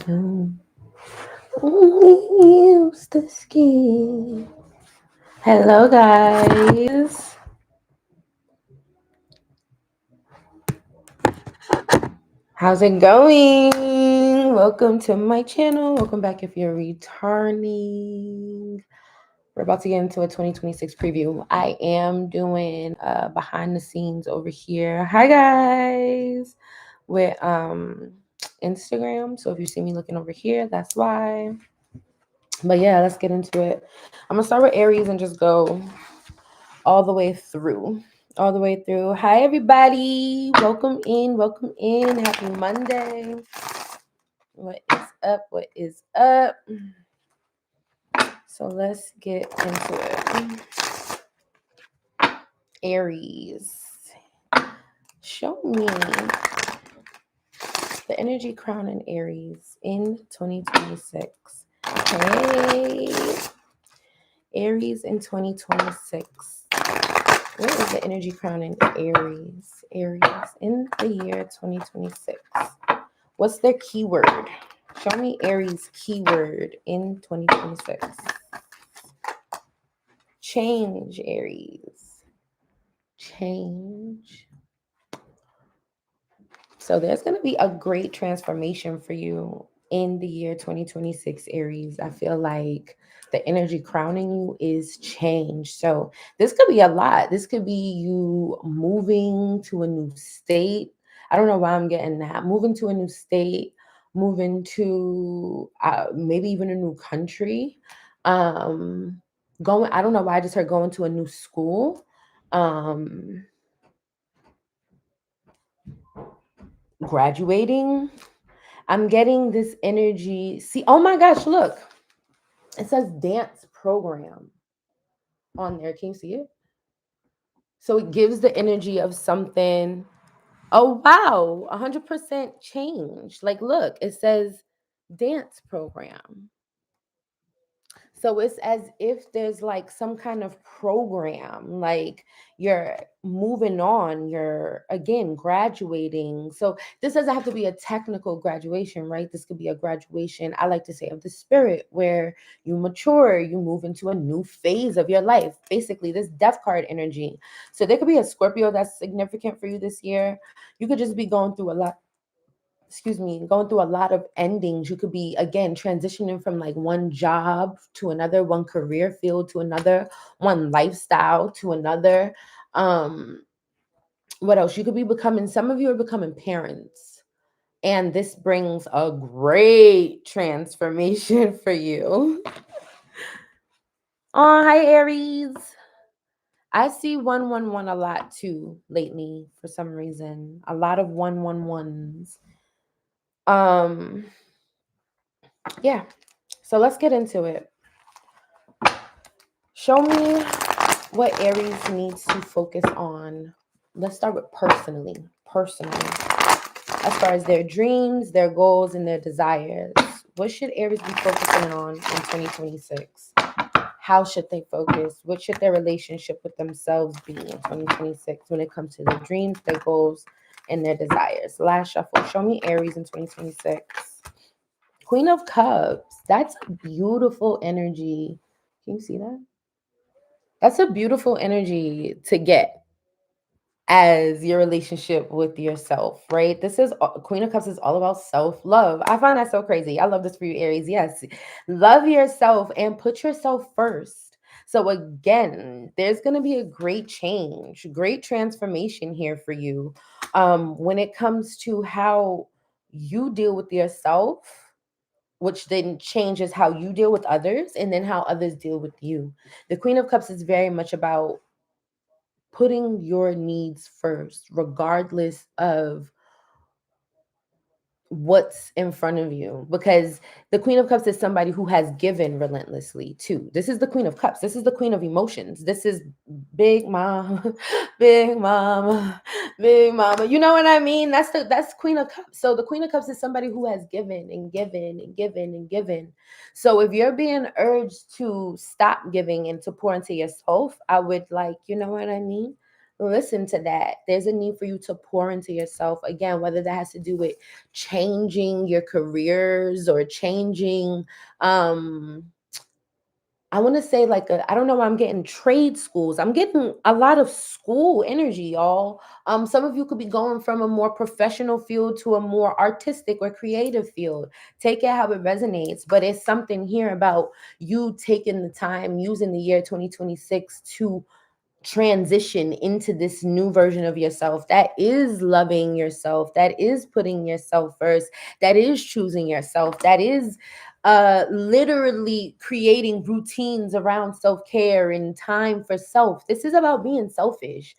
You only use the skin. Hello, guys. How's it going? Welcome to my channel. Welcome back if you're returning. We're about to get into a 2026 preview. I am doing behind the scenes over here. Hi, guys. With Instagram. So if you see me looking over here, that's why. But yeah, let's get into it. I'm gonna start with Aries and just go all the way through. All the way through. Hi, everybody. Welcome in. Welcome in. Happy Monday. What is up? What is up? So let's get into it. Aries. Show me the energy crown in Aries in 2026. Hey, Aries in 2026. What is the energy crown in Aries? Aries in the year 2026. What's their keyword? Show me Aries keyword in 2026. Change, Aries. Change. So there's going to be a great transformation for you in the year 2026, Aries. I feel like the energy crowning you is change. So this could be a lot. This could be you moving to a new state. I don't know why I'm getting that. Moving to a new state, moving to maybe even a new country. Going, I don't know why I just heard going to a new school. Graduating. I'm getting this energy. See, oh my gosh, look. It says dance program on there. Can you see it? So it gives the energy of something. Oh, wow. 100% change. Like, look, it says dance program. So it's as if there's like some kind of program, like you're moving on, you're again graduating. So this doesn't have to be a technical graduation, right? This could be a graduation, I like to say, of the spirit, where you mature, you move into a new phase of your life. Basically, this death card energy. So there could be a Scorpio that's significant for you this year. You could just be going through a lot, excuse me, going through a lot of endings. You could be again transitioning from like one job to another, one career field to another, one lifestyle to another. um what else? You could be becoming, some of you are becoming parents, and this brings a great transformation for you. Oh, hi, Aries. I see 111 a lot too lately for some reason. A lot of 111s. um yeah, so let's get into it. Show me what Aries needs to focus on. Let's start with personally. Personally, as far as their dreams, their goals, and their desires. What should Aries be focusing on in 2026? How should they focus? What should their relationship with themselves be in 2026 when it comes to their dreams, their goals, and their desires? Last shuffle. Show me Aries in 2026. Queen of Cups. That's a beautiful energy. Can you see that? That's a beautiful energy to get as your relationship with yourself, right? This is Queen of Cups is all about self-love. I find that so crazy. I love this for you, Aries. Yes. Love yourself and put yourself first. So again, there's going to be a great change, great transformation here for you when it comes to how you deal with yourself, which then changes how you deal with others and then how others deal with you. The Queen of Cups is very much about putting your needs first, regardless of what's in front of you, because the Queen of Cups is somebody who has given relentlessly too. This is the Queen of Cups. This is the Queen of emotions. This is big mom, big mama, big mama. You know what I mean? That's Queen of Cups. So the Queen of Cups is somebody who has given and given and given and given. So if you're being urged to stop giving and to pour into yourself, I would, like, you know what I mean? listen to that. There's a need for you to pour into yourself again, whether that has to do with changing your careers or changing I want to say like I don't know why I'm getting trade schools. I'm getting a lot of school energy, y'all. Some of you could be going from a more professional field to a more artistic or creative field. Take it how it resonates, but it's something here about you taking the time, using the year 2026 to transition into this new version of yourself that is loving yourself, that is putting yourself first, that is choosing yourself, that is literally creating routines around self-care and time for self. This is about being selfish.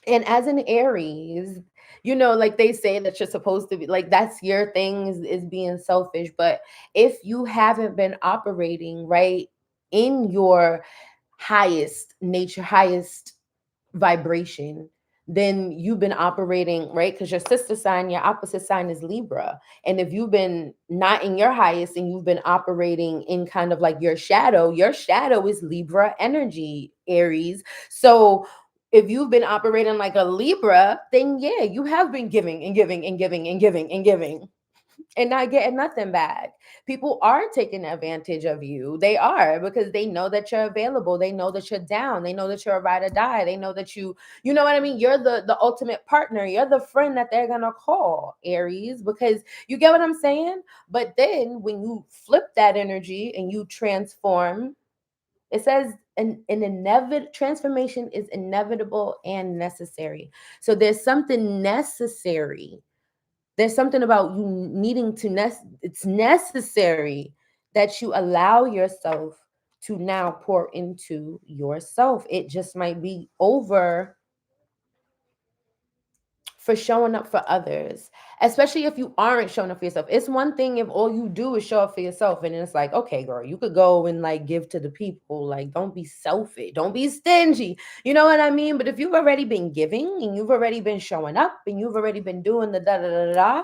And as an Aries, like they say that you're supposed to be like, that's your thing, is being selfish. But if you haven't been operating right in your highest nature, highest vibration, then you've been operating right, because your sister sign, your opposite sign is Libra. And if you've been not in your highest and you've been operating in kind of like your shadow is Libra energy, Aries. So if you've been operating like a Libra, then yeah, you have been giving and giving and giving and giving and giving and not getting nothing back. People are taking advantage of you. They are, because they know that you're available. They know that you're down. They know that you're a ride or die. They know that you know what I mean? You're the ultimate partner. You're the friend that they're gonna call, Aries, because you get what I'm saying? But then when you flip that energy and you transform, it says an inevitable transformation is inevitable and necessary. So there's something necessary, there's something about you needing to it's necessary that you allow yourself to now pour into yourself. It just might be over for showing up for others, especially if you aren't showing up for yourself. It's one thing if all you do is show up for yourself, and it's like, okay, girl, you could go and like give to the people. Like, don't be selfish, don't be stingy. You know what I mean? But if you've already been giving and you've already been showing up and you've already been doing the da da da da,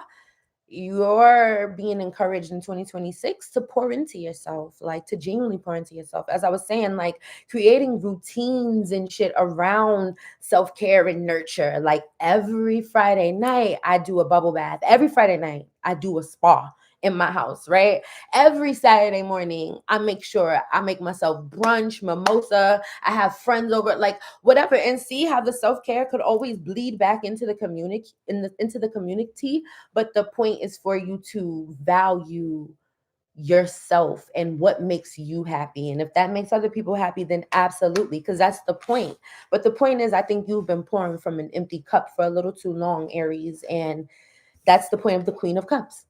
you're being encouraged in 2026 to pour into yourself, like to genuinely pour into yourself. As I was saying, like creating routines and shit around self-care and nurture. Like every Friday night, I do a bubble bath. Every Friday night, I do a spa in my house, right? Every Saturday morning, I make sure I make myself brunch, mimosa. I have friends over, like whatever, and see how the self-care could always bleed back into the community, into the community. But the point is for you to value yourself and what makes you happy. And if that makes other people happy, then absolutely, because that's the point. But the point is, I think you've been pouring from an empty cup for a little too long, Aries. And that's the point of the Queen of Cups.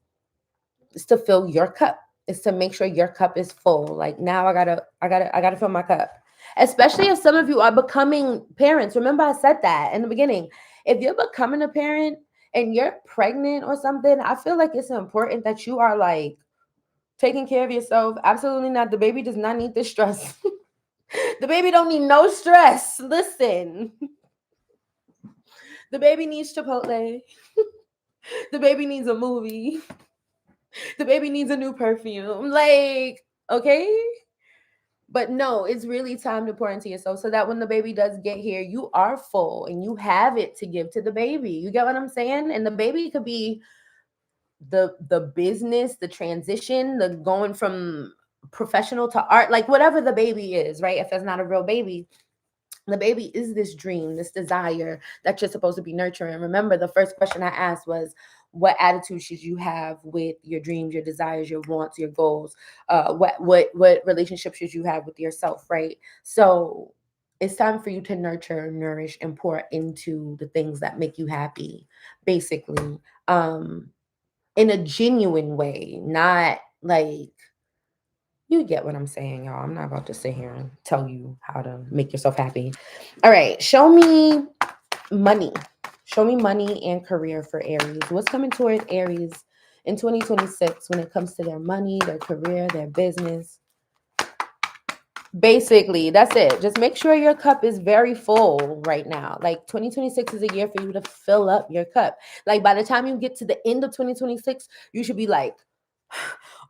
It's to fill your cup. It's to make sure your cup is full. Like now I gotta fill my cup. Especially if some of you are becoming parents. Remember I said that in the beginning. If you're becoming a parent and you're pregnant or something, I feel like it's important that you are like taking care of yourself. Absolutely not. The baby does not need this stress. The baby don't need no stress. Listen. The baby needs Chipotle. The baby needs a movie. The baby needs a new perfume. Like, okay? But no, it's really time to pour into yourself so that when the baby does get here, you are full and you have it to give to the baby. You get what I'm saying? And the baby could be the business, the transition, the going from professional to art, like whatever the baby is, right? If it's not a real baby, the baby is this dream, this desire that you're supposed to be nurturing. Remember, the first question I asked was, what attitude should you have with your dreams, your desires, your wants, your goals? What relationship should you have with yourself, right? So it's time for you to nurture, nourish, and pour into the things that make you happy, basically, in a genuine way, not like, you get what I'm saying, y'all. I'm not about to sit here and tell you how to make yourself happy. All right, show me money. Show me money and career for Aries. What's coming toward Aries in 2026 when it comes to their money, their career, their business? Basically, that's it. Just make sure your cup is very full right now. Like 2026 is a year for you to fill up your cup. Like by the time you get to the end of 2026, you should be like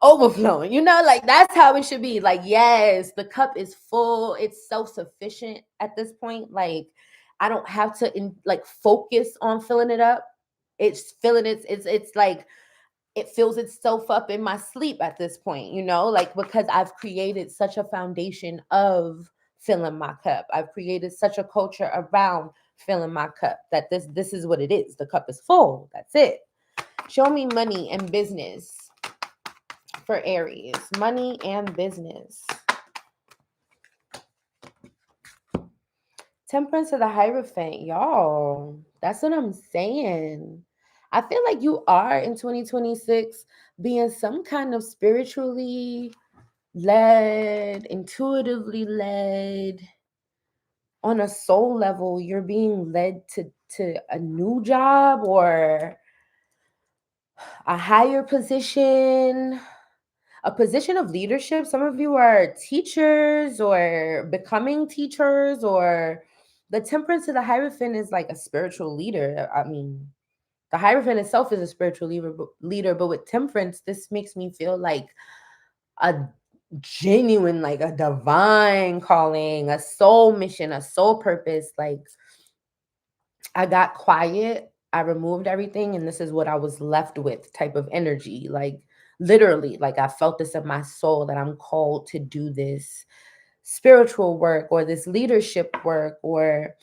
overflowing. Like that's how it should be. Like, yes, the cup is full. It's self-sufficient at this point. Like I don't have to like focus on filling it up. It's filling it's like it fills itself up in my sleep at this point, like because I've created such a foundation of filling my cup. I've created such a culture around filling my cup that this is what it is. The cup is full. That's it. Show me money and business for Aries. Money and business. Temperance of the Hierophant, y'all. That's what I'm saying. I feel like you are in 2026 being some kind of spiritually led, intuitively led, on a soul level. You're being led to a new job or a higher position, a position of leadership. Some of you are teachers or becoming teachers, or the Temperance of the Hierophant is like a spiritual leader. I mean, the Hierophant itself is a spiritual leader, but with Temperance, this makes me feel like a genuine, like a divine calling, a soul mission, a soul purpose. Like, I got quiet, I removed everything, and this is what I was left with type of energy. Like, literally, like I felt this in my soul that I'm called to do this spiritual work or this leadership work, or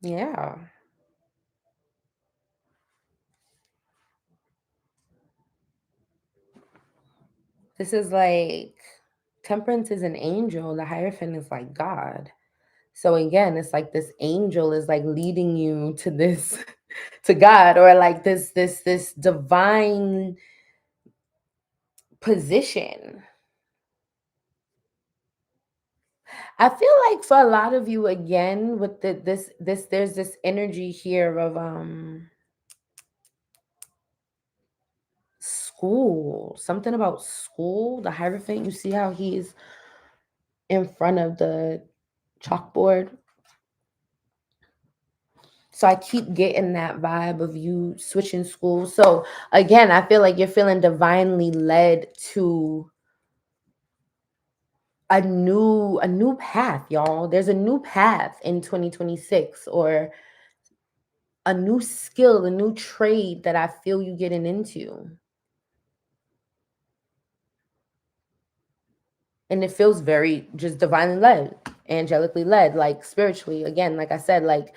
yeah. This is like Temperance is an angel, the Hierophant is like God. So again, it's like this angel is like leading you to this to God, or like this divine position. I feel like for a lot of you, again, with this there's this energy here of school. Something about school. The Hierophant, you see how he's in front of the chalkboard. So I keep getting that vibe of you switching schools. So again, I feel like you're feeling divinely led to a new path, y'all. There's a new path in 2026, or a new skill, a new trade that I feel you getting into. And it feels very just divinely led, angelically led, like spiritually. Again, like I said, like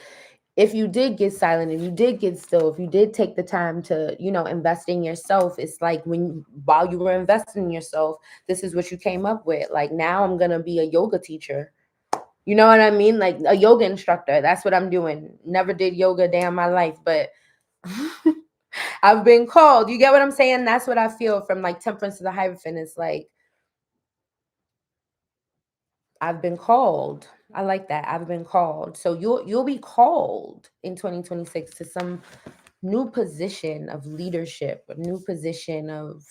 if you did get silent, if you did get still, if you did take the time to, invest in yourself, it's like while you were investing in yourself, this is what you came up with. Like, now I'm gonna be a yoga teacher. You know what I mean? Like a yoga instructor. That's what I'm doing. Never did yoga a day in my life, but I've been called. You get what I'm saying? That's what I feel from like Temperance to the Hierophant. It's like I've been called. I like that. I've been called. So you'll be called in 2026 to some new position of leadership, a new position of,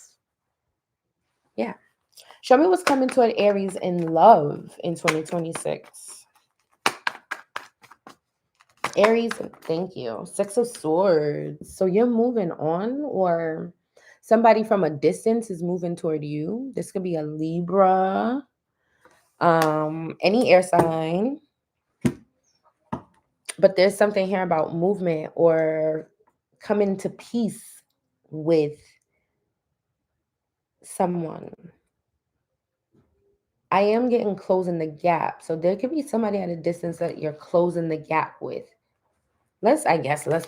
yeah. Show me what's coming toward Aries in love in 2026. Aries, thank you. Six of Swords. So you're moving on, or somebody from a distance is moving toward you. This could be a Libra, any air sign. But there's something here about movement or coming to peace with someone. I am getting closing the gap. So there could be somebody at a distance that you're closing the gap with. Let's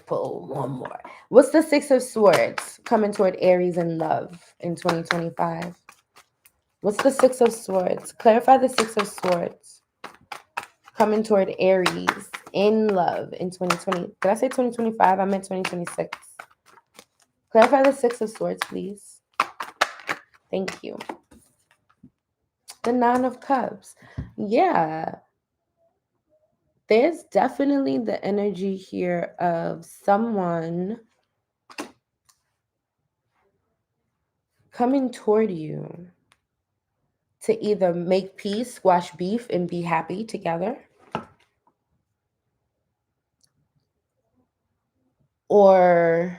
pull one more. What's the Six of Swords coming toward Aries in love in 2025? What's the Six of Swords? Clarify the Six of Swords coming toward Aries in love in 2020. Did I say 2025? I meant 2026. Clarify the Six of Swords, please. Thank you. The Nine of Cups. Yeah. There's definitely the energy here of someone coming toward you to either make peace, squash beef, and be happy together, or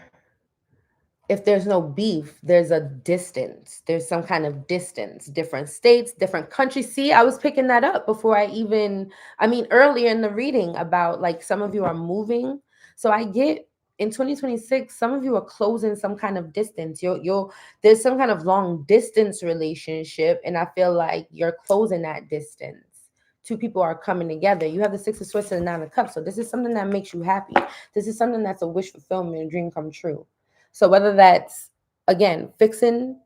if there's no beef, there's a distance. There's some kind of distance, different states, different countries. See, I was picking that up before I mean, earlier in the reading about like some of you are moving. So I get in 2026, some of you are closing some kind of distance. There's some kind of long distance relationship. And I feel like you're closing that distance. Two people are coming together. You have the Six of Swords and the Nine of Cups. So this is something that makes you happy. This is something that's a wish fulfillment, a dream come true. So whether that's again fixing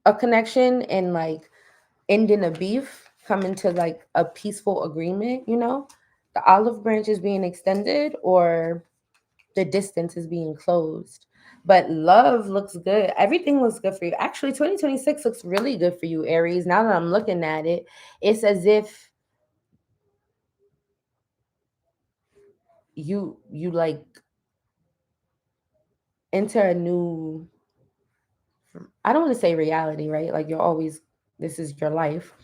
a connection and like ending a beef, coming to like a peaceful agreement, the olive branch is being extended or the distance is being closed. But love looks good. Everything looks good for you. Actually, 2026 looks really good for you, Aries. Now that I'm looking at it, it's as if you like enter a new, I don't want to say reality, right? Like you're always, this is your life,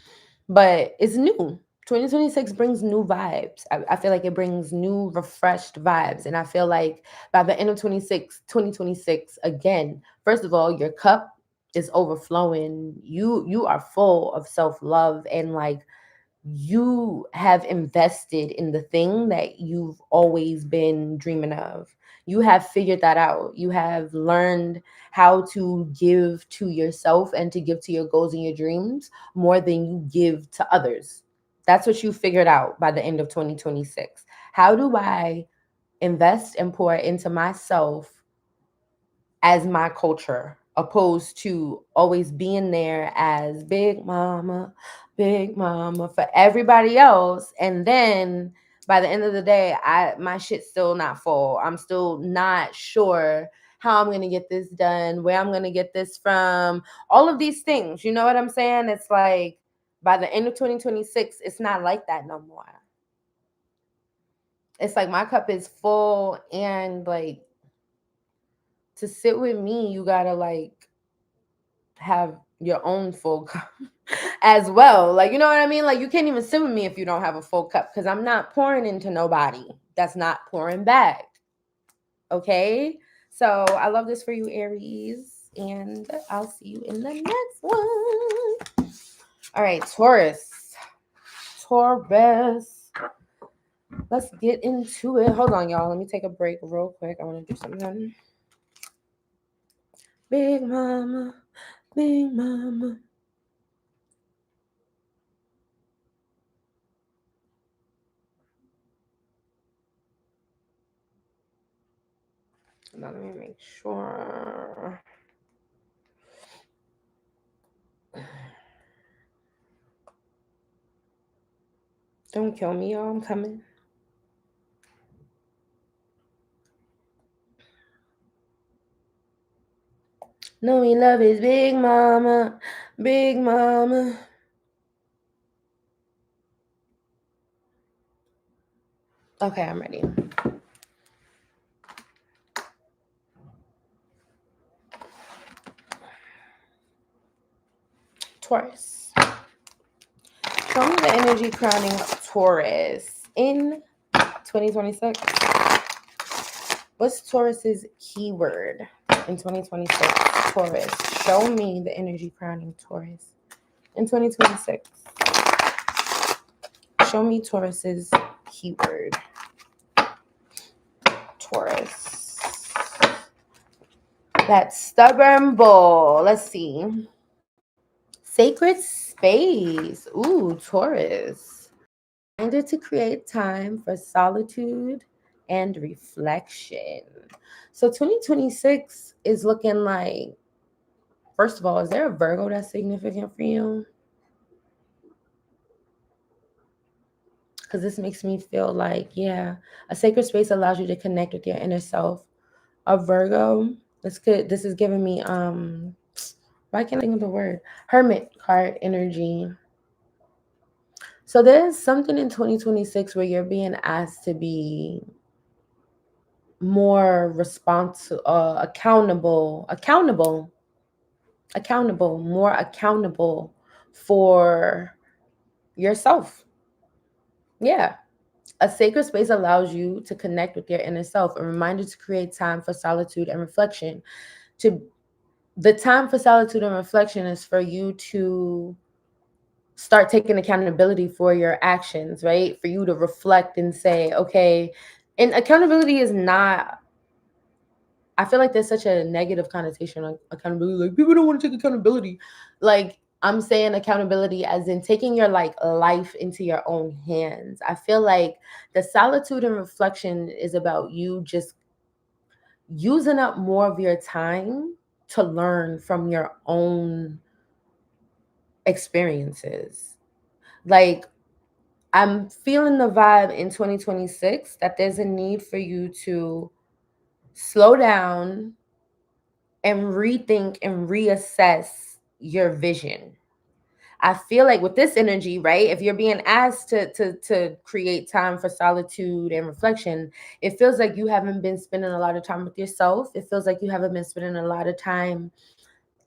but it's new. 2026 brings new vibes. I feel like it brings new, refreshed vibes. And I feel like by the end of 2026, again, first of all, your cup is overflowing. You are full of self-love and like you have invested in the thing that you've always been dreaming of. You have figured that out. You have learned how to give to yourself and to give to your goals and your dreams more than you give to others. That's what you figured out by the end of 2026. How do I invest and pour into myself as my culture, opposed to always being there as big mama for everybody else? And then by the end of the day, my shit's still not full. I'm still not sure how I'm gonna get this done, where I'm gonna get this from, all of these things. You know what I'm saying? It's like by the end of 2026, it's not like that no more. It's like my cup is full, and like to sit with me, you gotta like have your own full cup as well. Like, you know what I mean? Like, you can't even sit with me if you don't have a full cup because I'm not pouring into nobody that's not pouring back. Okay? So I love this for you, Aries. And I'll see you in the next one. All right, Taurus. Taurus. Let's get into it. Hold on, y'all. Let me take a break real quick. I want to do something. Big mama, big mama. Now let me make sure. Don't kill me, y'all. I'm coming. No, we love is big mama, big mama. Okay, I'm ready. Taurus. Show me the energy crowning Taurus in 2026. What's Taurus's keyword in 2026? Taurus. Show me the energy crowning Taurus in 2026. Show me Taurus's keyword. Taurus. That stubborn bull. Let's see. Sacred space. Ooh, Taurus. Reminder to create time for solitude and reflection. So 2026 is looking like, first of all, is there a Virgo that's significant for you? Because this makes me feel like, yeah, a sacred space allows you to connect with your inner self. A Virgo, this could, this is giving me why can't I think of the word? Hermit card energy. So there's something in 2026 where you're being asked to be more responsible, accountable, more accountable for yourself. Yeah. A sacred space allows you to connect with your inner self, a reminder to create time for solitude and reflection, to the time for solitude and reflection is for you to start taking accountability for your actions, right? For you to reflect and say, okay, and accountability is not, I feel like there's such a negative connotation on accountability. Like people don't want to take accountability. Like I'm saying accountability as in taking your like life into your own hands. I feel like the solitude and reflection is about you just using up more of your time to learn from your own experiences. Like I'm feeling the vibe in 2026 that there's a need for you to slow down and rethink and reassess your vision. I feel like with this energy, right? If you're being asked to create time for solitude and reflection, it feels like you haven't been spending a lot of time with yourself. It feels like you haven't been spending a lot of time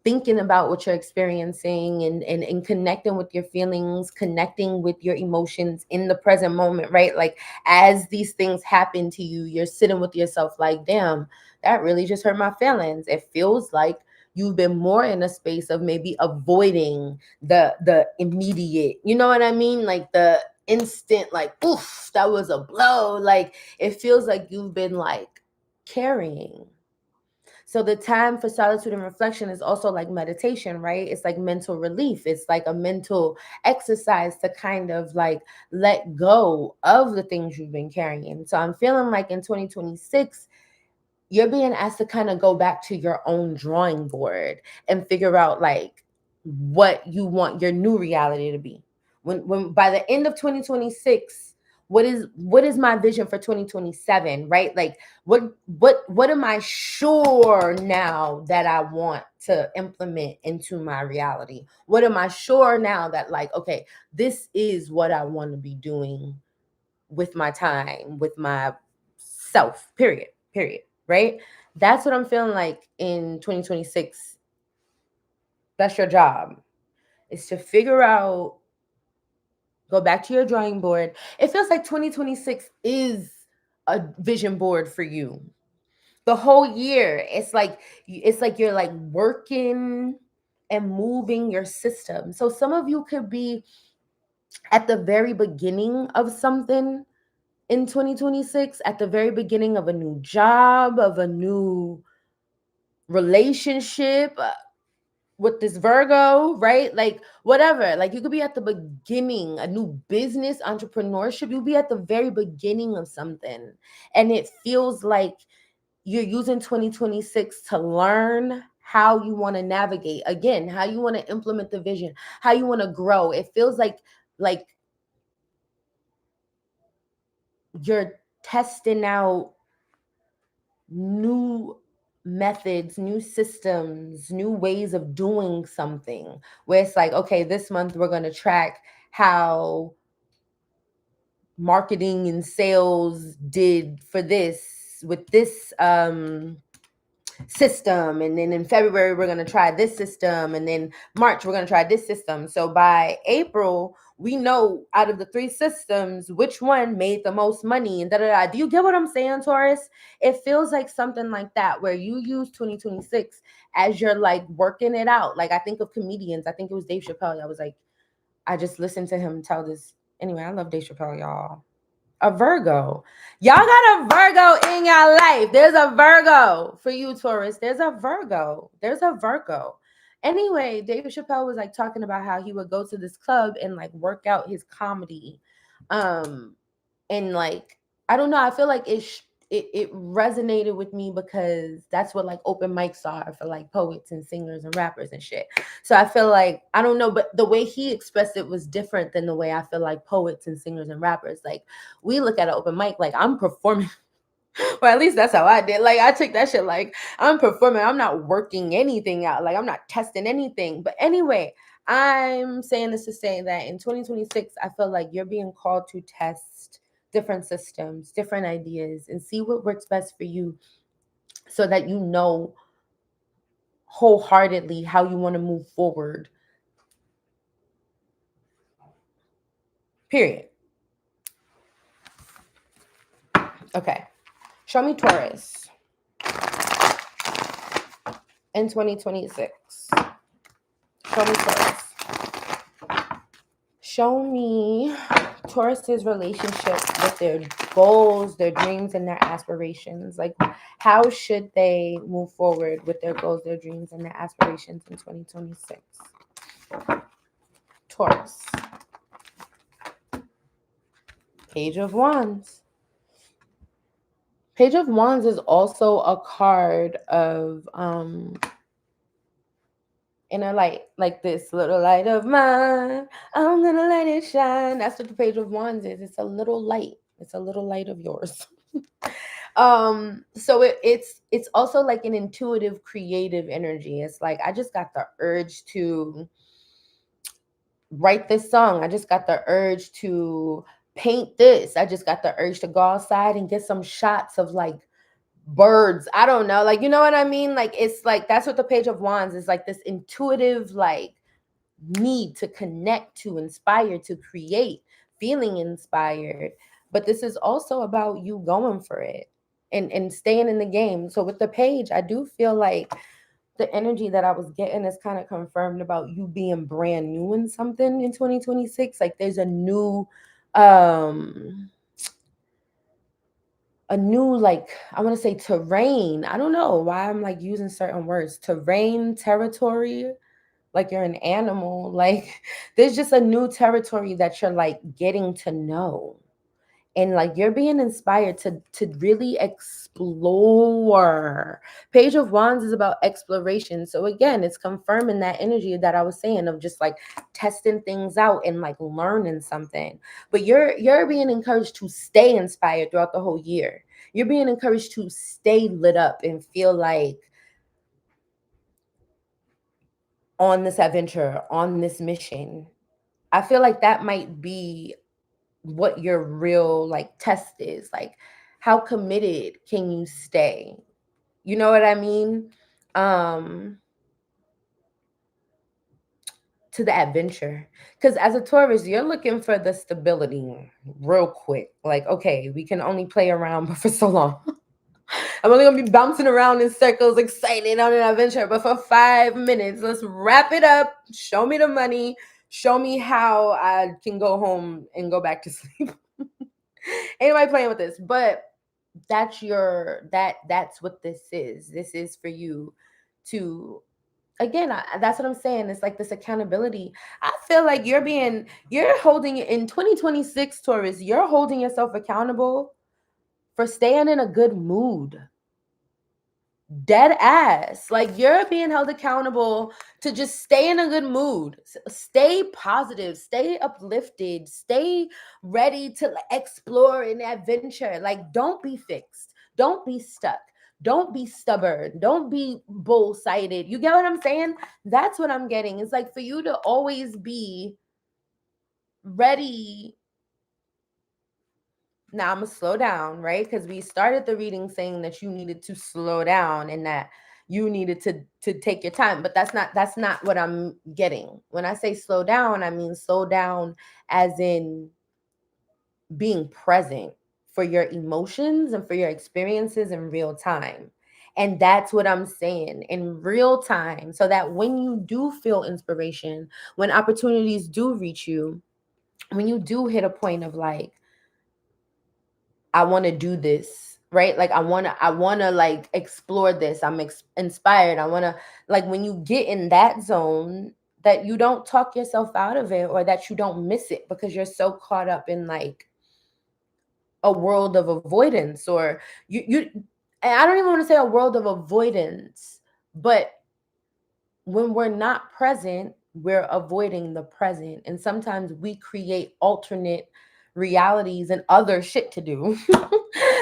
thinking about what you're experiencing and connecting with your feelings, connecting with your emotions in the present moment, right? Like as these things happen to you, you're sitting with yourself like, damn, that really just hurt my feelings. It feels like you've been more in a space of maybe avoiding the immediate, you know what I mean? Like the instant, like, oof, that was a blow. Like it feels like you've been like carrying. So the time for solitude and reflection is also like meditation, right? It's like mental relief. It's like a mental exercise to kind of like let go of the things you've been carrying. So I'm feeling like in 2026, you're being asked to kind of go back to your own drawing board and figure out like what you want your new reality to be. When by the end of 2026, what is my vision for 2027, right? Like what am I sure now that I want to implement into my reality? What am I sure now that like, okay, this is what I want to be doing with my time, with my self, period, right? That's what I'm feeling like in 2026. That's your job, is to figure out, go back to your drawing board. It feels like 2026 is a vision board for you. The whole year, it's like you're like working and moving your system. So some of you could be at the very beginning of something in 2026, at the very beginning of a new job, of a new relationship, with this Virgo, right? Like whatever. Like you could be at the beginning, a new business, entrepreneurship. You'll be at the very beginning of something. And it feels like you're using 2026 to learn how you want to navigate. Again, how you want to implement the vision, how you want to grow. It feels like you're testing out new methods, new systems, new ways of doing something, where it's like, okay, this month we're going to track how marketing and sales did for this with this system, and then in February we're going to try this system, and then March we're going to try this system. So by April we know out of the three systems which one made the most money, and da da da. Do you get what I'm saying, Taurus? It feels like something like that, where you use 2026 as you're like working it out. Like I think of comedians. I think it was Dave Chappelle. I was like, I just listened to him tell this. Anyway, I love Dave Chappelle, y'all. A Virgo. Y'all got a Virgo in your life. There's a Virgo for you, Taurus. There's a Virgo. There's a Virgo. Anyway, David Chappelle was like talking about how he would go to this club and like work out his comedy. Um, and like, I don't know, I feel like it resonated with me because that's what like open mics are for like poets and singers and rappers and shit. So I feel like, I don't know, but the way he expressed it was different than the way I feel like poets and singers and rappers, like we look at an open mic like I'm performing. Or at least that's how I did. Like I took that shit like I'm performing. I'm not working anything out. Like I'm not testing anything. But anyway, I'm saying this to say that in 2026, I feel like you're being called to test different systems, different ideas, and see what works best for you, so that you know wholeheartedly how you want to move forward. Period. Okay. Show me Taurus. in 2026? Show me Taurus. Show me Taurus's relationship with their goals, their dreams, and their aspirations. Like, how should they move forward with their goals, their dreams, and their aspirations in 2026? Taurus. Page of Wands. Page of Wands is also a card of inner light, like this little light of mine. I'm gonna let it shine. That's what the Page of Wands is. It's a little light. It's a little light of yours. So it's also like an intuitive, creative energy. It's like I just got the urge to write this song. I just got the urge to paint this. I just got the urge to go outside and get some shots of like birds. I don't know. Like, you know what I mean? Like, it's like that's what the Page of Wands is, like this intuitive, like need to connect, to inspire, to create, feeling inspired. But this is also about you going for it and staying in the game. So with the page, I do feel like the energy that I was getting is kind of confirmed about you being brand new in something in 2026. Like there's um a new, like, I want to say terrain. I don't know why I'm like using certain words. Terrain, territory, like you're an animal. Like there's just a new territory that you're like getting to know. And like you're being inspired to really explore. Page of Wands is about exploration. So again, it's confirming that energy that I was saying of just like testing things out and like learning something. But you're being encouraged to stay inspired throughout the whole year. You're being encouraged to stay lit up and feel like on this adventure, on this mission. I feel like that might be what your real like test is. Like, how committed can you stay? You know what I mean? Um, to the adventure. Because as a Taurus, you're looking for the stability real quick. Like, okay, we can only play around but for so long. I'm only gonna be bouncing around in circles, excited on an adventure, but for 5 minutes, let's wrap it up. Show me the money. Show me how I can go home and go back to sleep. Anybody playing with this? But that's what this is. This is for you to, again, that's what I'm saying. It's like this accountability. I feel like you're holding in 2026, Taurus, you're holding yourself accountable for staying in a good mood. Dead ass. Like you're being held accountable to just stay in a good mood, stay positive, stay uplifted, stay ready to like, explore and adventure. Like don't be fixed, don't be stuck, don't be stubborn, don't be bull-sided. You get what I'm saying? That's what I'm getting. It's like for you to always be ready. Now I'm gonna slow down, right? Because we started the reading saying that you needed to slow down and that you needed to take your time, but that's not what I'm getting. When I say slow down, I mean slow down as in being present for your emotions and for your experiences in real time. And that's what I'm saying, in real time, so that when you do feel inspiration, when opportunities do reach you, when you do hit a point of like, I want to do this, right? Like I want to like explore this. I'm inspired. I want to, like, when you get in that zone, that you don't talk yourself out of it, or that you don't miss it because you're so caught up in like a world of avoidance, or you and I don't even want to say a world of avoidance, but when we're not present, we're avoiding the present. And sometimes we create alternate realities and other shit to do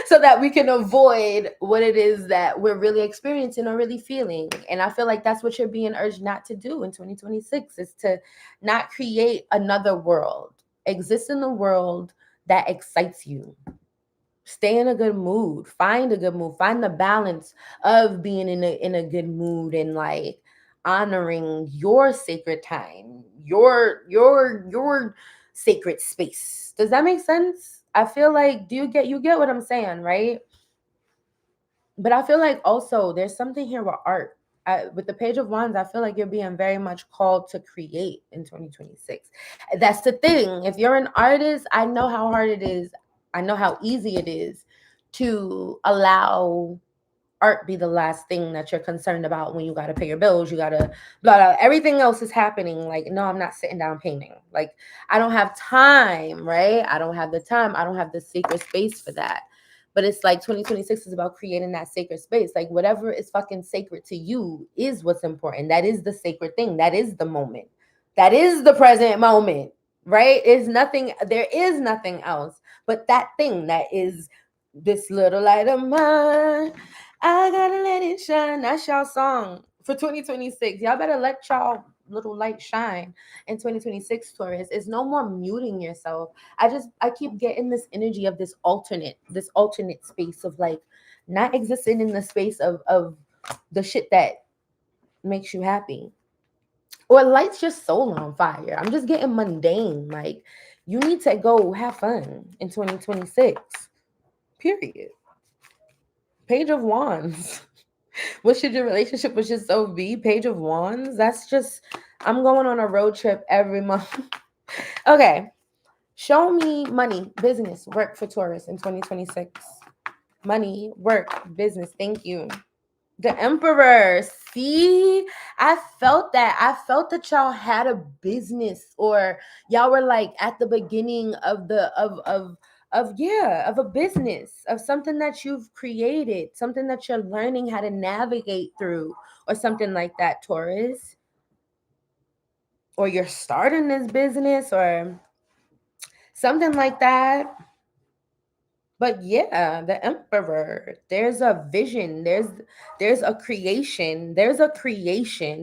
so that we can avoid what it is that we're really experiencing or really feeling. And I feel like that's what you're being urged not to do in 2026, is to not create another world. Exist in the world that excites you. Stay in a good mood. Find a good mood. Find the balance of being in a good mood and like honoring your sacred time, your sacred space. Does that make sense? I feel like, do you get what I'm saying, right? But I feel like also there's something here with art. with the Page of Wands, I feel like you're being very much called to create in 2026. That's the thing. If you're an artist, I know how hard it is. I know how easy it is to allow art be the last thing that you're concerned about when you got to pay your bills. You got to blah, blah, everything else is happening. Like, no, I'm not sitting down painting. Like, I don't have time, right? I don't have the time. I don't have the sacred space for that. But it's like 2026 is about creating that sacred space. Like, whatever is fucking sacred to you is what's important. That is the sacred thing. That is the moment. That is the present moment, right? There is nothing else but that thing that is this little light of mine. I gotta let it shine. That's y'all song for 2026. Y'all better let y'all little light shine in 2026, Taurus. It's no more muting yourself. I keep getting this energy of this alternate space of like not existing in the space of the shit that makes you happy. Or lights your soul on fire. I'm just getting mundane. Like, you need to go have fun in 2026. Period. Page of Wands. What should your relationship with yourself be? Page of Wands. That's just, I'm going on a road trip every month. Okay. Show me money, business, work for Taurus in 2026. Money, work, business. Thank you. The Emperor. See, I felt that. I felt that y'all had a business, or y'all were like at the beginning of a business, of something that you've created, something that you're learning how to navigate through, or something like that, Taurus. Or you're starting this business or something like that. But yeah, the Emperor, there's a vision, there's a creation,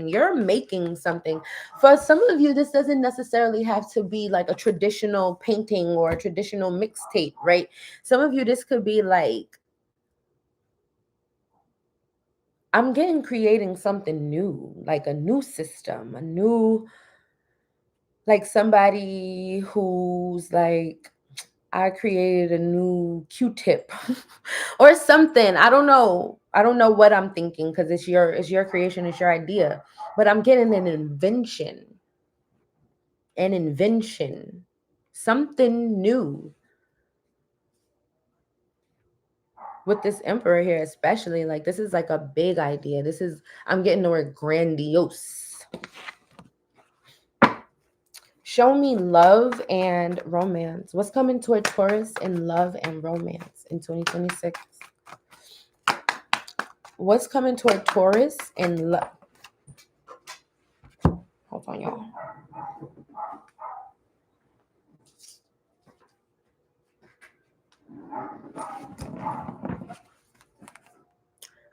you're making something. For some of you, this doesn't necessarily have to be like a traditional painting or a traditional mixtape, right? Some of you, this could be like, I'm creating something new, like a new system, like somebody who's like, I created a new Q-tip or something. I don't know. I don't know what I'm thinking because it's your creation, it's your idea. But I'm getting an invention. Something new. With this Emperor here, especially, like, this is like a big idea. I'm getting the word grandiose. Show me love and romance. What's coming toward Taurus in love and romance in 2026? What's coming toward Taurus in love? Hold on, y'all.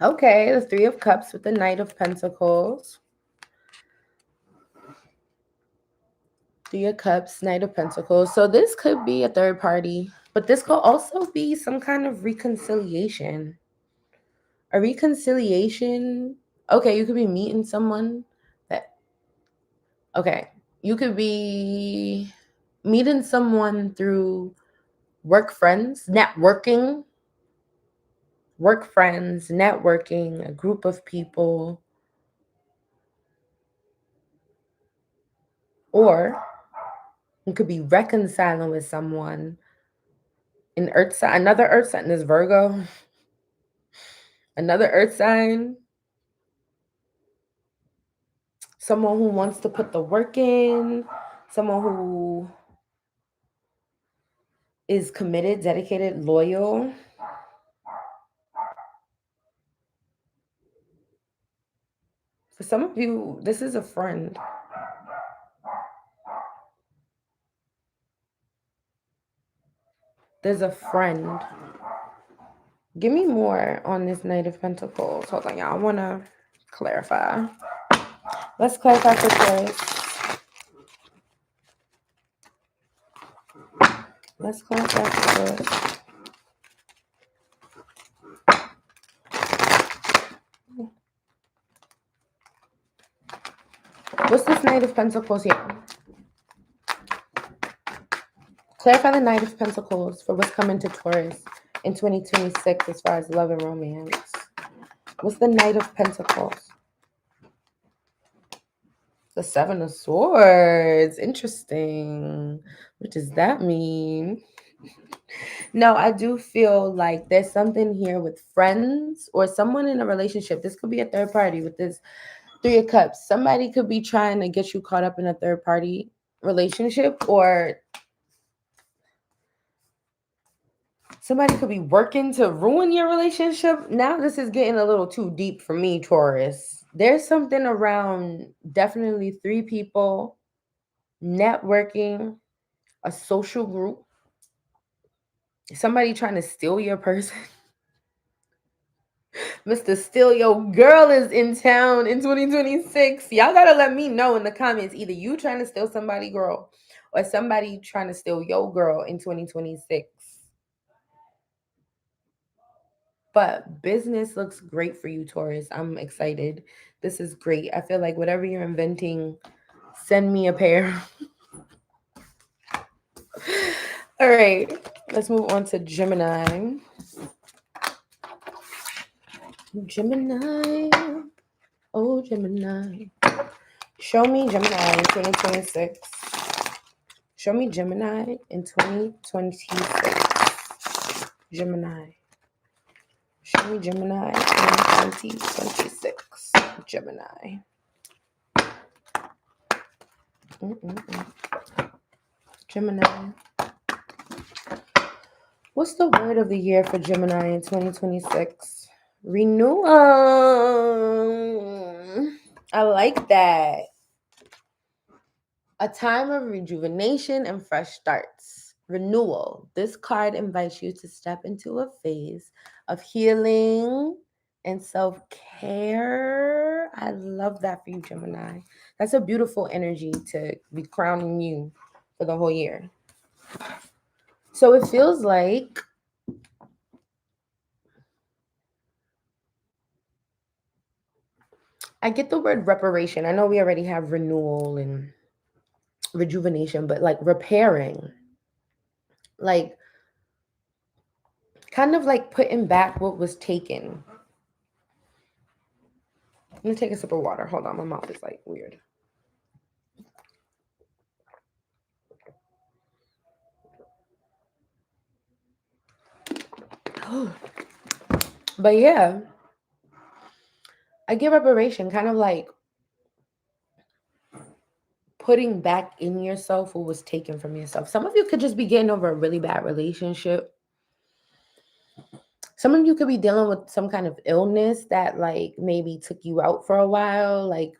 Okay, the Three of Cups with the Knight of Pentacles. Three of Cups, Knight of Pentacles. So this could be a third party, but this could also be some kind of reconciliation. A reconciliation. Okay, you could be meeting someone that. Okay, you could be meeting someone through work friends, networking. Work friends, networking, a group of people. Or you could be reconciling with someone. An earth sign, another earth sign is Virgo. Another earth sign. Someone who wants to put the work in. Someone who is committed, dedicated, loyal. For some of you, this is a friend. There's a friend. Give me more on this Knight of Pentacles. Hold on, y'all. I want to clarify. Let's clarify for Taurus. Let's clarify for Taurus. What's this Knight of Pentacles here? Clarify the Knight of Pentacles for what's coming to Taurus in 2026 as far as love and romance. What's the Knight of Pentacles? The Seven of Swords. Interesting. What does that mean? No, I do feel like there's something here with friends or someone in a relationship. This could be a third party with this Three of Cups. Somebody could be trying to get you caught up in a third party relationship, or somebody could be working to ruin your relationship. Now, this is getting a little too deep for me, Taurus. There's something around definitely three people, networking, a social group, somebody trying to steal your person. Mr. Steal Your Girl is in town in 2026. Y'all gotta let me know in the comments. Either you trying to steal somebody girl or somebody trying to steal your girl in 2026. But business looks great for you, Taurus. I'm excited. This is great. I feel like whatever you're inventing, send me a pair. All right, let's move on to Gemini. Gemini. Oh, Gemini. Show me Gemini in 2026. Show me Gemini in 2026. Gemini. Show me Gemini in 2026. Gemini. Gemini. What's the word of the year for Gemini in 2026? Renewal. I like that. A time of rejuvenation and fresh starts. Renewal. This card invites you to step into a phase of healing and self-care. I love that for you, Gemini. That's a beautiful energy to be crowning you for the whole year. So it feels like I get the word reparation. I know we already have renewal and rejuvenation, but like repairing, like kind of like putting back what was taken. Let me take a sip of water. Hold on, my mouth is like weird. But yeah, I get reparation, kind of like putting back in yourself what was taken from yourself. Some of you could just be getting over a really bad relationship. Some of you could be dealing with some kind of illness that like maybe took you out for a while. Like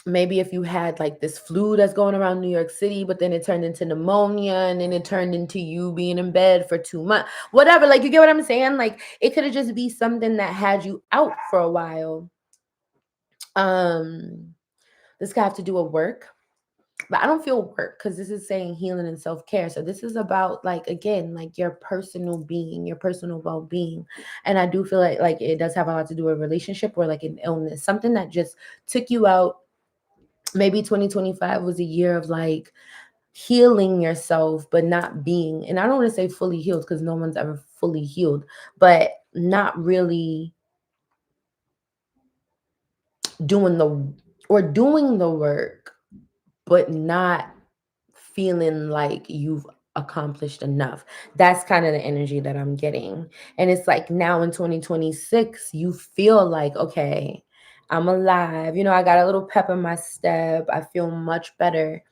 maybe if you had like this flu that's going around New York City, but then it turned into pneumonia and then it turned into you being in bed for 2 months, whatever. Like, you get what I'm saying? Like, it could have just be something that had you out for a while. This could have to do with work, but I don't feel work because this is saying healing and self-care. So this is about like, again, like your personal being, your personal well-being. And I do feel like it does have a lot to do with a relationship or like an illness, something that just took you out. Maybe 2025 was a year of like healing yourself, but not being, and I don't want to say fully healed because no one's ever fully healed, but not really doing the work, but not feeling like you've accomplished enough. That's kind of the energy that I'm getting. And it's like now in 2026, you feel like, okay, I'm alive. I got a little pep in my step. I feel much better.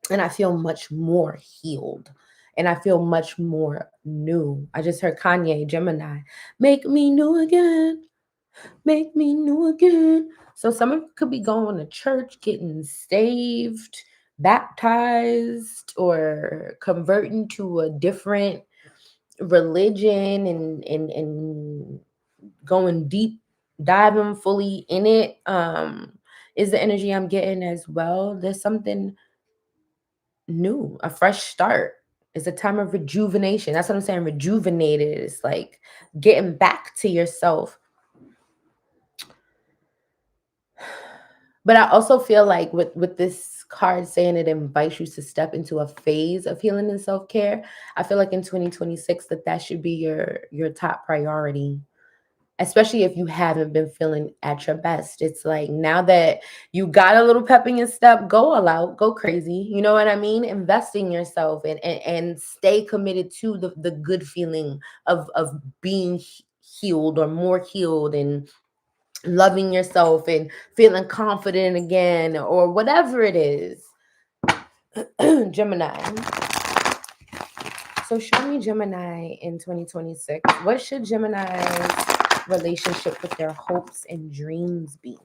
And I feel much more healed. And I feel much more new. I just heard Kanye, Gemini, make me new again. Make me new again. So someone could be going to church, getting saved, baptized, or converting to a different religion and going deep, diving fully in it. Is the energy I'm getting as well. There's something new, a fresh start. It's a time of rejuvenation. That's what I'm saying. Rejuvenated. It's like getting back to yourself. But I also feel like with this card saying it invites you to step into a phase of healing and self-care, I feel like in 2026 that should be your top priority. especially if you haven't been feeling at your best. It's like now that you got a little pep in your step, go all out, go crazy. You know what I mean? Invest in yourself and stay committed to the good feeling of being healed or more healed and loving yourself and feeling confident again or whatever it is. Gemini. So show me Gemini in 2026. What should Gemini's relationship with their hopes and dreams be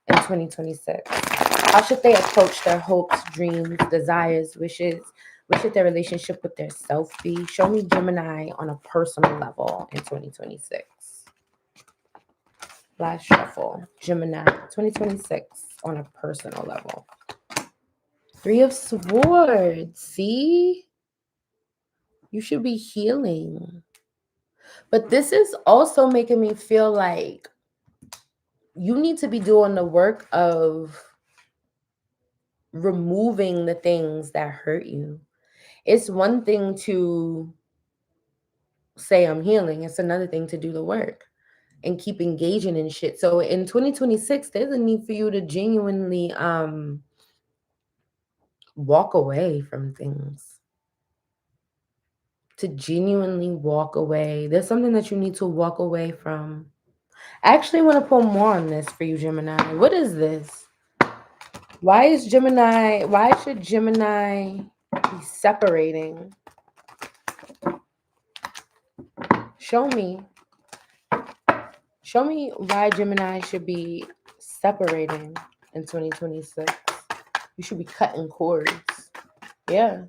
in 2026? How should they approach their hopes, dreams, desires, wishes? What should their relationship with their self be? Show me Gemini on a personal level in 2026. Last shuffle. Gemini 2026 on a personal level. Three of Swords. See? You should be healing. But this is also making me feel like you need to be doing the work of removing the things that hurt you. It's one thing to say I'm healing, it's another thing to do the work and keep engaging in shit. So in 2026, there's a need for you to genuinely walk away from things. To genuinely walk away. There's something that you need to walk away from. I actually want to pull more on this for you, Gemini. What is this? Why should Gemini be separating? Show me. Show me why Gemini should be separating in 2026. You should be cutting cords. Yeah.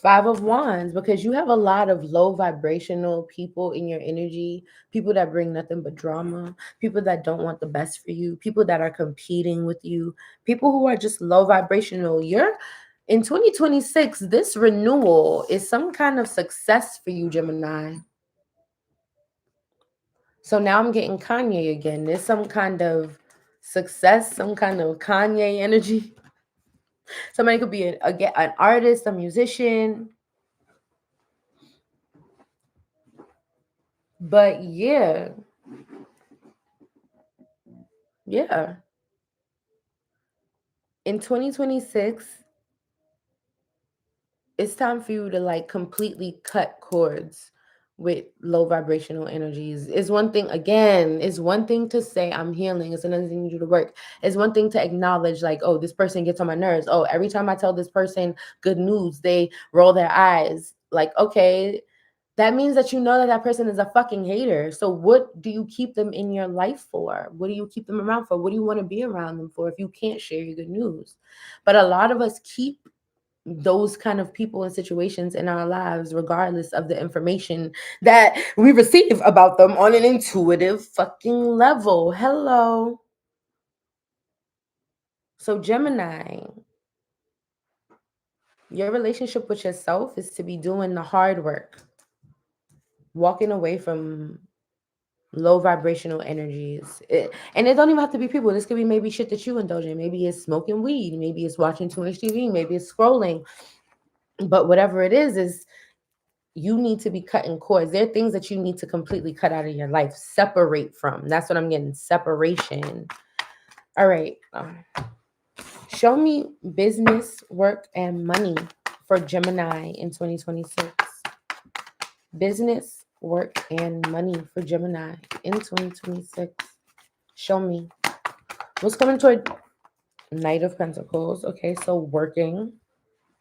Five of Wands, because you have a lot of low vibrational people in your energy, people that bring nothing but drama, people that don't want the best for you, people that are competing with you, people who are just low vibrational. You're in 2026, this renewal is some kind of success for you, Gemini. So now I'm getting Kanye again. There's some kind of success, some kind of Kanye energy. Somebody could be an artist, a musician. But yeah. In 2026, it's time for you to like completely cut cords with low vibrational energies. It's one thing, again, it's one thing to say I'm healing. It's another thing to do the work. It's one thing to acknowledge like, oh, this person gets on my nerves. Oh, every time I tell this person good news, they roll their eyes. Like, okay, that means that you know that that person is a fucking hater. So what do you keep them in your life for? What do you keep them around for? What do you want to be around them for if you can't share your good news? But a lot of us keep those kind of people and situations in our lives regardless of the information that we receive about them on an intuitive fucking level. Hello. So Gemini, your relationship with yourself is to be doing the hard work, walking away from low vibrational energies. And it don't even have to be people. This could be maybe shit that you indulge in. Maybe it's smoking weed. Maybe it's watching too much TV. Maybe it's scrolling. But whatever it is you need to be cutting cords. There are things that you need to completely cut out of your life, separate from. That's what I'm getting, separation. All right. Show me business, work, and money for Gemini in 2026. Business, work, and money for Gemini in 2026. Show me. What's coming toward Knight of Pentacles? Okay, so working.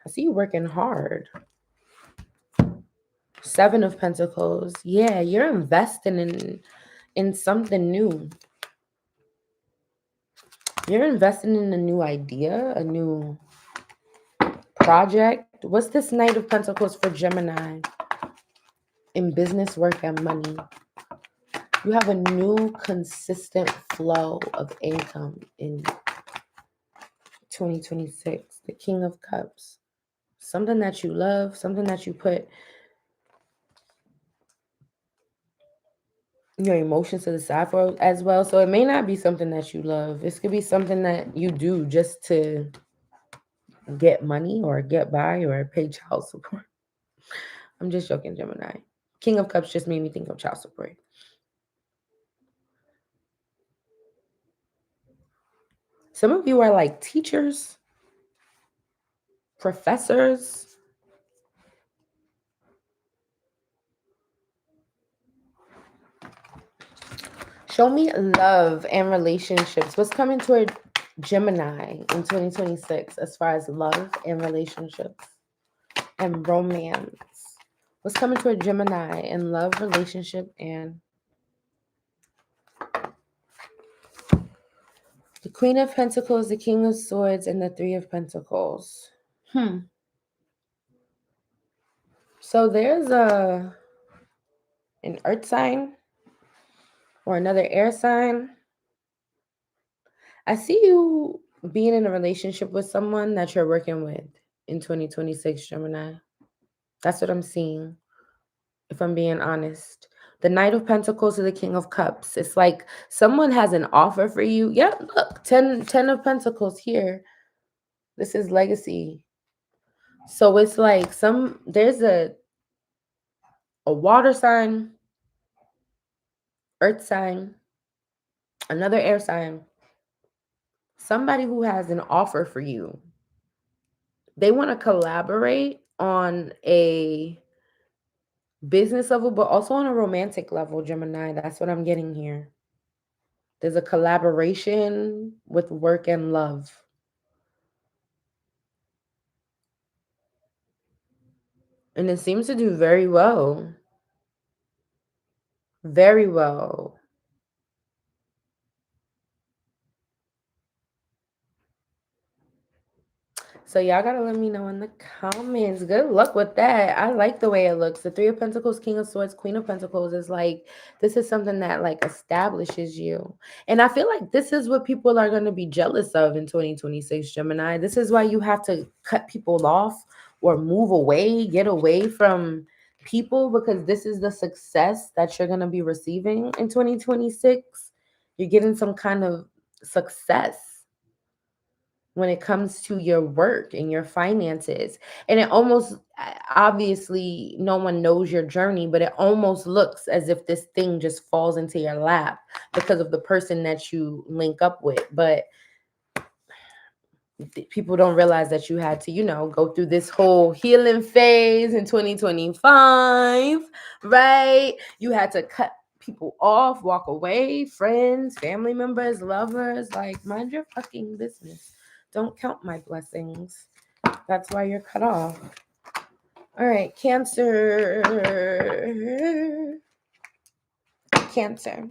I see you working hard. Seven of Pentacles. Yeah, you're investing in something new. You're investing in a new idea, a new project. What's this Knight of Pentacles for Gemini in business, work, and money? You have a new consistent flow of income in 2026. The King of Cups. Something that you love, something that you put your emotions to the side for as well. So it may not be something that you love. This could be something that you do just to get money or get by or pay child support. I'm just joking, Gemini. King of Cups just made me think of child support. Some of you are like teachers, professors. Show me love and relationships. What's coming toward Gemini in 2026 as far as love and relationships and romance? What's coming toward Gemini in love, relationship, and the Queen of Pentacles, the King of Swords, and the Three of Pentacles? So there's an earth sign or another air sign. I see you being in a relationship with someone that you're working with in 2026, Gemini. That's what I'm seeing, if I'm being honest. The Knight of Pentacles to the King of Cups. It's like someone has an offer for you. Yeah, look, 10 of Pentacles here. This is legacy. So it's like there's a water sign, earth sign, another air sign. Somebody who has an offer for you. They want to collaborate on a business level, but also on a romantic level, Gemini. That's what I'm getting here. There's a collaboration with work and love. And it seems to do very well. Very well. So y'all gotta let me know in the comments. Good luck with that. I like the way it looks. The Three of Pentacles, King of Swords, Queen of Pentacles is like, this is something that like establishes you. And I feel like this is what people are going to be jealous of in 2026, Gemini. This is why you have to cut people off or move away, get away from people, because this is the success that you're going to be receiving in 2026. You're getting some kind of success when it comes to your work and your finances. And it almost, obviously, no one knows your journey, but it almost looks as if this thing just falls into your lap because of the person that you link up with. But people don't realize that you had to, go through this whole healing phase in 2025, right? You had to cut people off, walk away, friends, family members, lovers. Like, mind your fucking business. Don't count my blessings. That's why you're cut off. All right, Cancer. Cancer.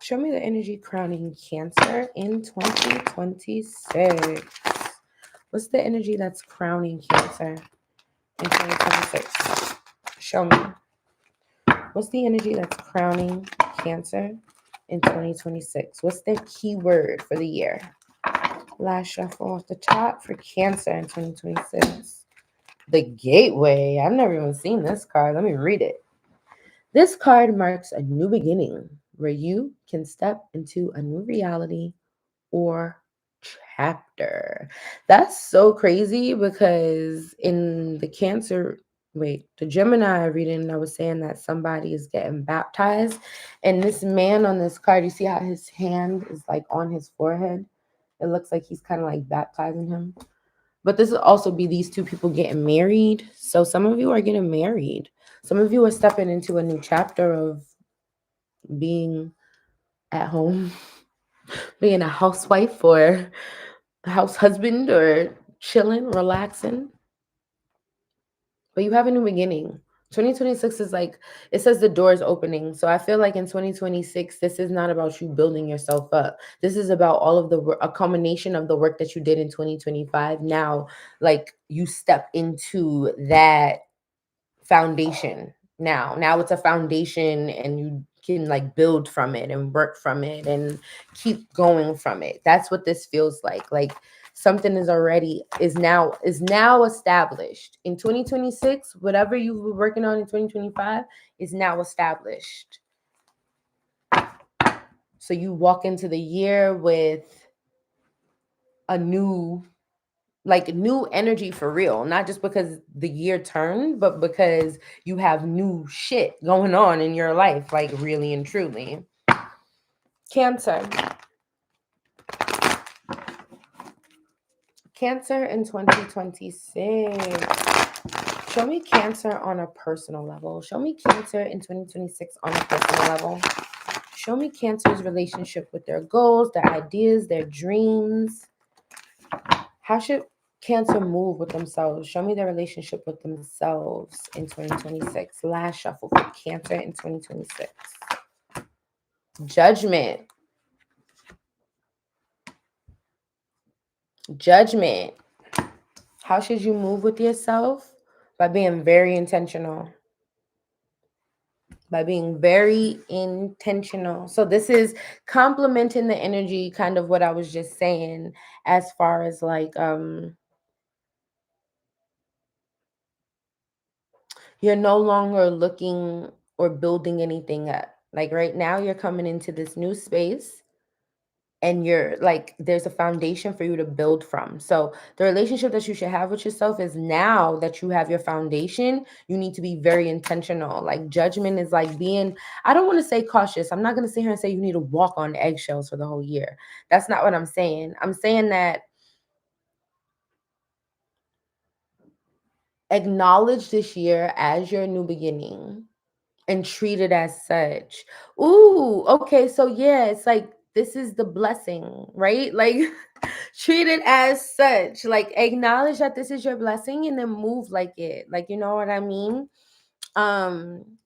Show me the energy crowning Cancer in 2026. What's the energy that's crowning Cancer in 2026? Show me. What's the energy that's crowning Cancer in 2026? What's the key word for the year? Last shuffle off the top for Cancer in 2026. The Gateway. I've never even seen this card. Let me read it. This card marks a new beginning where you can step into a new reality or chapter. That's so crazy because in the the Gemini reading, I was saying that somebody is getting baptized. And this man on this card, you see how his hand is like on his forehead? It looks like he's kind of like baptizing him. But this will also be these two people getting married. So some of you are getting married. Some of you are stepping into a new chapter of being at home, being a housewife or a house husband or chilling, relaxing. But you have a new beginning. 2026 is like, it says the door is opening. So I feel like in 2026, this is not about you building yourself up. This is about all of a combination of the work that you did in 2025. Now, like, you step into that foundation now it's a foundation, and you can like build from it and work from it and keep going from it. That's what this feels like something is now established in 2026. Whatever you were working on in 2025 is now established. So you walk into the year with a new energy for real, not just because the year turned, but because you have new shit going on in your life, like really and truly. Cancer. Cancer in 2026. Show me Cancer on a personal level. Show me Cancer in 2026 on a personal level. Show me Cancer's relationship with their goals, their ideas, their dreams. How should Cancer move with themselves? Show me their relationship with themselves in 2026. Last shuffle for Cancer in 2026. Judgment. Judgment. How should you move with yourself? By being very intentional. By being very intentional. So this is complementing the energy, kind of what I was just saying, as far as like you're no longer looking or building anything up. Like right now you're coming into this new space and you're like there's a foundation for you to build from. So the relationship that you should have with yourself is, now that you have your foundation, you need to be very intentional. Like judgment is like being, I don't want to say cautious. I'm not going to sit here and say you need to walk on eggshells for the whole year. That's not what I'm saying. I'm saying that acknowledge this year as your new beginning and treat it as such. Ooh, okay. So yeah, it's like this is the blessing, right? Like treat it as such. Like acknowledge that this is your blessing and then move like it. Like, you know what I mean? Um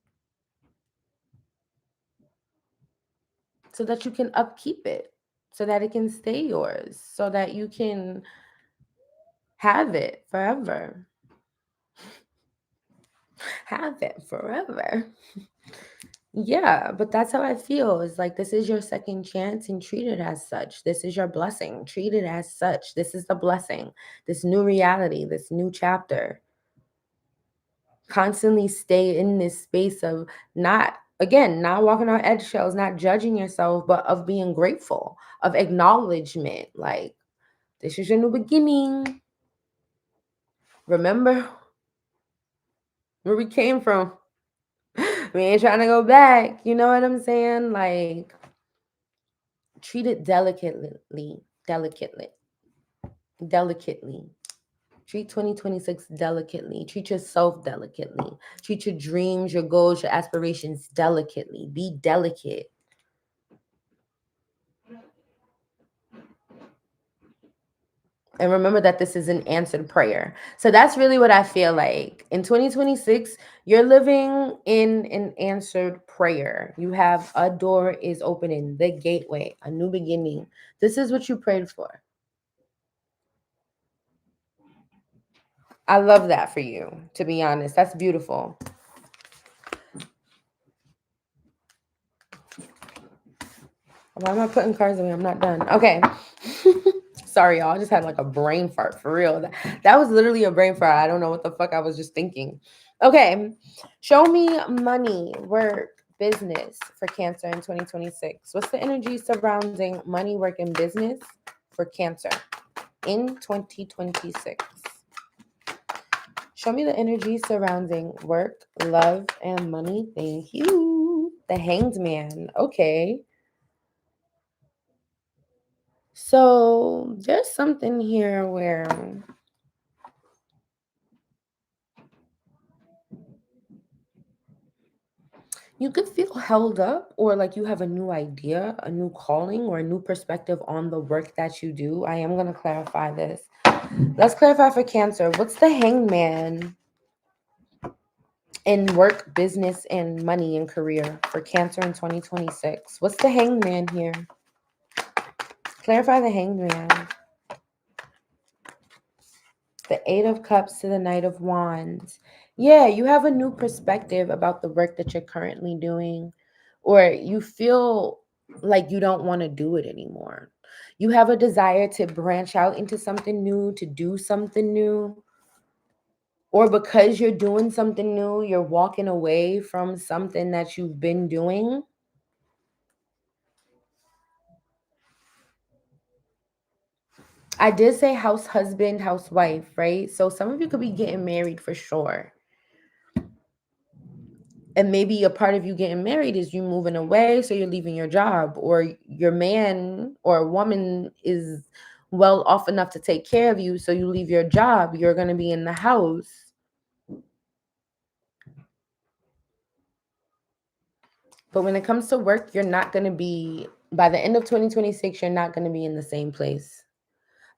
so that you can upkeep it, so that it can stay yours, so that you can have it forever. Have it forever. Yeah, but that's how I feel. It's like this is your second chance and treat it as such. This is your blessing. Treat it as such. This is the blessing. This new reality, this new chapter. Constantly stay in this space of not, again, not walking on eggshells, not judging yourself, but of being grateful, of acknowledgement. Like, this is your new beginning. Remember where we came from. We ain't trying to go back. You know what I'm saying? Like, treat it delicately, delicately, delicately. Treat 2026 delicately. Treat yourself delicately. Treat your dreams, your goals, your aspirations delicately. Be delicate. And remember that this is an answered prayer. So that's really what I feel like. In 2026, you're living in an answered prayer. You have a door is opening, the gateway, a new beginning. This is what you prayed for. I love that for you, to be honest. That's beautiful. Why am I putting cards away? I'm not done. Okay. Sorry, y'all. I just had like a brain fart for real. That was literally a brain fart. I don't know what the fuck I was just thinking. Okay. Show me money, work, business for Cancer in 2026. What's the energy surrounding money, work, and business for Cancer in 2026? Show me the energy surrounding work, love, and money. Thank you. The Hanged Man. Okay. So there's something here where you could feel held up, or like you have a new idea, a new calling, or a new perspective on the work that you do. I am going to clarify this. Let's clarify for Cancer. What's the Hangman in work, business, and money and career for Cancer in 2026? What's the Hangman here? Clarify the Hangman. The Eight of Cups to the Knight of Wands. Yeah, you have a new perspective about the work that you're currently doing, or you feel like you don't want to do it anymore. You have a desire to branch out into something new, to do something new, or because you're doing something new, you're walking away from something that you've been doing. I did say house husband, housewife, right? So some of you could be getting married for sure. And maybe a part of you getting married is you moving away, so you're leaving your job, or your man or woman is well off enough to take care of you. So you leave your job, you're going to be in the house. But when it comes to work, you're not going to be, by the end of 2026, you're not going to be in the same place.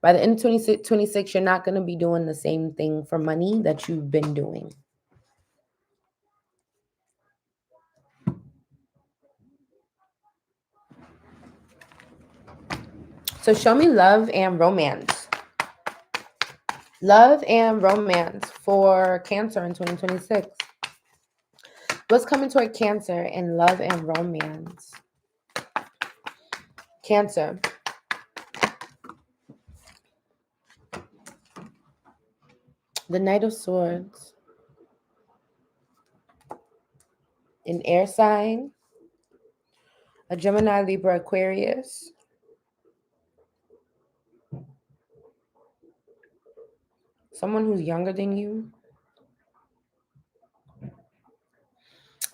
By the end of 2026, you're not going to be doing the same thing for money that you've been doing. So show me love and romance. Love and romance for Cancer in 2026. What's coming toward Cancer in love and romance? Cancer. The Knight of Swords. An air sign. A Gemini, Libra, Aquarius. Someone who's younger than you.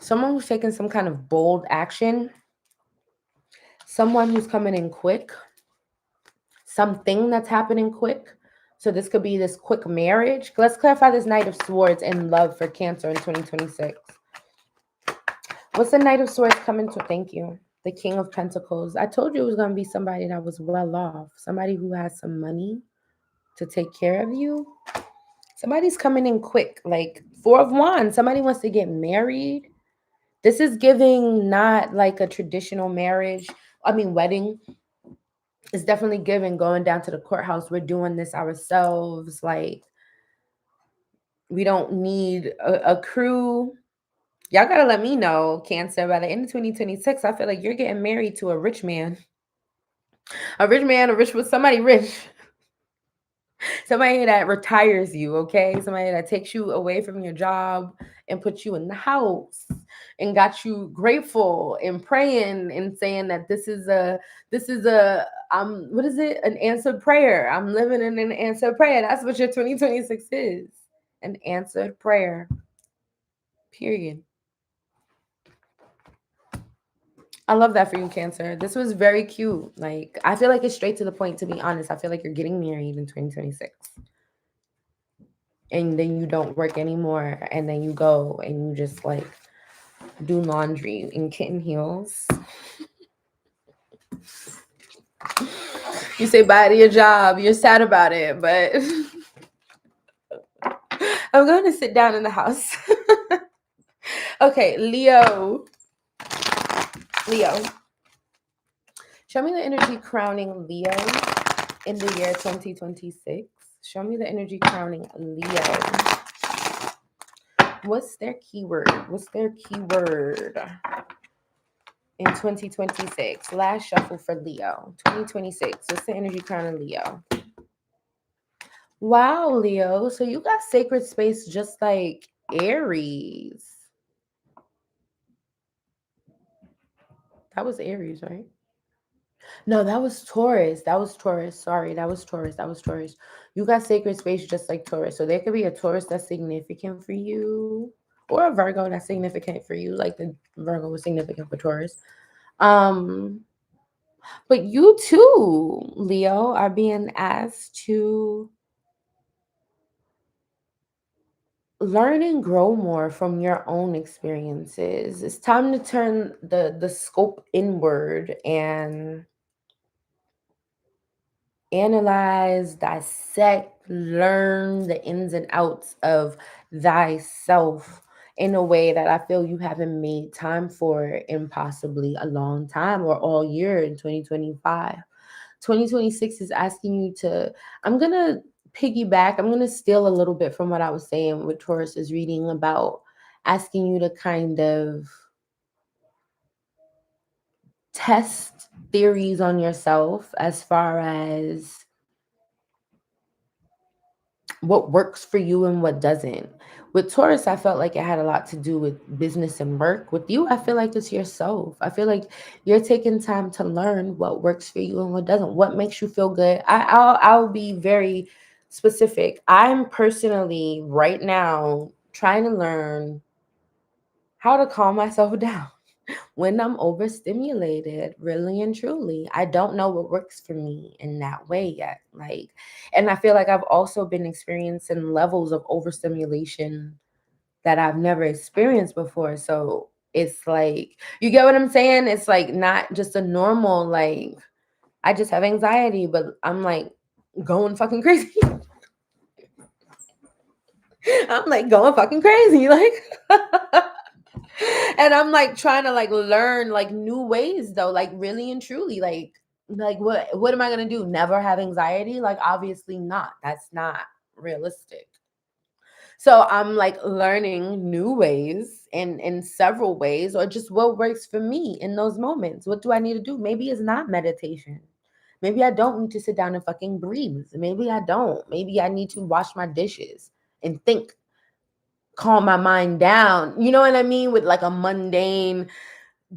Someone who's taking some kind of bold action. Someone who's coming in quick. Something that's happening quick. So this could be this quick marriage. Let's clarify this Knight of Swords and love for Cancer in 2026. What's the Knight of Swords coming to? Thank you. The King of Pentacles. I told you it was going to be somebody that was well off. Somebody who has some money to take care of you. Somebody's coming in quick. Like Four of Wands. Somebody wants to get married. This is giving not like a traditional marriage. Wedding. It's definitely giving going down to the courthouse. We're doing this ourselves. Like, we don't need a crew. Y'all gotta let me know, Cancer, by the end of 2026, I feel like you're getting married to a rich man. A rich man, a rich with somebody rich. Somebody that retires you, okay? Somebody that takes you away from your job and puts you in the house and got you grateful and praying and saying that this is a what is it? An answered prayer. I'm living in an answered prayer. That's what your 2026 is. An answered prayer. Period. I love that for you, Cancer. This was very cute. Like, I feel like it's straight to the point, to be honest. I feel like you're getting married in 2026. And then you don't work anymore. And then you go and you just like do laundry in kitten heels. You say bye to your job. You're sad about it, but I'm going to sit down in the house. Okay, Leo. Leo. Show me the energy crowning Leo in the year 2026. Show me the energy crowning Leo. What's their keyword? What's their keyword in 2026? Last shuffle for Leo. 2026. What's the energy crowning Leo? Wow, Leo. So you got sacred space just like Aries. That was Aries, right? No, that was Taurus. That was Taurus. Sorry, that was Taurus. That was Taurus. You got sacred space just like Taurus. So there could be a Taurus that's significant for you, or a Virgo that's significant for you, like the Virgo was significant for Taurus. Um, but you too, Leo, are being asked to learn and grow more from your own experiences. It's time to turn the scope inward and analyze, dissect, learn the ins and outs of thyself in a way that I feel you haven't made time for in possibly a long time or all year in 2025. 2026 is asking you to, I'm going to piggyback, I'm going to steal a little bit from what I was saying with Taurus is reading about, asking you to kind of test theories on yourself as far as what works for you and what doesn't. With Taurus, I felt like it had a lot to do with business and work. With you, I feel like it's yourself. I feel like you're taking time to learn what works for you and what doesn't. What makes you feel good. I'll be very specific. I'm personally right now trying to learn how to calm myself down. when I'm overstimulated, really and truly. I don't know what works for me in that way yet. Like, and I feel like I've also been experiencing levels of overstimulation that I've never experienced before. So it's like, you get what I'm saying? It's like not just a normal, like, I just have anxiety, but I'm like going fucking crazy. I'm like going fucking crazy. Like, and I'm like trying to like learn like new ways though, like really and truly, like what am I gonna do? Never have anxiety? Like obviously not. That's not realistic. So I'm like learning new ways and in several ways, or just what works for me in those moments. What do I need to do? Maybe it's not meditation. Maybe I don't need to sit down and fucking breathe. Maybe I don't. Maybe I need to wash my dishes and think, calm my mind down. You know what I mean? With like a mundane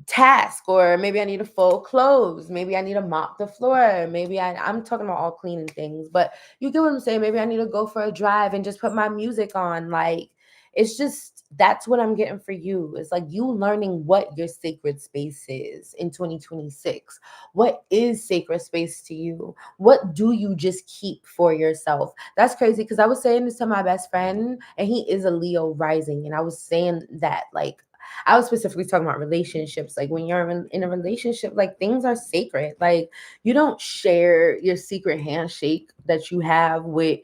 task, or maybe I need to fold clothes, maybe I need to mop the floor, maybe I'm talking about all cleaning things, but you get what I'm saying. Maybe I need to go for a drive and just put my music on. Like, it's just, that's what I'm getting for you. It's like you learning what your sacred space is in 2026. What is sacred space to you? What do you just keep for yourself? That's crazy, because I was saying this to my best friend, and he is a Leo rising, and I was saying that, like, I was specifically talking about relationships. Like when you're in a relationship, like things are sacred. Like you don't share your secret handshake that you have with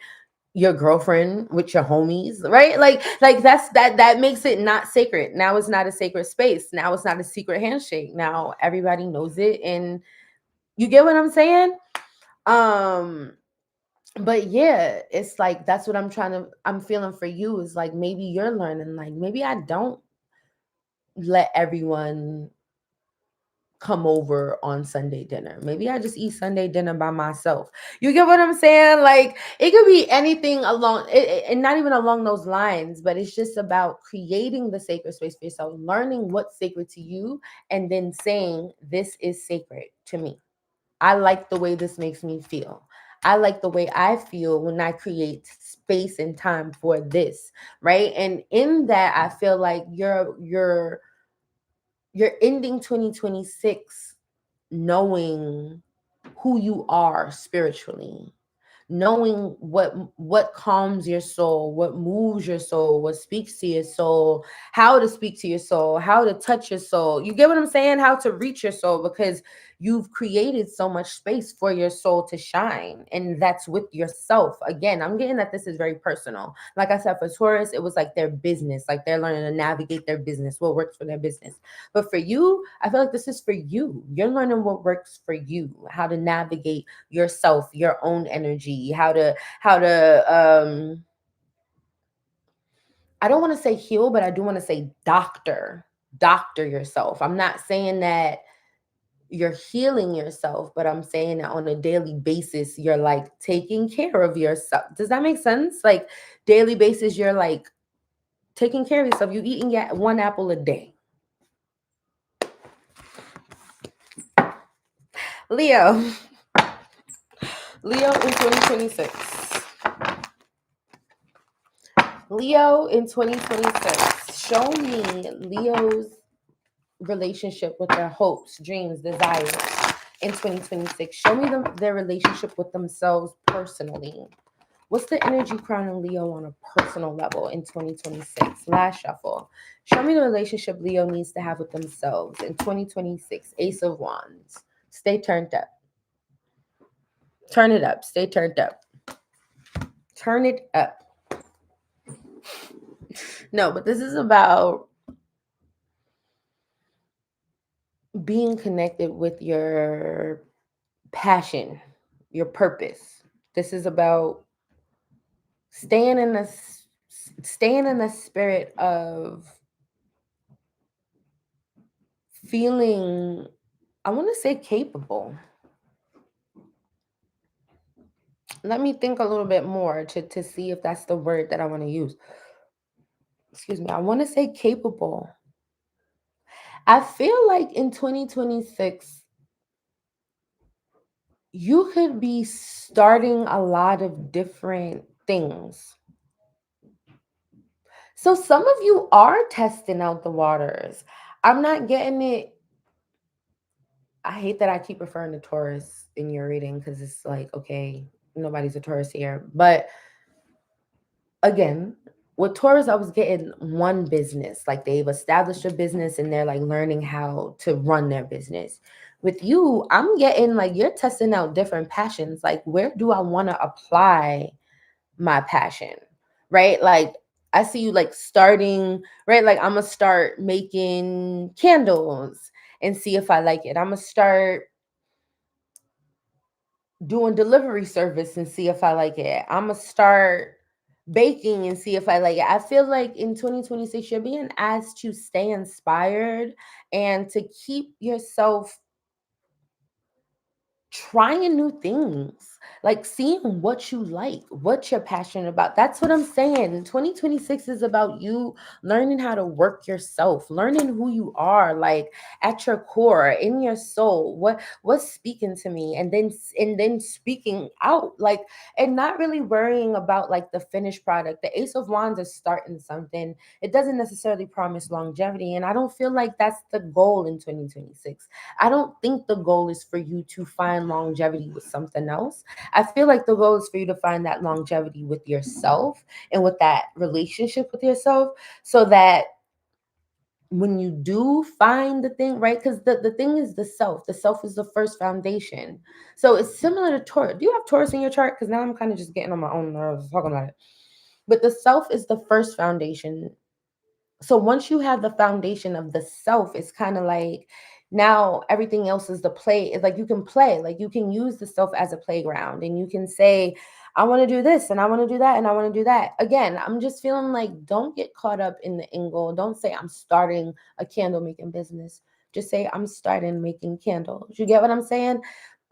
your girlfriend, with your homies, right? Like that makes it not sacred. Now it's not a sacred space. Now it's not a secret handshake. Now everybody knows it, and you get what I'm saying? Um but yeah, it's like that's what I'm feeling for you, is like maybe you're learning, like maybe I don't let everyone come over on Sunday dinner. Maybe I just eat Sunday dinner by myself. You get what I'm saying? Like it could be anything along and not even along those lines, but it's just about creating the sacred space for yourself, learning what's sacred to you, and then saying, this is sacred to me. I like the way this makes me feel. I like the way I feel when I create space and time for this, right? And in that, I feel like you're ending 2026 knowing who you are spiritually, knowing what calms your soul, what moves your soul, what speaks to your soul, how to speak to your soul, how to touch your soul. You get what I'm saying? How to reach your soul, because you've created so much space for your soul to shine, and that's with yourself. Again, I'm getting that this is very personal. Like I said, for Taurus, it was like their business, like they're learning to navigate their business, what works for their business. But for you, I feel like this is for you. You're learning what works for you, how to navigate yourself, your own energy, how to I don't want to say heal, but I do want to say doctor yourself. I'm not saying that you're healing yourself, but I'm saying that on a daily basis you're like taking care of yourself. Does that make sense? Like daily basis you're like taking care of yourself. You eating one apple a day. Leo. Leo in 2026. Leo in 2026. Show me Leo's relationship with their hopes, dreams, desires in 2026. Show me their relationship with themselves personally. What's the energy crown in Leo on a personal level in 2026? Last shuffle. Show me the relationship Leo needs to have with themselves in 2026. Ace of Wands. Stay turned up. Turn it up. Stay turned up. Turn it up. No, but this is about being connected with your passion, your purpose. This is about staying in the staying in the spirit of feeling, I want to say capable. Let me think a little bit more to see if that's the word that I want to use. Excuse me. I want to say capable. I feel like in 2026 you could be starting a lot of different things. So some of you are testing out the waters. I'm not getting it. I hate that I keep referring to Taurus in your reading because it's like, okay, nobody's a Taurus here. But again, with Taurus, I was getting one business. Like they've established a business and they're like learning how to run their business. With you, I'm getting like you're testing out different passions. Like, where do I want to apply my passion? Right? Like, I see you like starting, right? Like, I'm gonna start making candles and see if I like it. I'm gonna start doing delivery service and see if I like it. I'm gonna start baking and see if I like it. I feel like in 2026 you're being asked to stay inspired and to keep yourself trying new things, like seeing what you like, what you're passionate about. That's what I'm saying. 2026 is about you learning how to work yourself, learning who you are, like at your core, in your soul. What's speaking to me, and then speaking out, like, and not really worrying about like the finished product. The Ace of Wands is starting something. It doesn't necessarily promise longevity, and I don't feel like that's the goal in 2026. I don't think the goal is for you to find longevity with something else. I feel like the goal is for you to find that longevity with yourself and with that relationship with yourself, so that when you do find the thing, right? Because the thing is the self is the first foundation. So it's similar to Taurus. Do you have Taurus in your chart? Because now I'm kind of just getting on my own nerves talking about it. But the self is the first foundation. So once you have the foundation of the self, it's kind of like now everything else is the play. It's like you can play, like you can use the self as a playground, and you can say, I want to do this and I want to do that and I want to do that. Again, I'm just feeling like don't get caught up in the end goal. Don't say I'm starting a candle making business. Just say I'm starting making candles. You get what I'm saying?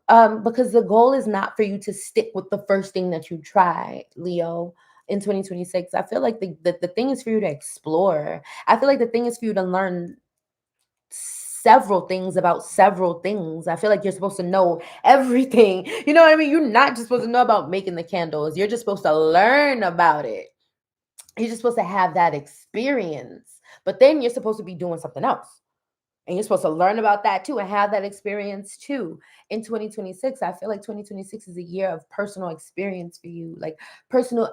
Because the goal is not for you to stick with the first thing that you try, Leo. In 2026, I feel like the thing is for you to explore. I feel like the thing is for you to learn several things about several things. I feel like you're supposed to know everything. You know what I mean? You're not just supposed to know about making the candles. You're just supposed to learn about it. You're just supposed to have that experience. But then you're supposed to be doing something else. And you're supposed to learn about that too and have that experience too. In 2026, I feel like 2026 is a year of personal experience for you, like personal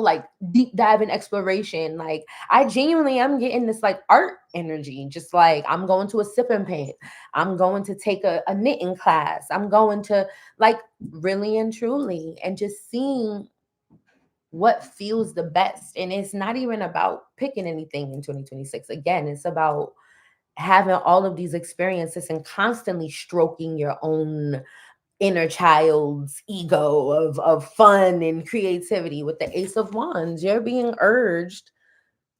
like deep dive and exploration. Like I genuinely am getting this like art energy, just like I'm going to a sip and paint, I'm going to take a knitting class, I'm going to like really and truly and just seeing what feels the best. And it's not even about picking anything in 2026. Again, it's about having all of these experiences and constantly stroking your own inner child's ego of fun and creativity. With the Ace of Wands, you're being urged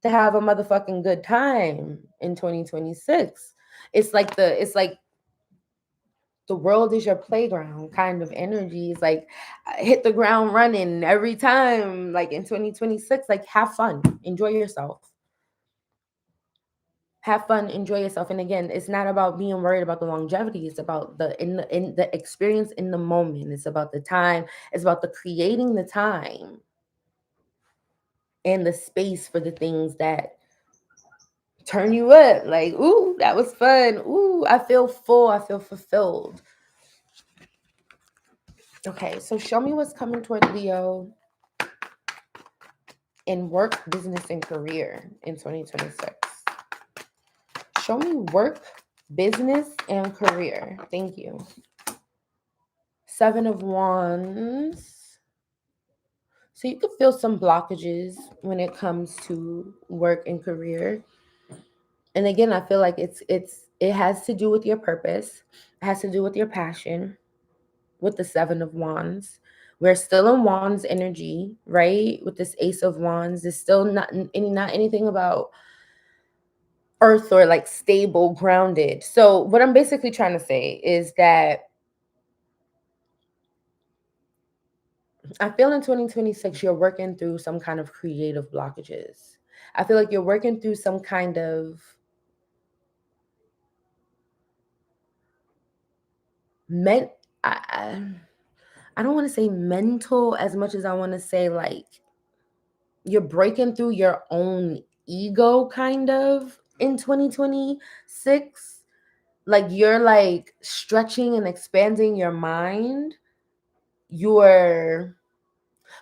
to have a motherfucking good time in 2026. It's like the world is your playground kind of energy. It's like hit the ground running every time, like in 2026. Like have fun, enjoy yourself, have fun, enjoy yourself. And again, it's not about being worried about the longevity. It's about the experience in the moment. It's about the time. It's about the creating the time and the space for the things that turn you up. Like, ooh, that was fun. Ooh, I feel full. I feel fulfilled. Okay, so show me what's coming toward Leo in work, business, and career in 2026. Show me work, business, and career. Thank you. Seven of Wands. So you could feel some blockages when it comes to work and career. And again, I feel like it has to do with your purpose. It has to do with your passion with the Seven of Wands. We're still in Wands energy, right? With this Ace of Wands, it's still not anything about earth or like stable, grounded. So what I'm basically trying to say is that I feel in 2026 you're working through some kind of creative blockages. I feel like you're working through some kind of men. I don't want to say mental as much as I want to say like you're breaking through your own ego, kind of. in 2026, like you're like stretching and expanding your mind. You're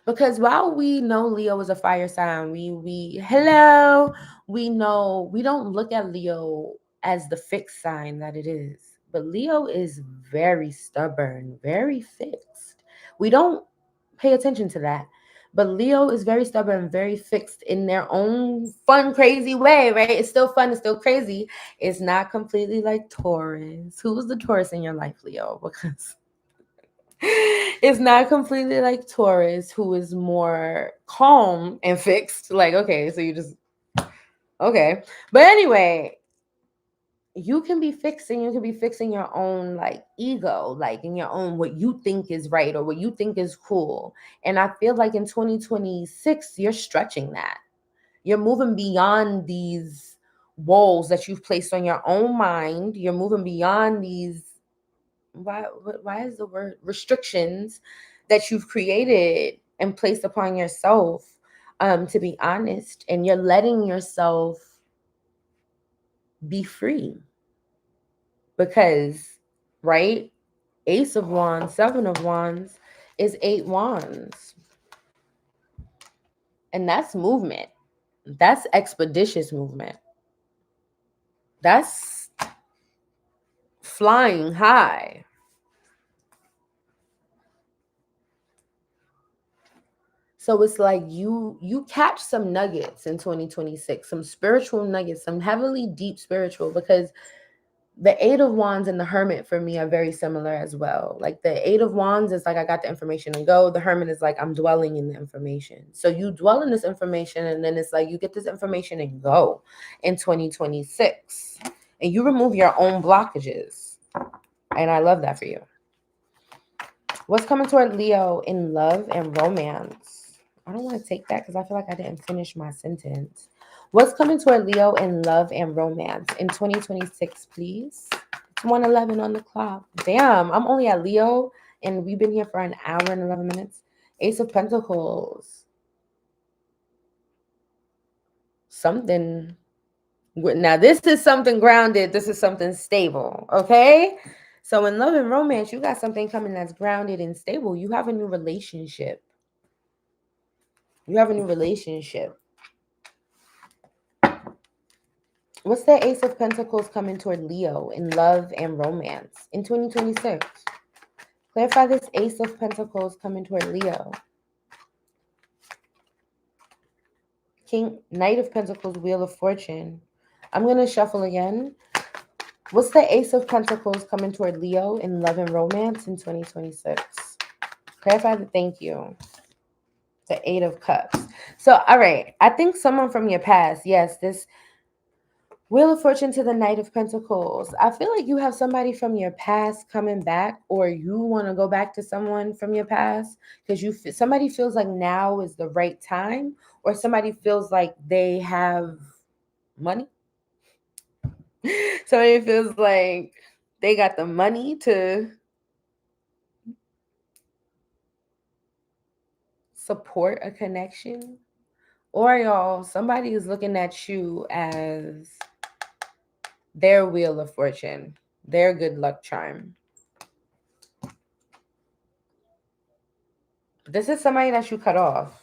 Because while we know Leo is a fire sign, we know we don't look at Leo as the fixed sign that it is. But Leo is very stubborn, very fixed. We don't pay attention to that. But Leo is very stubborn, very fixed in their own fun, crazy way, right? It's still fun, it's still crazy. It's not completely like Taurus. Who's the Taurus in your life, Leo? Because it's not completely like Taurus, who is more calm and fixed. Like, okay, so you just okay. But anyway, you can be fixing, you can be fixing your own like ego, like in your own what you think is right or what you think is cool. And I feel like in 2026, you're stretching that. You're moving beyond these walls that you've placed on your own mind. You're moving beyond these why is the word restrictions that you've created and placed upon yourself, to be honest, and you're letting yourself be free because, right, Ace of Wands, Seven of Wands is Eight Wands, and that's movement. That's expeditious movement. That's flying high. So it's like you catch some nuggets in 2026, some spiritual nuggets, some heavily deep spiritual, because the Eight of Wands and the Hermit for me are very similar as well. Like the Eight of Wands is like I got the information and go. The Hermit is like I'm dwelling in the information. So you dwell in this information and then it's like you get this information and go in 2026. And you remove your own blockages. And I love that for you. What's coming toward Leo in love and romance? I don't want to take that because I feel like I didn't finish my sentence. What's coming toward Leo in love and romance in 2026, please? It's 1:11 on the clock. Damn, I'm only at Leo and we've been here for an hour and 11 minutes. Ace of Pentacles. Something. Now, this is something grounded. This is something stable. Okay? So, in love and romance, you got something coming that's grounded and stable. You have a new relationship. You have a new relationship. What's the Ace of Pentacles coming toward Leo in love and romance in 2026? Clarify this Ace of Pentacles coming toward Leo. Knight of Pentacles, Wheel of Fortune. I'm going to shuffle again. What's the Ace of Pentacles coming toward Leo in love and romance in 2026? Clarify the thank you. The Eight of Cups. So, all right. I think someone from your past, yes, this Wheel of Fortune to the Knight of Pentacles. I feel like you have somebody from your past coming back, or you want to go back to someone from your past because somebody feels like now is the right time, or somebody feels like they have money. Somebody feels like they got the money to support a connection, or y'all, somebody is looking at you as their Wheel of Fortune, their good luck charm. This is somebody that you cut off.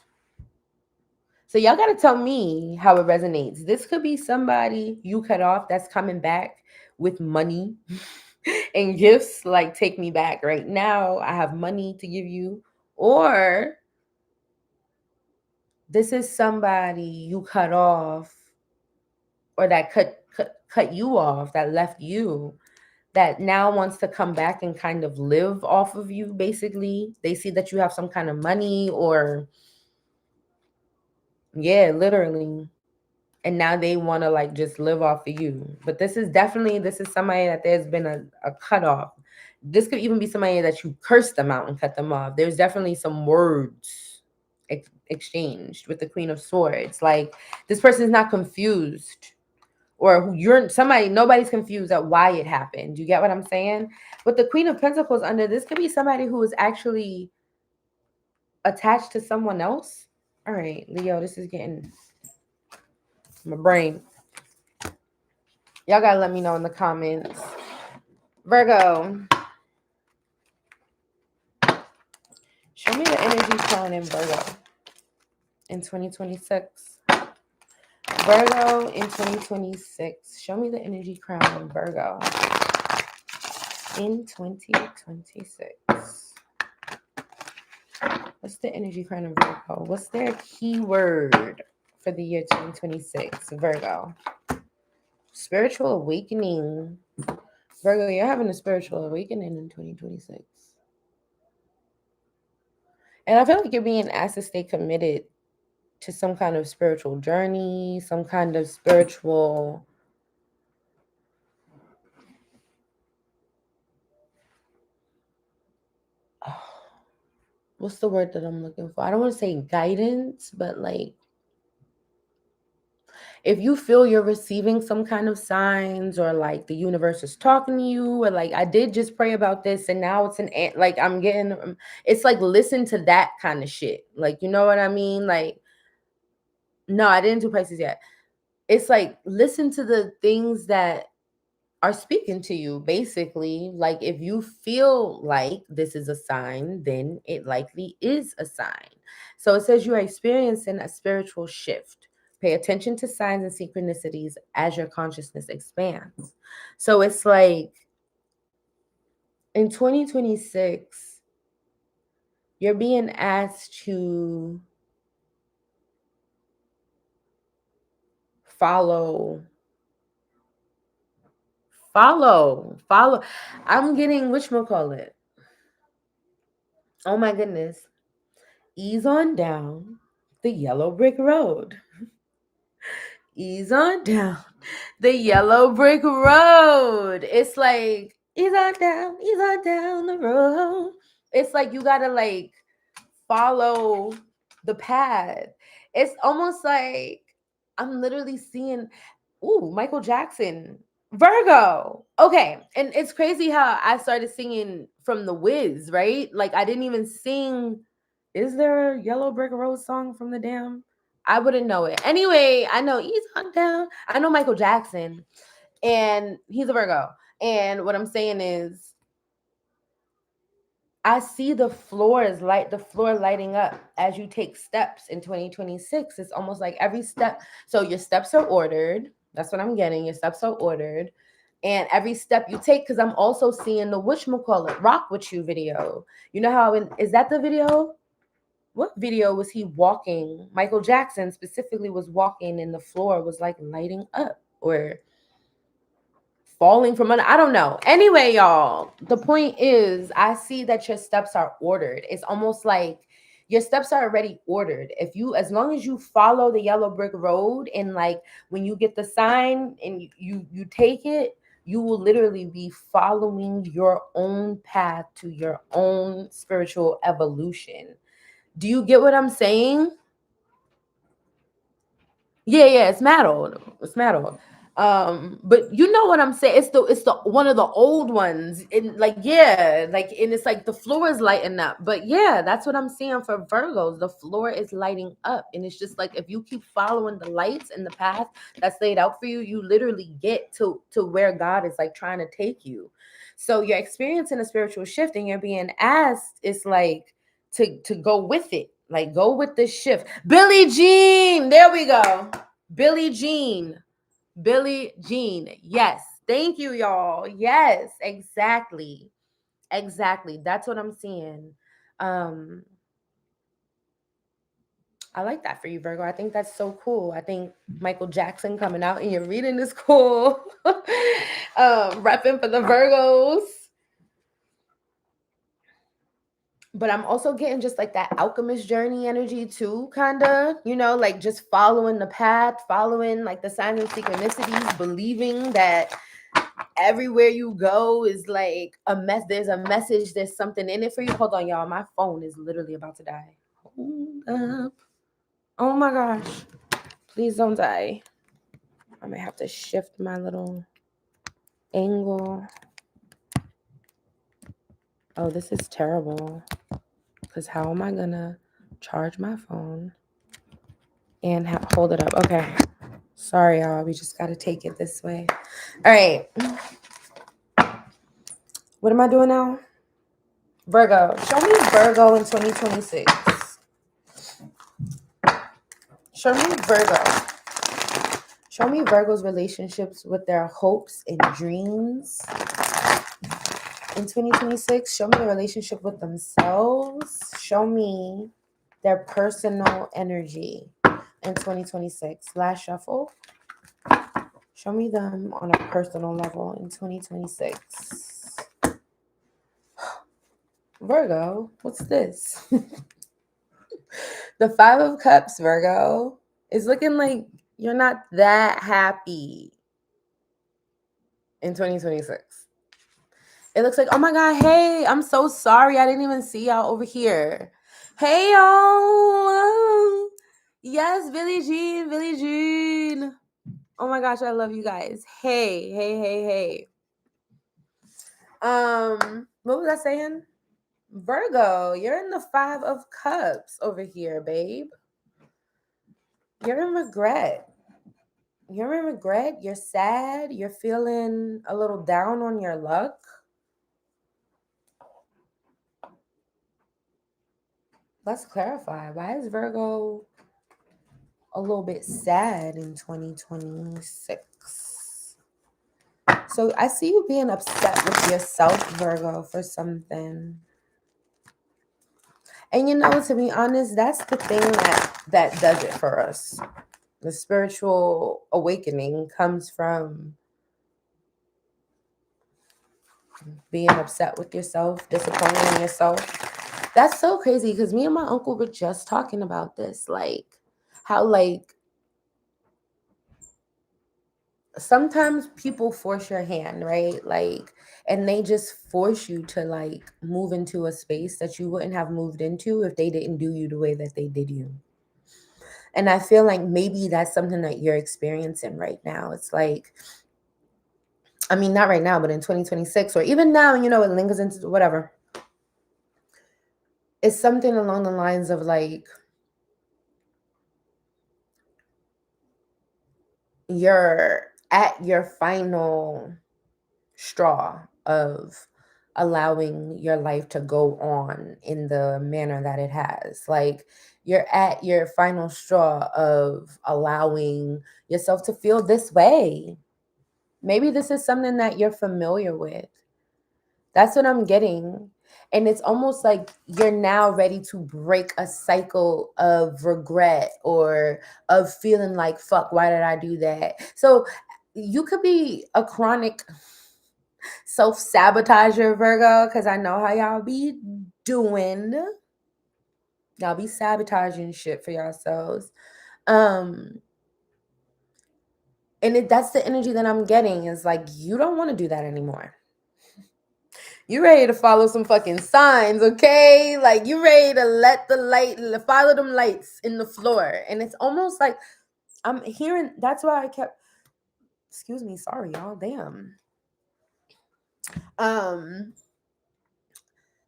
So y'all got to tell me how it resonates. This could be somebody you cut off that's coming back with money and gifts, like take me back right now. I have money to give you. Or this is somebody you cut off, or that cut you off, that left you, that now wants to come back and kind of live off of you. Basically, they see that you have some kind of money, or yeah, literally, and now they want to like just live off of you. But this is somebody that there's been a cutoff. This could even be somebody that you cursed them out and cut them off. There's definitely some words exchanged with the Queen of Swords. Like this person is not confused, or nobody's confused at why it happened. You get what I'm saying? With the Queen of Pentacles under, this could be somebody who is actually attached to someone else. All right, Leo, this is getting my brain. Y'all gotta let me know in the comments. Virgo. Show me the energy crown in Virgo in 2026. Virgo in 2026. Show me the energy crown in Virgo in 2026. What's the energy crown in Virgo? What's their keyword for the year 2026? Virgo. Spiritual awakening. Virgo, you're having a spiritual awakening in 2026. And I feel like you're being asked to stay committed to some kind of spiritual journey, some kind of spiritual what's the word that I'm looking for? I don't want to say guidance, but like if you feel you're receiving some kind of signs or like the universe is talking to you or like I did just pray about this and now it's like I'm getting it's like listen to that kind of shit. Like you know what I mean? Like no, I didn't do Pisces yet. It's like listen to the things that are speaking to you basically. Like if you feel like this is a sign, then it likely is a sign. So it says you are experiencing a spiritual shift. Pay attention to signs and synchronicities as your consciousness expands. So it's like in 2026 you're being asked to follow. I'm getting whatchamacallit. Oh my goodness. Ease on down the yellow brick road. Ease on down the yellow brick road. It's like, ease on down the road. It's like you gotta like follow the path. It's almost like I'm literally seeing, ooh, Michael Jackson, Virgo. Okay, and it's crazy how I started singing from The Wiz, right? Like I didn't even sing. Is there a Yellow Brick Road song from the Damn? I wouldn't know it. Anyway, I know Ease on Down. I know Michael Jackson, and he's a Virgo. And what I'm saying is, I see the floor lighting up as you take steps in 2026. It's almost like every step. So your steps are ordered. That's what I'm getting. Your steps are ordered. And every step you take, because I'm also seeing the whatchamacallit, Rock With You video. You know how, is that the video? What video was he walking? Michael Jackson specifically was walking and the floor was like lighting up or falling from under. I don't know. Anyway, y'all, the point is I see that your steps are ordered. It's almost like your steps are already ordered. If you, as long as you follow the yellow brick road and like when you get the sign and you take it, you will literally be following your own path to your own spiritual evolution. Do you get what I'm saying? Yeah, it's metal. It's metal. But you know what I'm saying? It's the one of the old ones. And like, yeah, like and it's like the floor is lighting up. But yeah, that's what I'm seeing for Virgos. The floor is lighting up. And it's just like if you keep following the lights and the path that's laid out for you, you literally get to where God is like trying to take you. So you're experiencing a spiritual shift and you're being asked, it's like to go with it. Like go with the shift. Billie Jean. There we go. Billie Jean. Billie Jean. Yes. Thank you, y'all. Yes, exactly. Exactly. That's what I'm seeing. Um, I like that for you, Virgo. I think that's so cool. I think Michael Jackson coming out and you're reading is cool. Repping for the Virgos. But I'm also getting just like that alchemist journey energy too, kind of, like just following the path, following like the signs and synchronicities, believing that everywhere you go is like there's a message, there's something in it for you. Hold on, y'all. My phone is literally about to die. Hold up. Oh my gosh. Please don't die. I might have to shift my little angle. Oh, this is terrible. Because how am I gonna charge my phone and hold it up? Okay. Sorry, y'all. We just got to take it this way. All right. What am I doing now? Virgo. Show me Virgo in 2026. Show me Virgo. Show me Virgo's relationships with their hopes and dreams in 2026. Show me the relationship with themselves. Show me their personal energy in 2026. Last shuffle. Show me them on a personal level in 2026. Virgo, what's this? The Five of Cups, Virgo, is looking like you're not that happy in 2026. It looks like, oh my God, hey, I'm so sorry. I didn't even see y'all over here. Hey, y'all. Yes, Billie Jean. Oh my gosh, I love you guys. Hey. What was I saying? Virgo, you're in the Five of Cups over here, babe. You're in regret. You're sad. You're feeling a little down on your luck. Let's clarify. Why is Virgo a little bit sad in 2026? So I see you being upset with yourself, Virgo, for something. And to be honest, that's the thing that does it for us. The spiritual awakening comes from being upset with yourself, disappointing yourself. That's so crazy because me and my uncle were just talking about this. Like, how, like, sometimes people force your hand, right? Like, and they just force you to, like, move into a space that you wouldn't have moved into if they didn't do you the way that they did you. And I feel like maybe that's something that you're experiencing right now. It's like, I mean, not right now, but in 2026 or even now, it lingers into whatever. It's something along the lines of like, you're at your final straw of allowing your life to go on in the manner that it has. Like, you're at your final straw of allowing yourself to feel this way. Maybe this is something that you're familiar with. That's what I'm getting. And it's almost like you're now ready to break a cycle of regret or of feeling like, fuck, why did I do that? So you could be a chronic self-sabotager, Virgo, because I know how y'all be doing. Y'all be sabotaging shit for yourselves. And that's the energy that I'm getting, is like, you don't want to do that anymore. You ready to follow some fucking signs, okay? Like, you ready to let the light, follow them lights in the floor. And it's almost like I'm hearing, that's why I kept, excuse me, sorry, y'all, damn.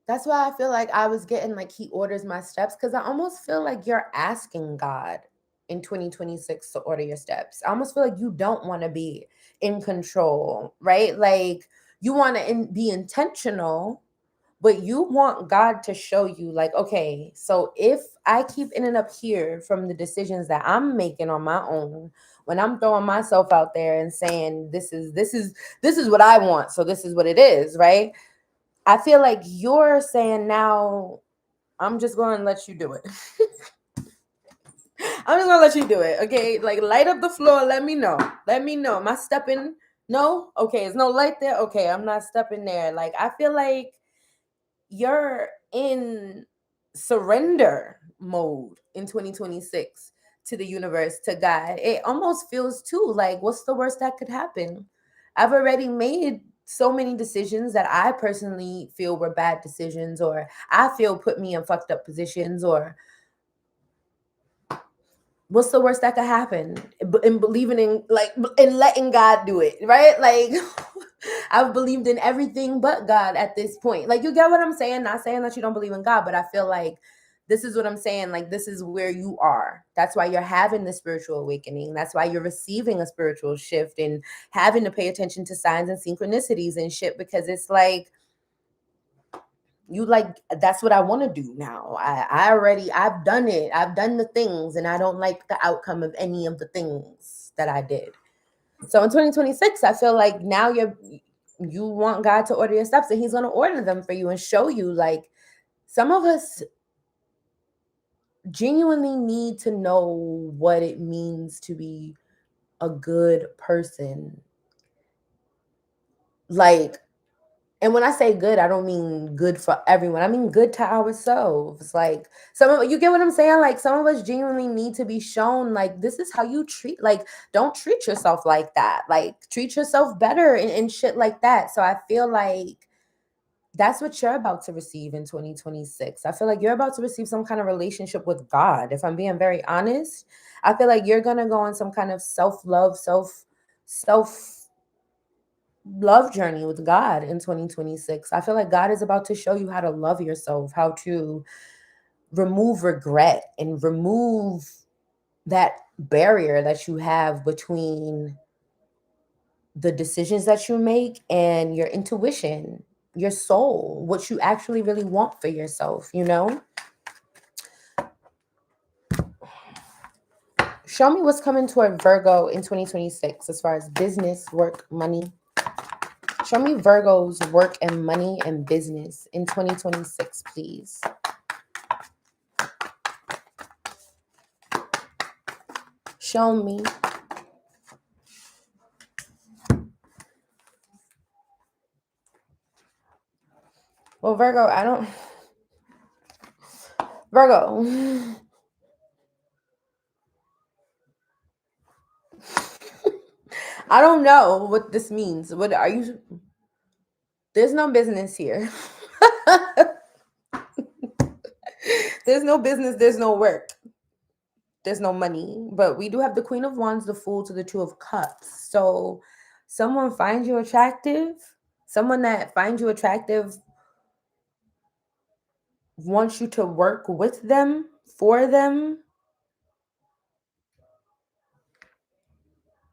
That's why I feel like I was getting like, he orders my steps, because I almost feel like you're asking God in 2026 to order your steps. I almost feel like you don't want to be in control, right? Like, you want to be intentional, but you want God to show you, like, okay, so if I keep ending up here from the decisions that I'm making on my own, when I'm throwing myself out there and saying this is what I want, so this is what it is, right? I feel like you're saying now, I'm just going to let you do it. I'm just going to let you do it, okay? Like, light up the floor, let me know. Am I stepping? No? Okay, there's no light there? Okay, I'm not stepping there. Like, I feel like you're in surrender mode in 2026 to the universe, to God. It almost feels too like, what's the worst that could happen? I've already made so many decisions that I personally feel were bad decisions, or I feel put me in fucked up positions, or what's the worst that could happen? And believing in, like, and letting God do it, right? Like, I've believed in everything but God at this point. Like, you get what I'm saying? Not saying that you don't believe in God, but I feel like This is what I'm saying. Like, this is where you are. That's why you're having the spiritual awakening. That's why you're receiving a spiritual shift and having to pay attention to signs and synchronicities and shit, because it's like, you like, that's what I want to do now. I've done it. I've done the things, and I don't like the outcome of any of the things that I did. So in 2026, I feel like now you want God to order your steps, and he's going to order them for you and show you. Like, some of us genuinely need to know what it means to be a good person. Like, and when I say good, I don't mean good for everyone. I mean good to ourselves. Like, some of you get what I'm saying? Like, some of us genuinely need to be shown, like, this is how you treat, like, don't treat yourself like that. Like, treat yourself better and shit like that. So I feel like that's what you're about to receive in 2026. I feel like you're about to receive some kind of relationship with God. If I'm being very honest, I feel like you're going to go on some kind of self-love, self love journey with God in 2026. I feel like God is about to show you how to love yourself, how to remove regret and remove that barrier that you have between the decisions that you make and your intuition, your soul, what you actually really want for yourself, you know? Show me what's coming toward Virgo in 2026 as far as business, work, money. Show me Virgo's work and money and business in 2026, please. Show me. Well, Virgo, I don't. Virgo. I don't know what this means. What are you? There's no business here. There's no business. There's no work. There's no money. But we do have the Queen of Wands, the Fool to the Two of Cups. So someone finds you attractive. Someone that finds you attractive wants you to work with them, for them,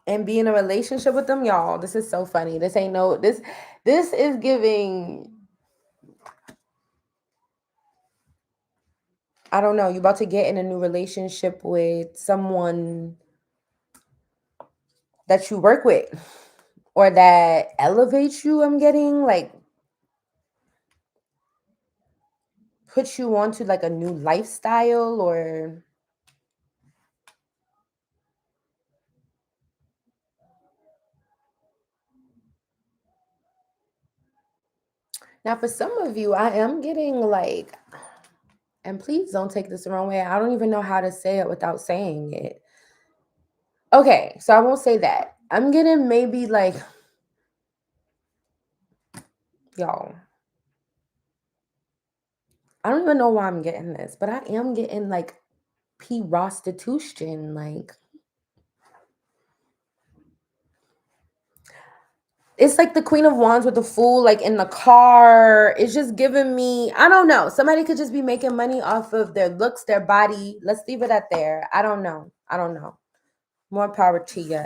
and be in a relationship with them. Y'all, this is so funny. This ain't no this is giving, I don't know, you about to get in a new relationship with someone that you work with or that elevates you. I'm getting like puts you onto like a new lifestyle, or now for some of you, I am getting like, and please don't take this the wrong way, I don't even know how to say it without saying it. Okay, so I won't say that. I'm getting maybe like, y'all, I don't even know why I'm getting this, but I am getting like prostitution. Like, it's like the Queen of Wands with the Fool, like in the car. It's just giving me, I don't know. Somebody could just be making money off of their looks, their body. Let's leave it at there. I don't know. I don't know. More power to you.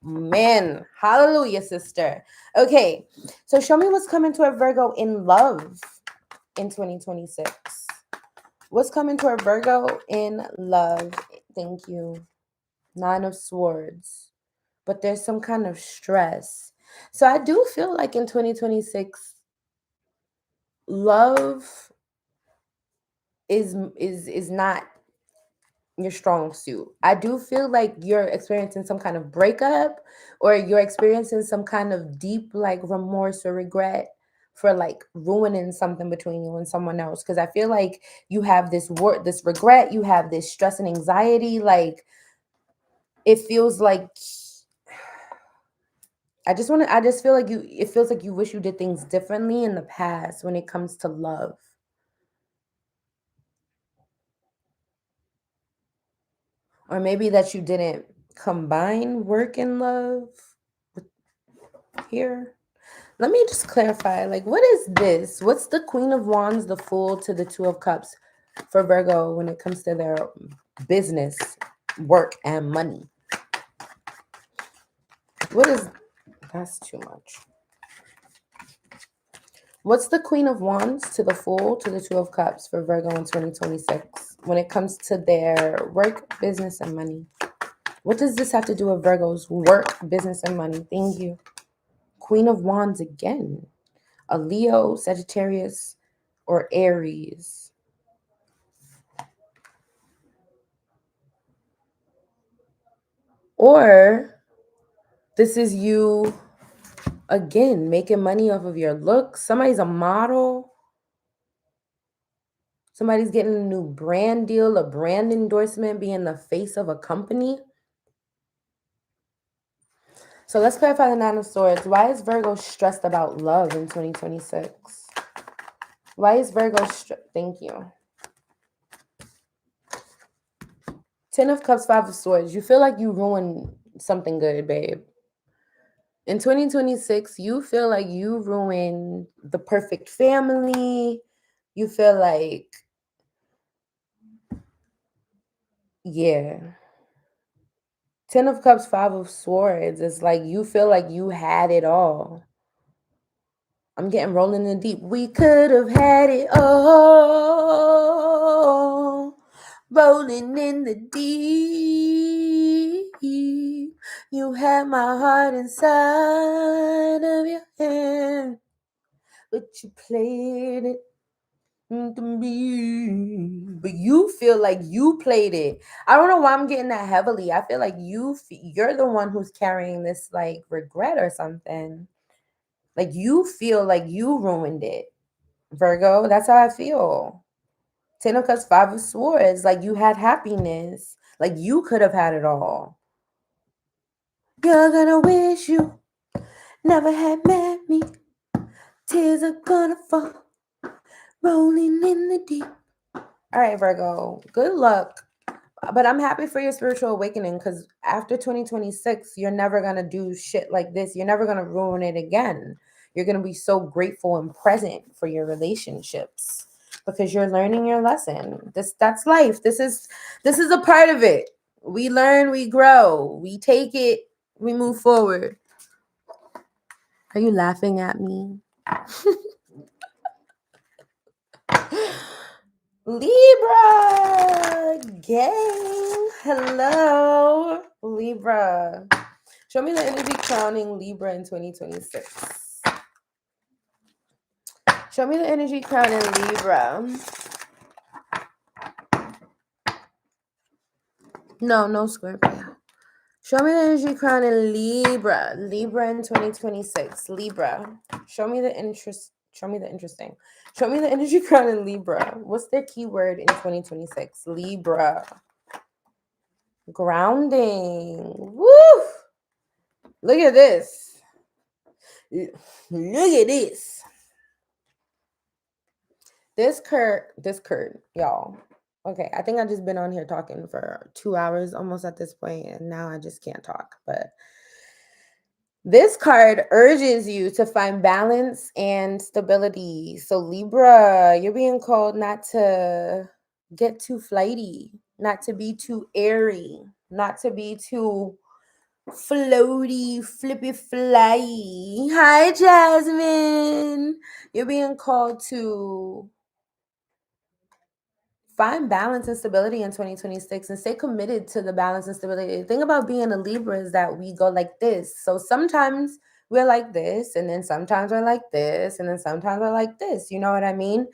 Amen. Hallelujah, sister. Okay, so show me what's coming to a Virgo in love in 2026. What's coming to a Virgo in love? Thank you. Nine of Swords. But there's some kind of stress. So I do feel like in 2026, love is not your strong suit. I do feel like you're experiencing some kind of breakup, or you're experiencing some kind of deep like remorse or regret for like ruining something between you and someone else, because I feel like you have this regret, you have this stress and anxiety, like it feels like, I just feel like it feels like you wish you did things differently in the past when it comes to love. Or maybe that you didn't combine work and love with here. Let me just clarify. Like, what is this? What's the Queen of Wands, the Fool to the Two of Cups? for Virgo when it comes to their business, work, and money. What is that's too much. What's the Queen of Wands to the Fool to the Two of Cups for Virgo in 2026 when it comes to their work, business, and money? What does this have to do with Virgo's work, business, and money? Thank you. Queen of Wands again. A Leo, Sagittarius, or Aries. Or this is you, again, making money off of your looks. Somebody's a model. Somebody's getting a new brand deal, a brand endorsement, being the face of a company. So let's clarify the Nine of Swords. Why is Virgo stressed about love in 2026? Why is Virgo Thank you. Ten of Cups, Five of Swords. You feel like you ruined something good, babe. In 2026, you feel like you ruined the perfect family. You feel like, yeah. Ten of Cups, Five of Swords. It's like you feel like you had it all. I'm getting rolling in the deep. We could have had it all. Rolling in the deep. You had my heart inside of your hand, but you played it to me. But you feel like you played it. I don't know why I'm getting that heavily. I feel like you're the one who's carrying this like regret or something. Like you feel like you ruined it, Virgo. That's how I feel. Ten of Cups, Five of Swords. Like you had happiness. Like you could have had it all. You're gonna wish you never had met me. Tears are gonna fall, rolling in the deep. All right, Virgo. Good luck. But I'm happy for your spiritual awakening because after 2026, you're never going to do shit like this. You're never going to ruin it again. You're going to be so grateful and present for your relationships because you're learning your lesson. That's life. This is a part of it. We learn, we grow, we take it, we move forward. Are you laughing at me? Libra gang. Hello, Libra. Show me the energy crowning Libra in 2026. Show me the energy crowning Libra. No Scorpio. Show me the energy crowning Libra. Libra in 2026. Libra. Show me the interest. Show me the interesting. Show me the energy crowning Libra. What's their keyword in 2026? Libra. Grounding. Woo! Look at this. Look at this. This Kurt, y'all. Okay, I think I've just been on here talking for 2 hours almost at this point, and now I just can't talk. But this card urges you to find balance and stability. So Libra, you're being called not to get too flighty, not to be too airy, not to be too floaty, flippy fly. Hi, Jasmine. You're being called to find balance and stability in 2026 and stay committed to the balance and stability. The thing about being a Libra is that we go like this. So sometimes we're like this, and then sometimes we're like this, and then sometimes we're like this. You know what I mean?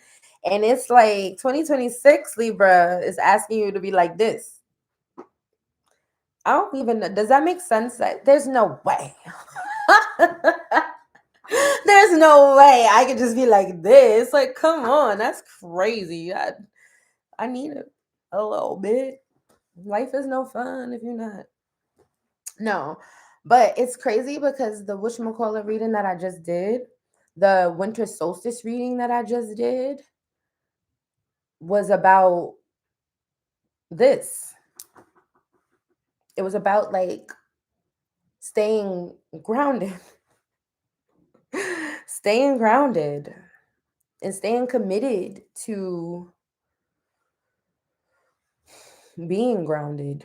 And it's like 2026 Libra is asking you to be like this. I don't even know. Does that make sense? That there's no way. There's no way I could just be like this. Like, come on, that's crazy. I need a little bit. Life is no fun if you're not. No, but it's crazy because the whatchamacallit reading that I just did, the winter solstice reading that I just did, was about this. It was about like staying grounded, staying grounded, and staying committed to being grounded,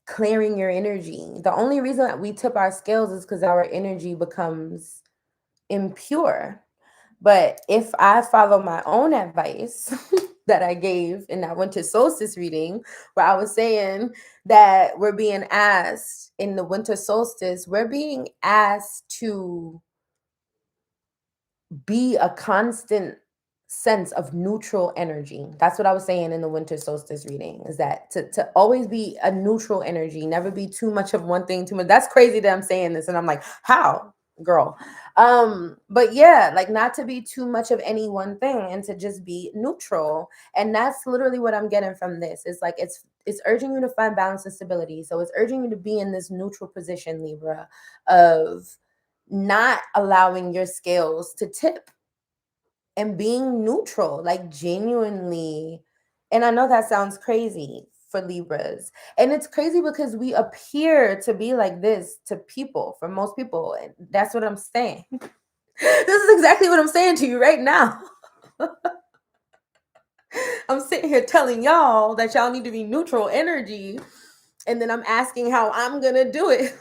clearing your energy. The only reason that we tip our scales is because our energy becomes impure. But if I follow my own advice that I gave in that winter solstice reading, where I was saying that we're being asked in the winter solstice, we're being asked to be a constant sense of neutral energy. That's what I was saying in the winter solstice reading, is that to always be a neutral energy, never be too much of one thing, too much. That's crazy that I'm saying this. And I'm like, how, girl? But yeah, like not to be too much of any one thing and to just be neutral. And that's literally what I'm getting from this. It's like it's urging you to find balance and stability. So it's urging you to be in this neutral position, Libra, of not allowing your scales to tip and being neutral, like genuinely. And I know that sounds crazy for Libras. And it's crazy because we appear to be like this to people, for most people. And that's what I'm saying. This is exactly what I'm saying to you right now. I'm sitting here telling y'all that y'all need to be neutral energy. And then I'm asking how I'm going to do it.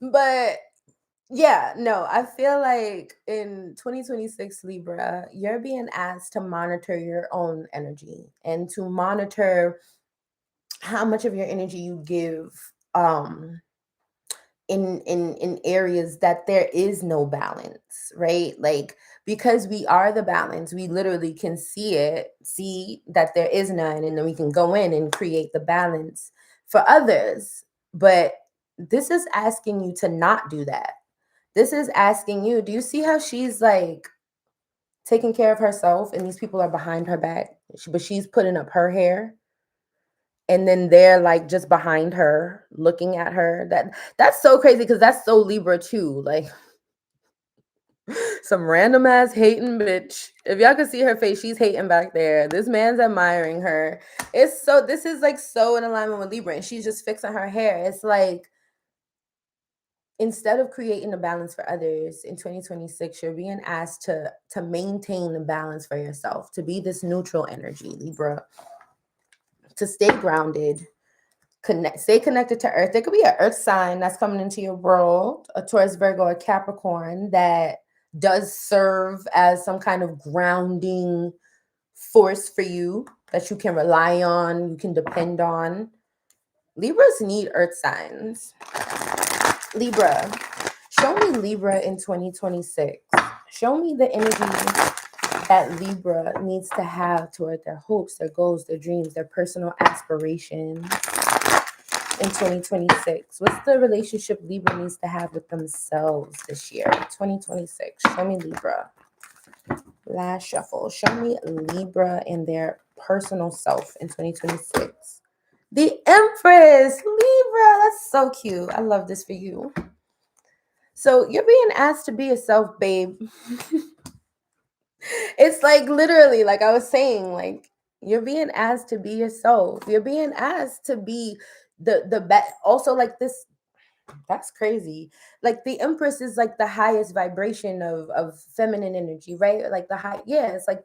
But yeah, no, I feel like in 2026 Libra, you're being asked to monitor your own energy and to monitor how much of your energy you give in areas that there is no balance, right? Like because we are the balance, we literally can see that there is none, and then we can go in and create the balance for others. But this is asking you to not do that. This is asking you, do you see how she's like taking care of herself and these people are behind her back, but she's putting up her hair, and then they're like just behind her looking at her. That's so crazy because that's so Libra too. Like some random ass hating bitch. If y'all can see her face, she's hating back there. This man's admiring her. This is like so in alignment with Libra, and she's just fixing her hair. It's like instead of creating a balance for others in 2026, you're being asked to maintain the balance for yourself, to be this neutral energy, Libra, to stay grounded, stay connected to earth. There could be an earth sign that's coming into your world, a Taurus, Virgo, or Capricorn, that does serve as some kind of grounding force for you that you can rely on, you can depend on. Libras need earth signs. Libra, show me Libra in 2026. Show me the energy that Libra needs to have toward their hopes, their goals, their dreams, their personal aspirations in 2026. What's the relationship Libra needs to have with themselves this year, 2026? Show me Libra. Last shuffle. Show me Libra and their personal self in 2026. The Empress, Libra. That's so cute. I love this for you. So you're being asked to be yourself, babe. It's like literally, like I was saying, like you're being asked to be yourself. You're being asked to be the best. Also, like this, that's crazy. Like the Empress is like the highest vibration of feminine energy, right? Like the high, yeah, it's like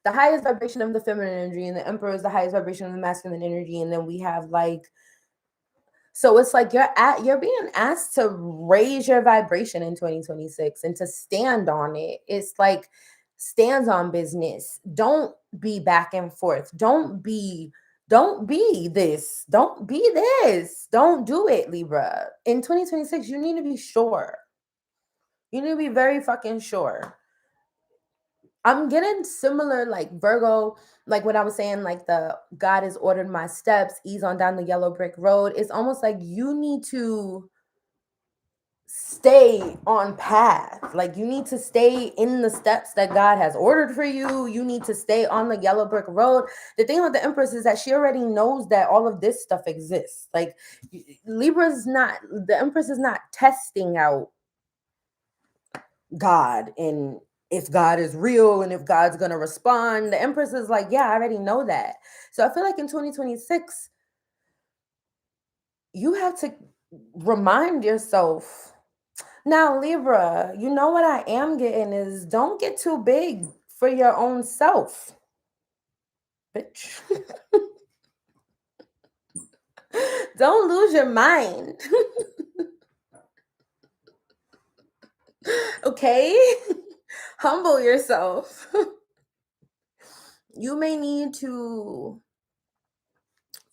the highest vibration of the feminine energy, and the Emperor is the highest vibration of the masculine energy, and then we have like, so it's like you're being asked to raise your vibration in 2026 and to stand on it. It's like stands on business. Don't be back and forth. Don't be this. Don't be this. Don't do it, Libra. In 2026, you need to be sure. You need to be very fucking sure. I'm getting similar, like Virgo, like what I was saying, like the God has ordered my steps, ease on down the yellow brick road. It's almost like you need to stay on path. Like you need to stay in the steps that God has ordered for you. You need to stay on the yellow brick road. The thing with the Empress is that she already knows that all of this stuff exists. Like the Empress is not testing out God and if God is real and if God's going to respond. The Empress is like, yeah, I already know that. So I feel like in 2026, you have to remind yourself. Now, Libra, you know what I am getting is don't get too big for your own self. bitch. Don't lose your mind. Okay? Humble yourself. You may need to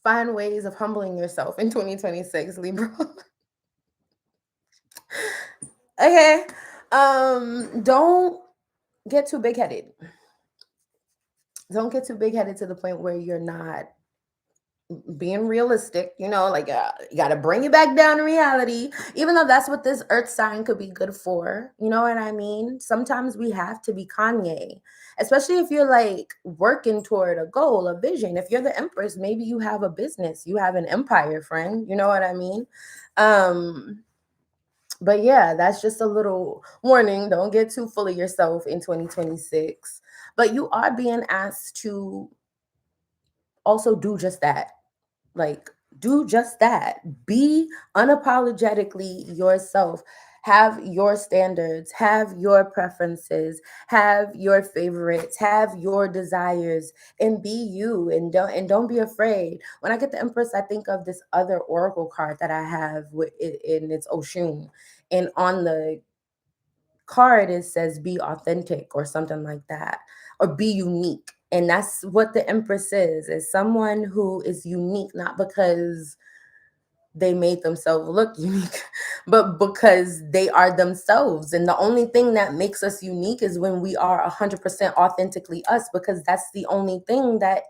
find ways of humbling yourself in 2026, Libra. Okay. Don't get too big-headed. Don't get too big-headed to the point where you're not being realistic, like you got to bring it back down to reality, even though that's what this earth sign could be good for. You know what I mean? Sometimes we have to be Kanye, especially if you're like working toward a goal, a vision. If you're the Empress, maybe you have a business, you have an empire, friend. You know what I mean? But yeah, that's just a little warning. Don't get too full of yourself in 2026. But you are being asked to also do just that. Like, do just that. Be unapologetically yourself. Have your standards, have your preferences, have your favorites, have your desires, and be you. And don't be afraid. When I get the Empress, I think of this other oracle card that I have in its Oshun, and on the card it says be authentic or something like that, or be unique. And that's what the Empress is someone who is unique, not because they made themselves look unique, but because they are themselves. And the only thing that makes us unique is when we are 100% authentically us, because that's the only thing that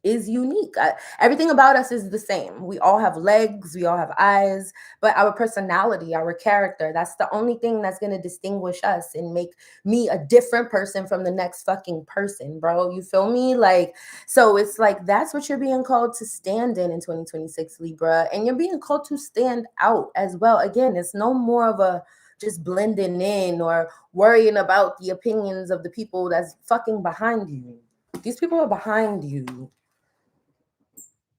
is unique. Everything about us is the same. We all have legs, we all have eyes, but our personality, our character, that's the only thing that's going to distinguish us and make me a different person from the next fucking person, bro. You feel me? Like, so it's like that's what you're being called to stand in 2026, Libra. And you're being called to stand out as well. Again, it's no more of a just blending in or worrying about the opinions of the people that's fucking behind you. These people are behind you.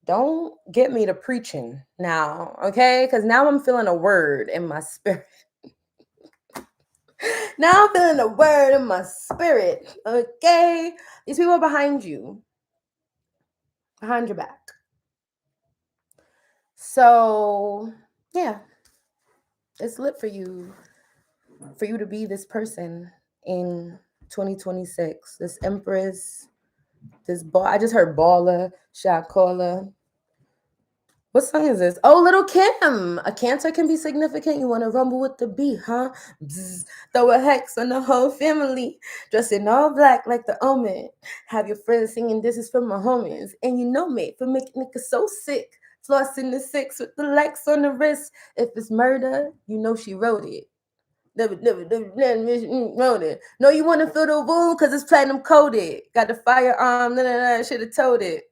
Don't get me to preaching now, okay? Because now I'm feeling a word in my spirit. Now I'm feeling a word in my spirit, okay? These people are behind you, behind your back. So, yeah, it's lit for you to be this person in 2026. This Empress, this ball. I just heard baller, shot caller. What song is this? Oh, Little Kim. A Cancer can be significant. You want to rumble with the beat, huh? Bzz. Throw a hex on the whole family. Dressed in all black like the omen. Have your friends singing this is for my homies. And you know me for making niggas so sick. Flossing the six with the Lex on the wrist. If it's murder, you know she wrote it. Wrote it. No, you want to feel the wound because it's platinum coated. Got the firearm. Should have told it.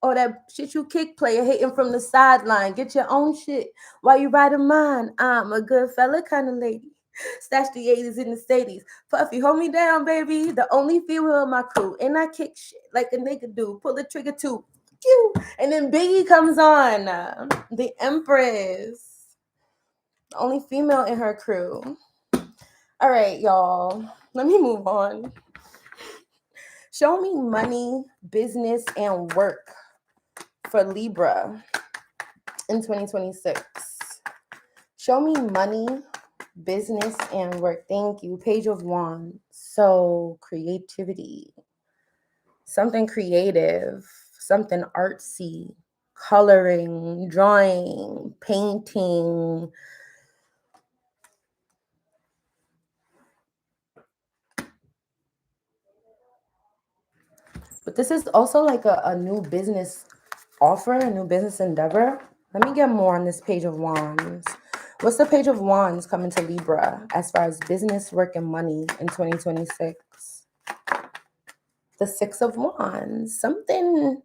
Or that shit you kick player hating from the sideline. Get your own shit while you riding mine. I'm a good fella kind of lady. Stash the 80s in the 80s. Puffy, hold me down, baby. The only female in my crew. And I kick shit like a nigga do. Pull the trigger too. And then Biggie comes on. The Empress. The only female in her crew. All right, y'all. Let me move on. Show me money, business, and work for Libra in 2026. Show me money, business, and work. Thank you. Page of Wands. So creativity, something creative, something artsy, coloring, drawing, painting. But this is also like a new business offer, a new business endeavor. Let me get more on this Page of Wands. What's the Page of Wands coming to Libra as far as business, work, and money in 2026? The Six of Wands. Something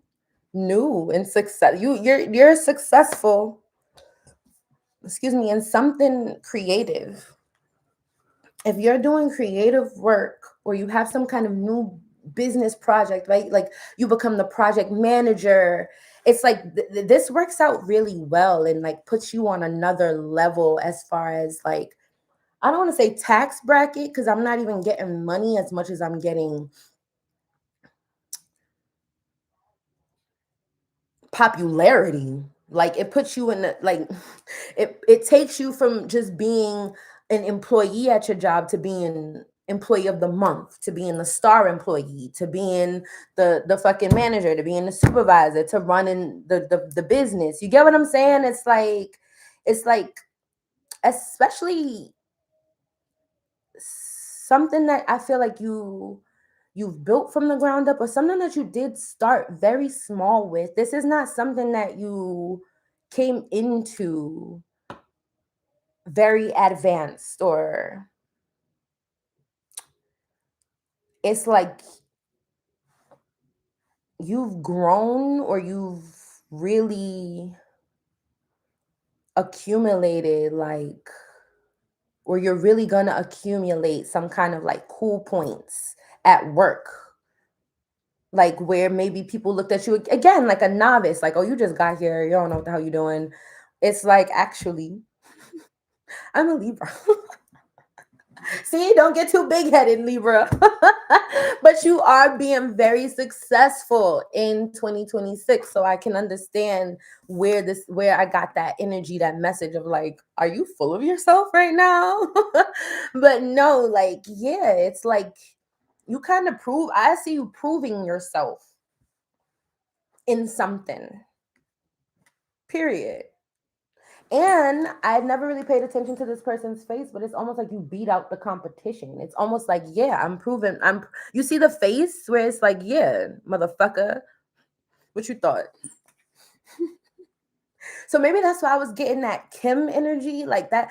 new and success. You're successful. Excuse me, in something creative. If you're doing creative work or you have some kind of new business project, right? Like you become the project manager. It's like this works out really well and like puts you on another level as far as like, I don't want to say tax bracket because I'm not even getting money as much as I'm getting popularity. Like it puts you in the, like it takes you from just being an employee at your job to being employee of the month, to being the star employee, to being the fucking manager, to being the supervisor, to running the business. You get what I'm saying? It's like especially something that I feel like you've built from the ground up, or something that you did start very small with. This is not something that you came into very advanced, or it's like you've grown, or you've really accumulated, like, or you're really gonna accumulate some kind of like cool points at work, like where maybe people looked at you again like a novice, like, oh, you just got here, you don't know what the hell you're doing. It's like, actually, I'm a Libra. See, don't get too big-headed, Libra. But you are being very successful in 2026. So I can understand where I got that energy, that message of like, are you full of yourself right now? But no, like, yeah, it's like you kind of I see you proving yourself in something. Period. And I never really paid attention to this person's face, but it's almost like you beat out the competition. It's almost like, yeah, I'm proving. You see the face where it's like, yeah, motherfucker, what you thought? So maybe that's why I was getting that Kim energy, like that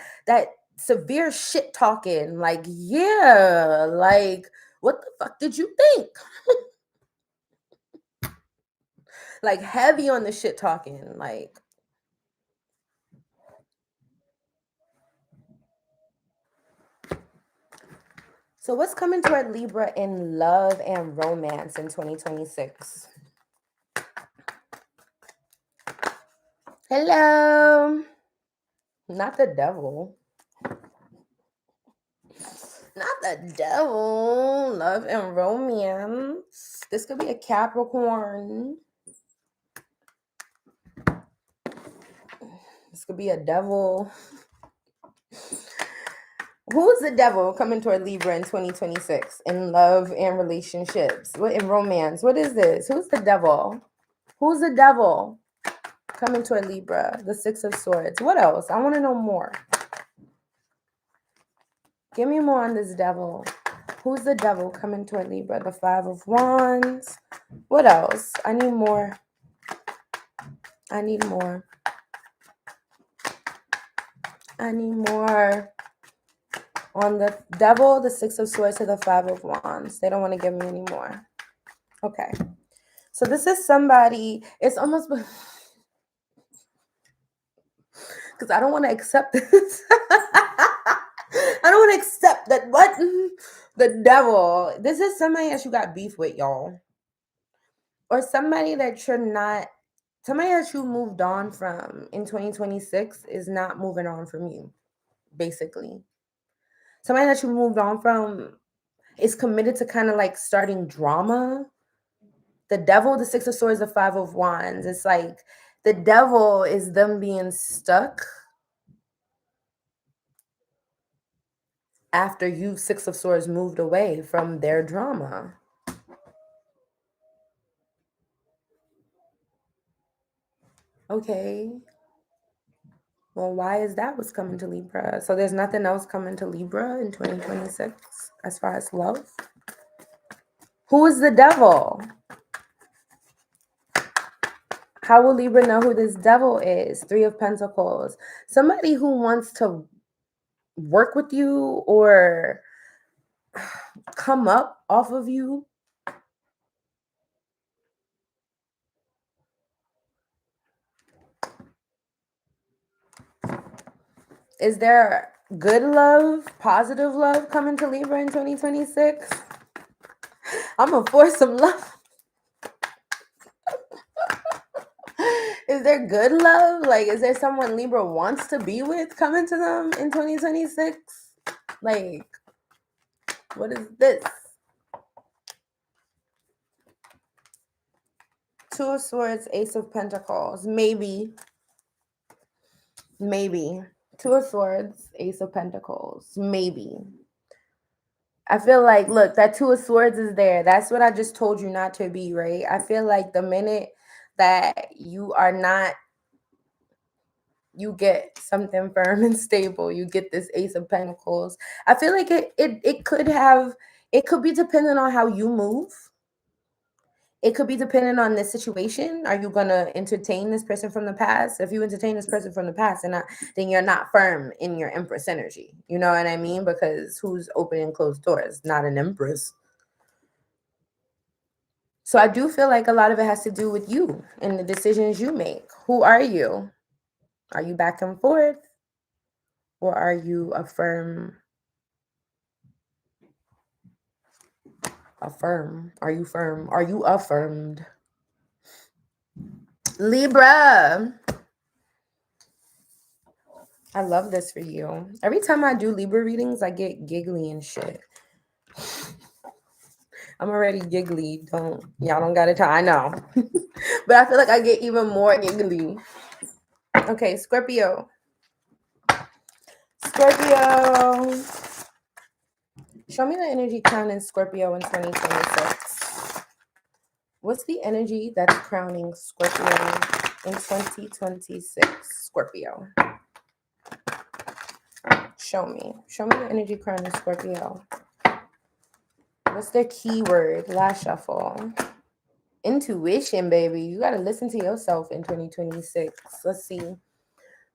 severe shit talking. Like, yeah, like, what the fuck did you think? Like, heavy on the shit talking, like. So what's coming toward Libra in love and romance in 2026? Hello. Not the devil. Not the devil. Love and romance. This could be a Capricorn. This could be a devil. Who's the devil coming toward Libra in 2026 in love and relationships? What in romance? What is this? Who's the devil? Who's the devil coming toward Libra? The Six of Swords. What else? I want to know more. Give me more on this devil. Who's the devil coming toward Libra? The Five of Wands. What else? I need more. I need more. I need more. On the devil, the Six of Swords to the Five of Wands. They don't want to give me any more. Okay. So this is somebody, it's almost, because I don't want to accept this. I don't want to accept that. What? The devil. This is somebody that you got beef with, y'all. Or somebody that you're not, somebody that you moved on from in 2026 is not moving on from you, basically. Somebody that you moved on from is committed to kind of like starting drama. The devil, the Six of Swords, the Five of Wands. It's like the devil is them being stuck after you, Six of Swords, moved away from their drama. Okay. Well, why is that what's coming to Libra? So there's nothing else coming to Libra in 2026 as far as love? Who is the devil? How will Libra know who this devil is? Three of Pentacles. Somebody who wants to work with you or come up off of you. Is there good love, positive love coming to Libra in 2026? I'm going to force some love. Is there good love? Like, is there someone Libra wants to be with coming to them in 2026? Like, what is this? Two of Swords, Ace of Pentacles. Maybe. Two of Swords, Ace of Pentacles. Maybe. I feel like, look, that Two of Swords is there. That's what I just told you not to be, right? I feel like the minute that you are not, you get something firm and stable. You get this Ace of Pentacles. I feel like it could be dependent on how you move. It could be dependent on the situation. Are you gonna entertain this person from the past? If you entertain this person from the past, then you're not firm in your Empress energy. You know what I mean? Because who's opening closed doors? Not an Empress. So I do feel like a lot of it has to do with you and the decisions you make. Who are you? Are you back and forth? Or are you affirm? Are you firm? Are you affirmed? Libra. I love this for you. Every time I do Libra readings, I get giggly and shit. I'm already giggly. Y'all don't gotta try. I know. But I feel like I get even more giggly. Okay, Scorpio. Scorpio. Show me the energy crowning Scorpio in 2026. What's the energy that's crowning Scorpio in 2026? Scorpio. Show me. Show me the energy crowning Scorpio. What's their keyword? Last shuffle. Intuition, baby. You got to listen to yourself in 2026. Let's see.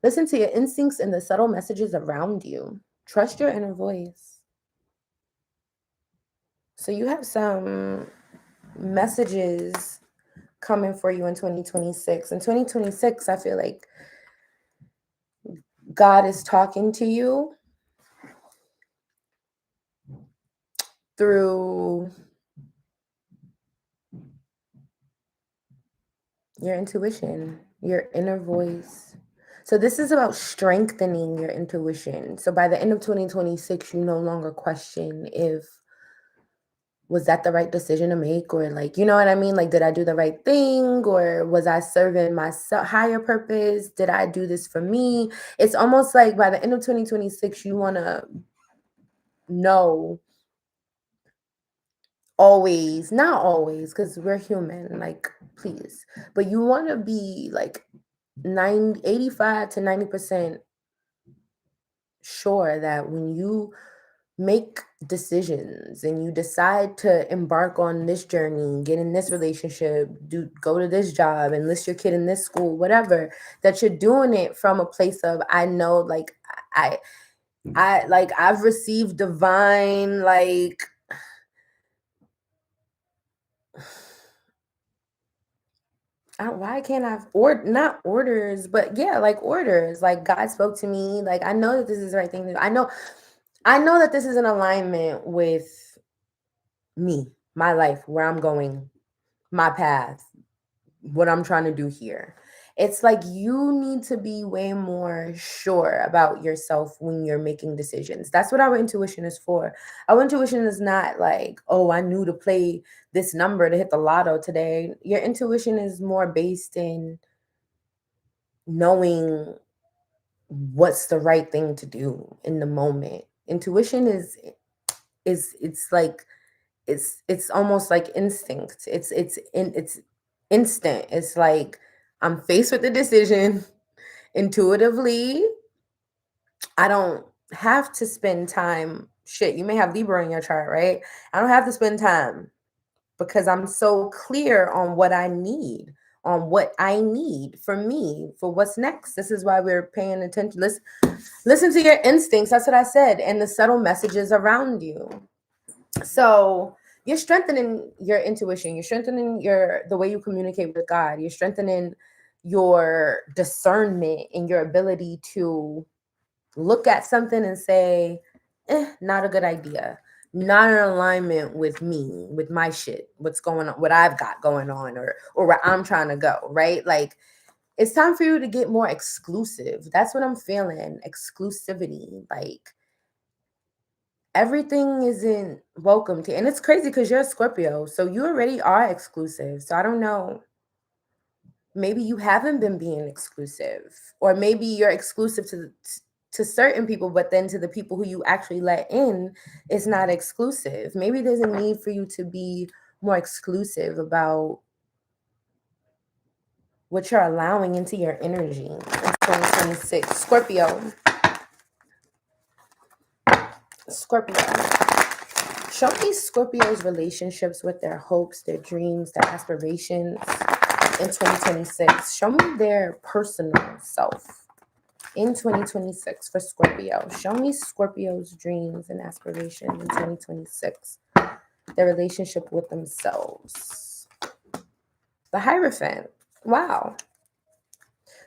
Listen to your instincts and the subtle messages around you. Trust your inner voice. So you have some messages coming for you in 2026. In 2026, I feel like God is talking to you through your intuition, your inner voice. So this is about strengthening your intuition. So by the end of 2026, you no longer question if was that the right decision to make, or like, you know what I mean? Like, did I do the right thing, or was I serving my higher purpose? Did I do this for me? It's almost like by the end of 2026, you want to know always, not always, because we're human, like, please, but you want to be like 85 to 90% sure that when you make decisions and you decide to embark on this journey, get in this relationship, go to this job, enlist your kid in this school, whatever, that you're doing it from a place of, I know, like, I've received divine, like, why can't I not orders, but yeah, like orders, like God spoke to me, like I know that this is the right thing to do. I know that this is in alignment with me, my life, where I'm going, my path, what I'm trying to do here. It's like you need to be way more sure about yourself when you're making decisions. That's what our intuition is for. Our intuition is not like, oh, I knew to play this number to hit the lotto today. Your intuition is more based in knowing what's the right thing to do in the moment. Intuition is it's like it's almost like instinct. It's instant. It's like I'm faced with the decision intuitively. I don't have to spend time. Shit, you may have Libra in your chart, right? I don't have to spend time because I'm so clear on what I need, for me, for what's next. This is why we're paying attention. Listen to your instincts. That's what I said, and the subtle messages around you. So you're strengthening your intuition. You're strengthening the way you communicate with God. You're strengthening your discernment and your ability to look at something and say, not a good idea. Not in alignment with me, with my shit, what's going on, what I've got going on, or where I'm trying to go, right? Like, it's time for you to get more exclusive. That's what I'm feeling. Exclusivity. Like, everything isn't welcome to, and it's crazy because you're a Scorpio, so you already are exclusive. So I don't know. maybe you haven't been being exclusive, or maybe you're exclusive to certain people, but then to the people who you actually let in, it's not exclusive. Maybe there's a need for you to be more exclusive about what you're allowing into your energy in 2026. Scorpio. Show me Scorpio's relationships with their hopes, their dreams, their aspirations in 2026. Show me their personal self in 2026 for Scorpio. Show me Scorpio's dreams and aspirations in 2026. Their relationship with themselves. The Hierophant. Wow.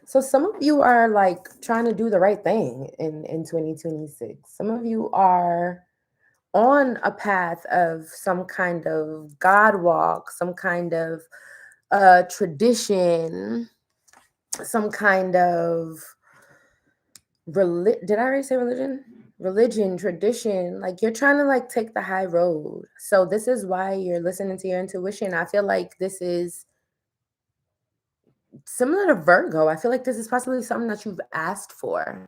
So some of you are like trying to do the right thing in 2026. Some of you are on a path of some kind of God walk, some kind of tradition, some kind of did I already say religion? Religion, tradition. Like you're trying to like take the high road. So this is why you're listening to your intuition. I feel like this is similar to Virgo. I feel like this is possibly something that you've asked for.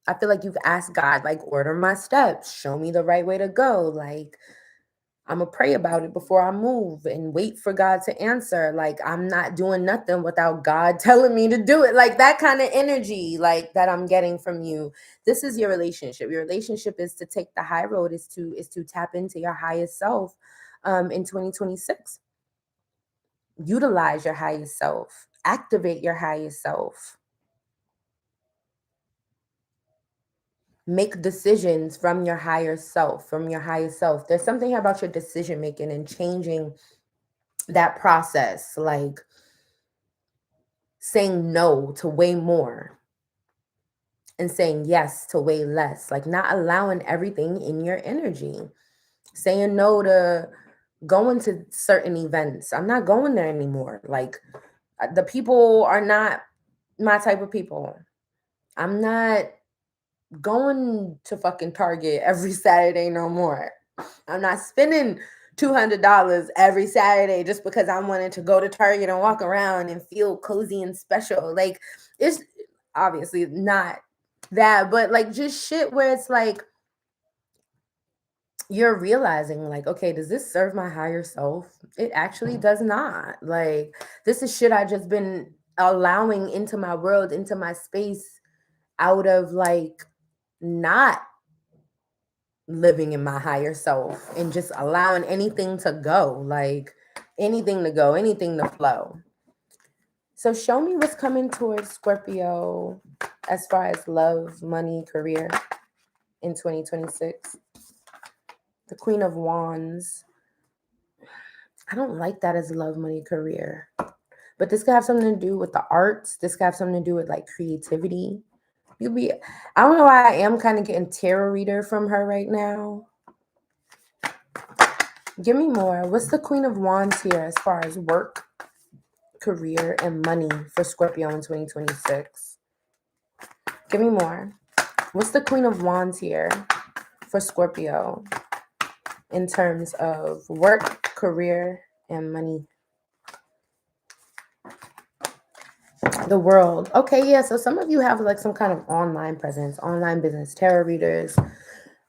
I feel like you've asked God, like, order my steps, show me the right way to go. Like, I'm going to pray about it before I move and wait for God to answer. Like, I'm not doing nothing without God telling me to do it. Like, that kind of energy, like, that I'm getting from you. This is your relationship. Your relationship is to take the high road, is to tap into your highest self in 2026. Utilize your highest self. Activate your highest self. Make decisions from your higher self, There's something about your decision making and changing that process, like saying no to way more and saying yes to way less, like not allowing everything in your energy, saying no to going to certain events. I'm not going there anymore. Like the people are not my type of people. I'm not going to fucking Target every Saturday no more. I'm not spending $200 every Saturday just because I wanted to go to Target and walk around and feel cozy and special. Like, it's obviously not that, but like just shit where it's like you're realizing, like, okay, does this serve my higher self? It actually does not. Like, this is shit I just been allowing into my world, into my space, out of like not living in my higher self and just allowing anything to go, like anything to go, anything to flow. So show me what's coming towards Scorpio as far as love, money, career in 2026. The Queen of Wands. I don't like that as love, money, career. But this could have something to do with the arts. This could have something to do with like creativity. I don't know why I am kind of getting tarot reader from her right now. Give me more. What's the Queen of Wands here as far as work, career, and money for Scorpio in 2026? Give me more. What's the Queen of Wands here for Scorpio in terms of work, career, and money? The World. Okay, yeah. So some of you have like some kind of online presence, online business, tarot readers,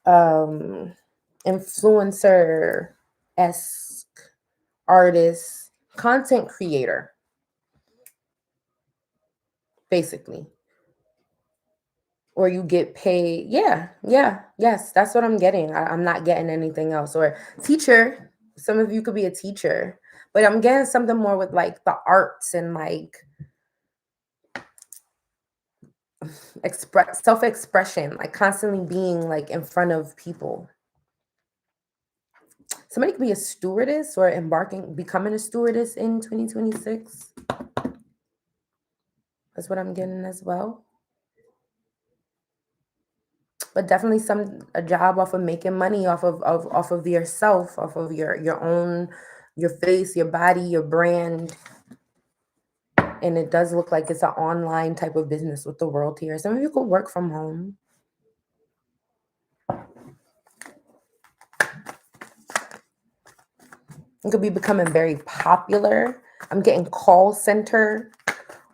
influencer-esque artist, content creator, basically. Or you get paid. Yes, that's what I'm getting. I'm not getting anything else. Or teacher. Some of you could be a teacher, but I'm getting something more with like the arts and like self-expression, like constantly being like in front of people. Somebody could be a stewardess or becoming a stewardess in 2026. That's what I'm getting as well. But definitely a job off of making money off of yourself, off of your own, your face, your body, your brand. And it does look like it's an online type of business with the World here. Some of you could work from home. It could be becoming very popular. I'm getting call center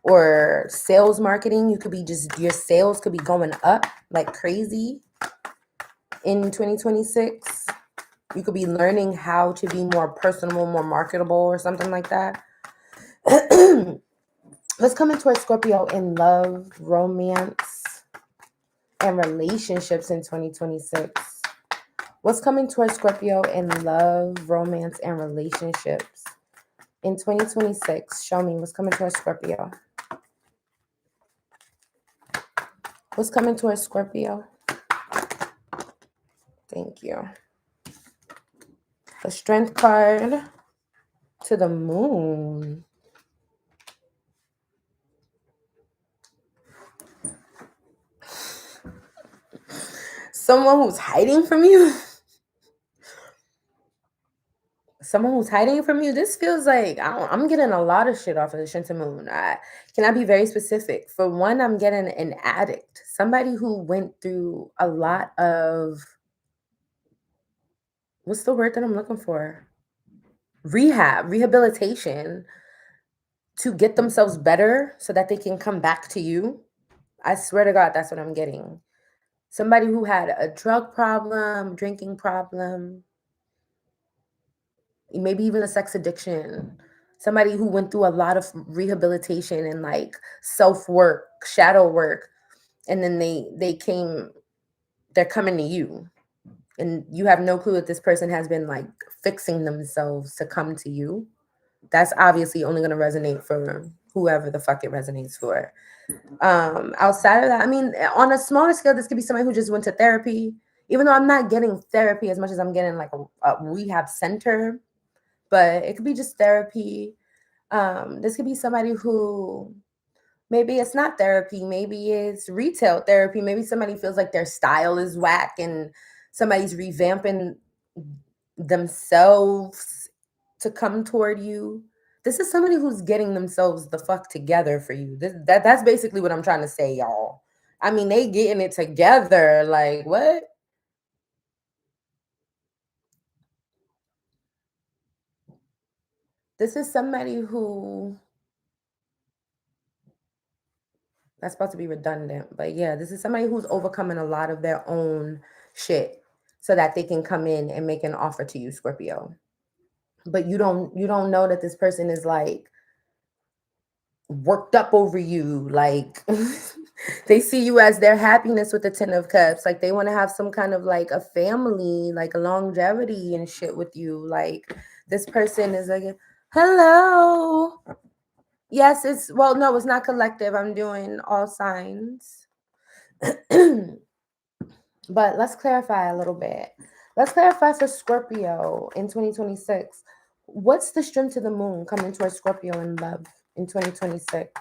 or sales marketing. You could be just, your sales could be going up like crazy in 2026. You could be learning how to be more personable, more marketable, or something like that. Let's come into a Scorpio in love, romance, and relationships in 2026. What's coming towards Scorpio in love, romance, and relationships in 2026? Show me what's coming towards Scorpio. What's coming towards Scorpio? Thank you. The Strength card to the Moon. Someone who's hiding from you. Someone who's hiding from you. This feels like I'm getting a lot of shit off of the Shinta Moon. Can I be very specific? For one, I'm getting an addict, somebody who went through a lot of, what's the word that I'm looking for? Rehabilitation to get themselves better so that they can come back to you. I swear to God, that's what I'm getting. Somebody who had a drug problem, drinking problem, maybe even a sex addiction. Somebody who went through a lot of rehabilitation and like self-work, shadow work, and then they're coming to you. And you have no clue that this person has been like fixing themselves to come to you. That's obviously only going to resonate for whoever the fuck it resonates for. Outside of that, I mean, on a smaller scale, this could be somebody who just went to therapy, even though I'm not getting therapy as much as I'm getting like a rehab center, but it could be just therapy. This could be somebody who, maybe it's not therapy, maybe it's retail therapy. Maybe somebody feels like their style is whack and somebody's revamping themselves to come toward you. This is somebody who's getting themselves the fuck together for you. That's basically what I'm trying to say, y'all. I mean, they getting it together. Like, what? This is somebody who, that's supposed to be redundant, but yeah, this is somebody who's overcoming a lot of their own shit so that they can come in and make an offer to you, Scorpio. But you don't know that this person is like worked up over you, like they see you as their happiness with the 10 of cups, like they want to have some kind of like a family, like a longevity and shit with you. Like this person is like, hello. Yes, it's, well, no, it's not collective. I'm doing all signs. But let's clarify a little bit. Let's clarify for Scorpio in 2026. What's the strength to the moon coming towards Scorpio in love in 2026?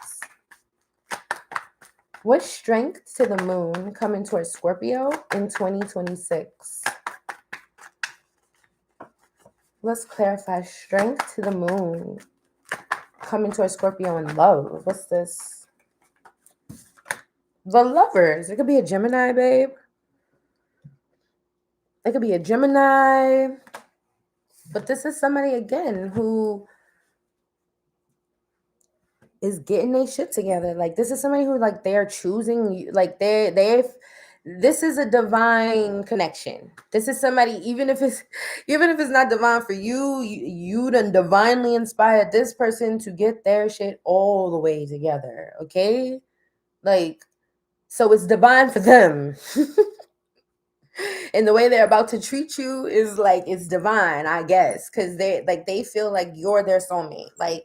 What strength to the moon coming towards Scorpio in 2026? Let's clarify strength to the moon coming towards Scorpio in love. What's this? The Lovers. It could be a Gemini, babe. It could be a Gemini. But this is somebody, again, who is getting their shit together. Like this is somebody who, like, they're choosing you. Like this is a divine connection. This is somebody, even if it's not divine for you, you done divinely inspired this person to get their shit all the way together. Okay? Like, so it's divine for them. And the way they're about to treat you is like, it's divine, I guess, because they feel like you're their soulmate. Like,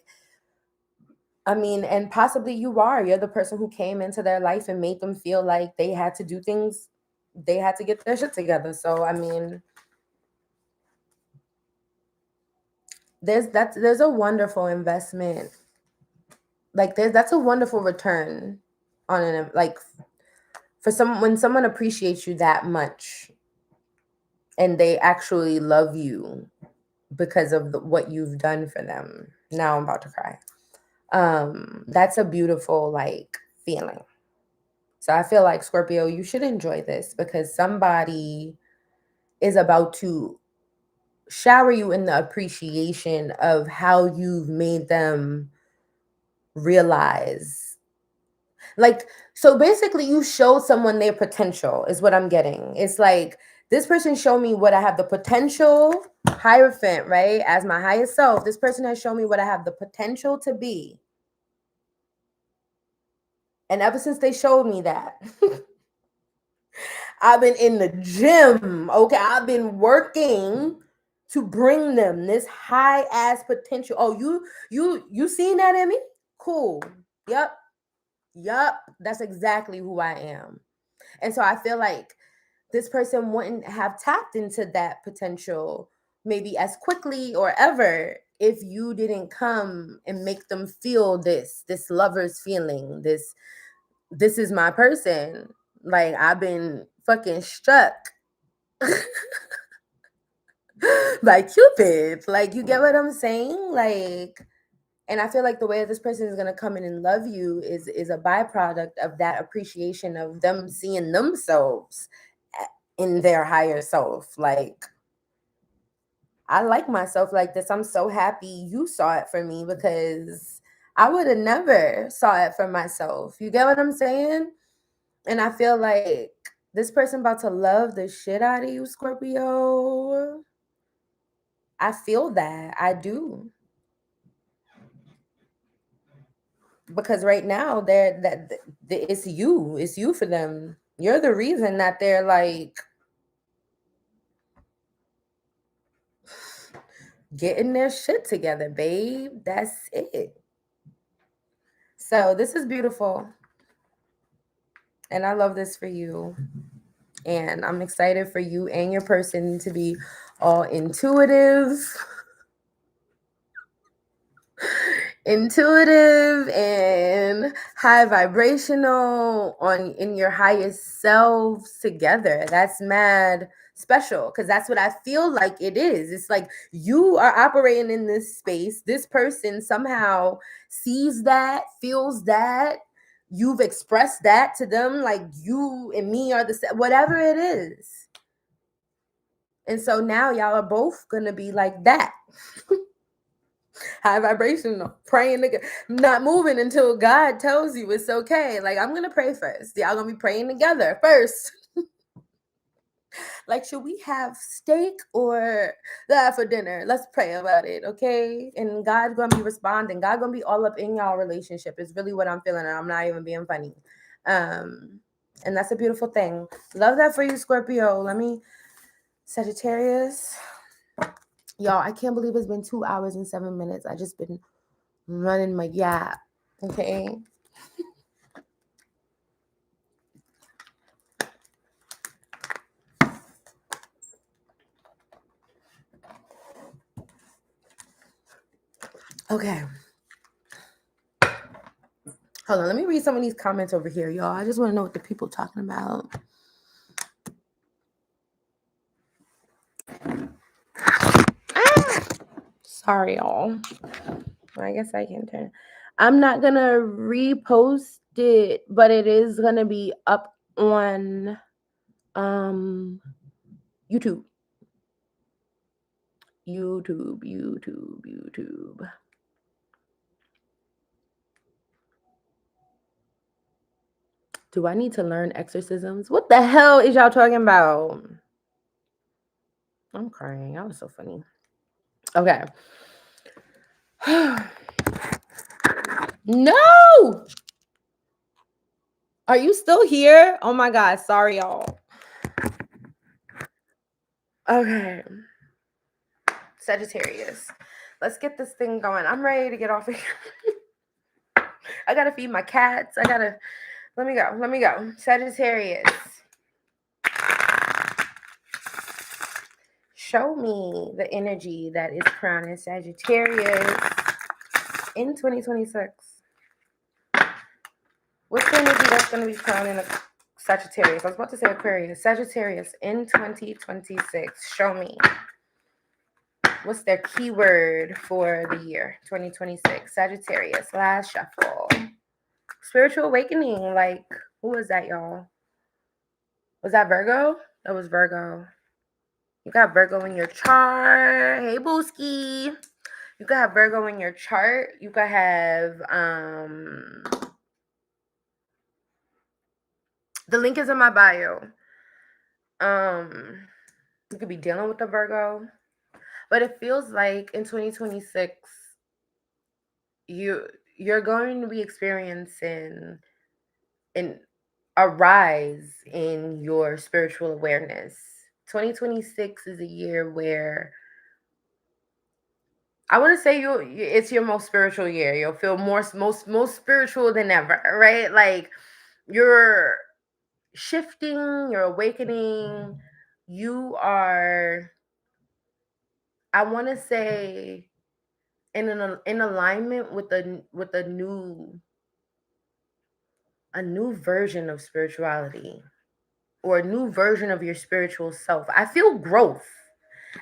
I mean, and possibly you're the person who came into their life and made them feel like they had to do things, they had to get their shit together. So I mean, there's a wonderful investment. Like that's a wonderful return on an, like, for when someone appreciates you that much and they actually love you because of what you've done for them. Now I'm about to cry. That's a beautiful, like, feeling. So I feel like, Scorpio, you should enjoy this because somebody is about to shower you in the appreciation of how you've made them realize Like, so basically you show someone their potential is what I'm getting. It's like this person showed me what I have the potential, Hierophant, right? As my highest self, this person has shown me what I have the potential to be. And ever since they showed me that, I've been in the gym. Okay. I've been working to bring them this high ass potential. Oh, you seen that in me? Cool. Yep. Yup, that's exactly who I am. And so I feel like this person wouldn't have tapped into that potential maybe as quickly or ever if you didn't come and make them feel this lover's feeling, this is my person. Like I've been fucking struck by Cupid. Like you get what I'm saying? Like, and I feel like the way this person is gonna come in and love you is a byproduct of that appreciation of them seeing themselves in their higher self. Like I like myself like this. I'm so happy you saw it for me because I would have never saw it for myself. You get what I'm saying? And I feel like this person about to love the shit out of you, Scorpio. I feel that. I do. Because right now it's you for them. You're the reason that they're like getting their shit together, babe. That's it. So this is beautiful, and I love this for you, and I'm excited for you and your person to be all intuitive and high vibrational on in your highest selves together. That's mad special because that's what I feel like it is. It's like you are operating in this space. This person somehow sees that, feels that. You've expressed that to them, like you and me are the same, whatever it is. And so now y'all are both gonna be like that. High vibrational, praying, not moving until God tells you it's okay. Like, I'm gonna pray first. Y'all gonna be praying together first. Like, should we have steak or that for dinner? Let's pray about it, okay? And God's gonna be responding. God gonna be all up in y'all relationship. Is really what I'm feeling, and I'm not even being funny. And that's a beautiful thing. Love that for you, Scorpio. Let me, Sagittarius. Y'all, I can't believe it's been 2 hours and 7 minutes. I just been running my yap. Okay. Okay. Hold on. Let me read some of these comments over here, y'all. I just want to know what the people talking about. Sorry, y'all. I guess I can turn. I'm not going to repost it, but it is going to be up on YouTube. YouTube. Do I need to learn exorcisms? What the hell is y'all talking about? I'm crying. That was so funny. Okay. No! Are you still here? Oh my God. Sorry, y'all. Okay. Sagittarius. Let's get this thing going. I'm ready to get off of here. I gotta feed my cats. Let me go. Sagittarius. Show me the energy that is crowning Sagittarius in 2026. What's the energy that's going to be crowning Sagittarius? I was about to say Aquarius. Sagittarius in 2026. Show me. What's their keyword for the year 2026? Sagittarius. Last shuffle. Spiritual awakening. Like, who was that, y'all? Was that Virgo? That was Virgo. You got Virgo in your chart. Hey, Booski. You could have Virgo in your chart. You could have The link is in my bio. You could be dealing with a Virgo, but it feels like in 2026 you're going to be experiencing a rise in your spiritual awareness. 2026 is a year where I want to say it's your most spiritual year. You'll feel most spiritual than ever, right? Like you're shifting, you're awakening, you are, I want to say, in alignment with a new version of spirituality, or a new version of your spiritual self. I feel growth.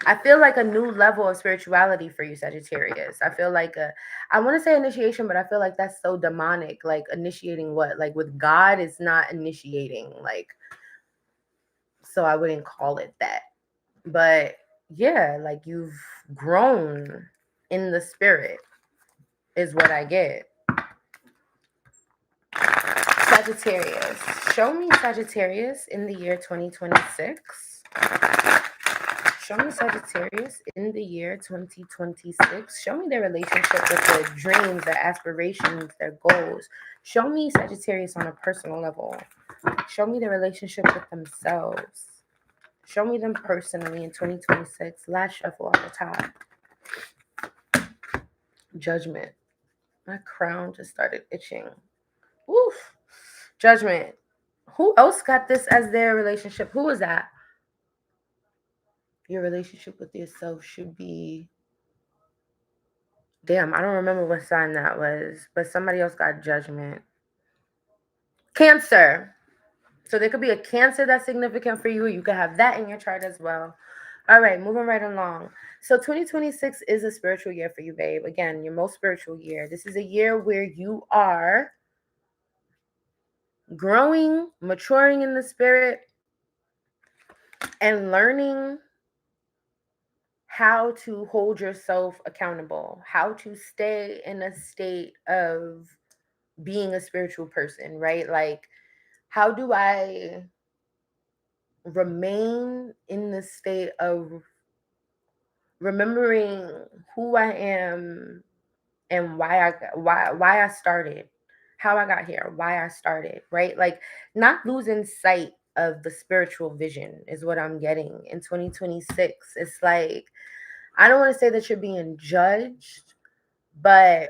I feel like a new level of spirituality for you, Sagittarius. I feel like I want to say initiation, but I feel like that's so demonic. Like initiating what? Like with God is not initiating. Like, so I wouldn't call it that. But yeah, like you've grown in the spirit is what I get. Sagittarius. Show me Sagittarius in the year 2026. Show me Sagittarius in the year 2026. Show me their relationship with their dreams, their aspirations, their goals. Show me Sagittarius on a personal level. Show me their relationship with themselves. Show me them personally in 2026. Last shuffle off the top. Judgment. My crown just started itching. Oof. Judgment. Who else got this as their relationship? Who was that? Your relationship with yourself should be... Damn, I don't remember what sign that was, but somebody else got Judgment. Cancer. So there could be a Cancer that's significant for you. You could have that in your chart as well. All right, moving right along. So 2026 is a spiritual year for you, babe. Again, your most spiritual year. This is a year where you are growing, maturing in the spirit, and learning how to hold yourself accountable, how to stay in a state of being a spiritual person, right? Like, how do I remain in the state of remembering who I am and why I started, how I got here, why I started, right? Like not losing sight of the spiritual vision is what I'm getting in 2026. It's like I don't want to say that you're being judged, but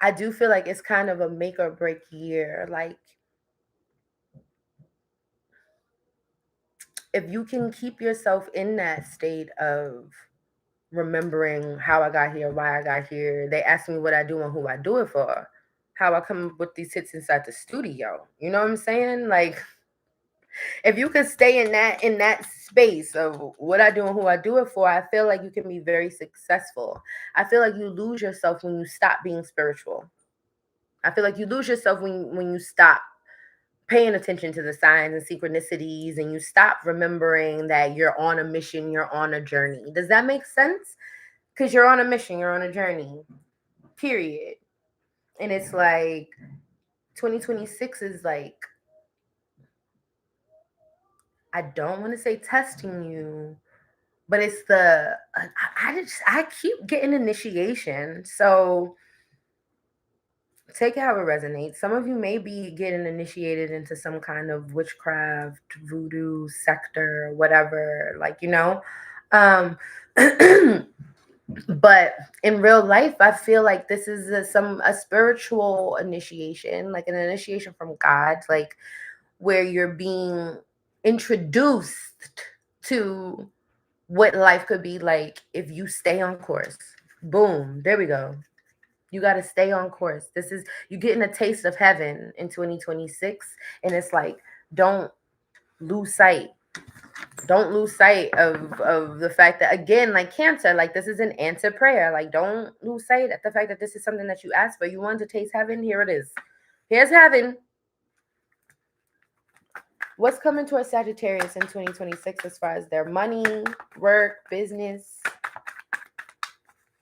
I do feel like it's kind of a make or break year. Like if you can keep yourself in that state of remembering how I got here, why I got here. They ask me what I do and who I do it for. How I come up with these hits inside the studio. You know what I'm saying? Like if you can stay in that space of what I do and who I do it for, I feel like you can be very successful. I feel like you lose yourself when you stop being spiritual. I feel like you lose yourself when you stop paying attention to the signs and synchronicities and you stop remembering that you're on a mission, you're on a journey. Does that make sense? Because you're on a mission, you're on a journey, period. And it's like 2026 is like, I don't want to say testing you, but it's I keep getting initiation. So take it how it resonates. Some of you may be getting initiated into some kind of witchcraft, voodoo sector, whatever, like, you know. Um but in real life I feel like this is a spiritual initiation, like an initiation from God, like where you're being introduced to what life could be like if you stay on course. Boom, there we go. You got to stay on course. This is you getting a taste of heaven in 2026, and it's like don't lose sight. Don't lose sight of the fact that, again, like Cancer, like this is an answered prayer. Like don't lose sight at the fact that this is something that you asked for. You wanted to taste heaven. Here it is. Here's heaven. What's coming to a Sagittarius in 2026 as far as their money, work, business?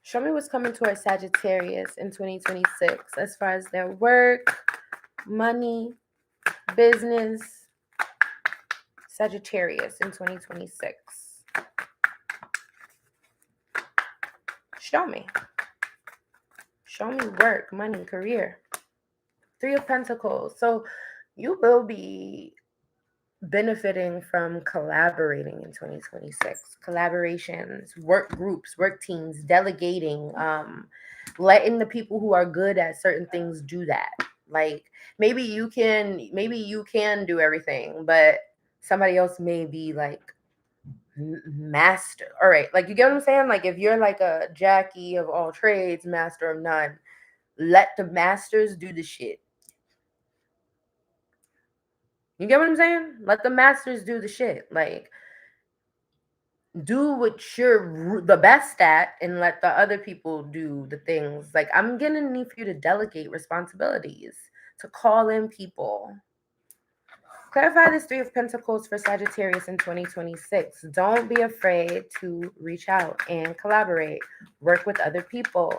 Show me what's coming to our Sagittarius in 2026 as far as their work, money, business. Sagittarius in 2026. Show me. Show me work, money, career. Three of Pentacles. So you will be benefiting from collaborating in 2026. Collaborations, work groups, work teams, delegating, letting the people who are good at certain things do that. Like maybe you can do everything, but somebody else may be like master. All right, like you get what I'm saying? Like if you're like a Jackie of all trades, master of none, let the masters do the shit. You get what I'm saying? Let the masters do the shit. Like, do what you're the best at and let the other people do the things. Like, I'm going to need for you to delegate responsibilities, to call in people. Clarify this Three of Pentacles for Sagittarius in 2026. Don't be afraid to reach out and collaborate. Work with other people.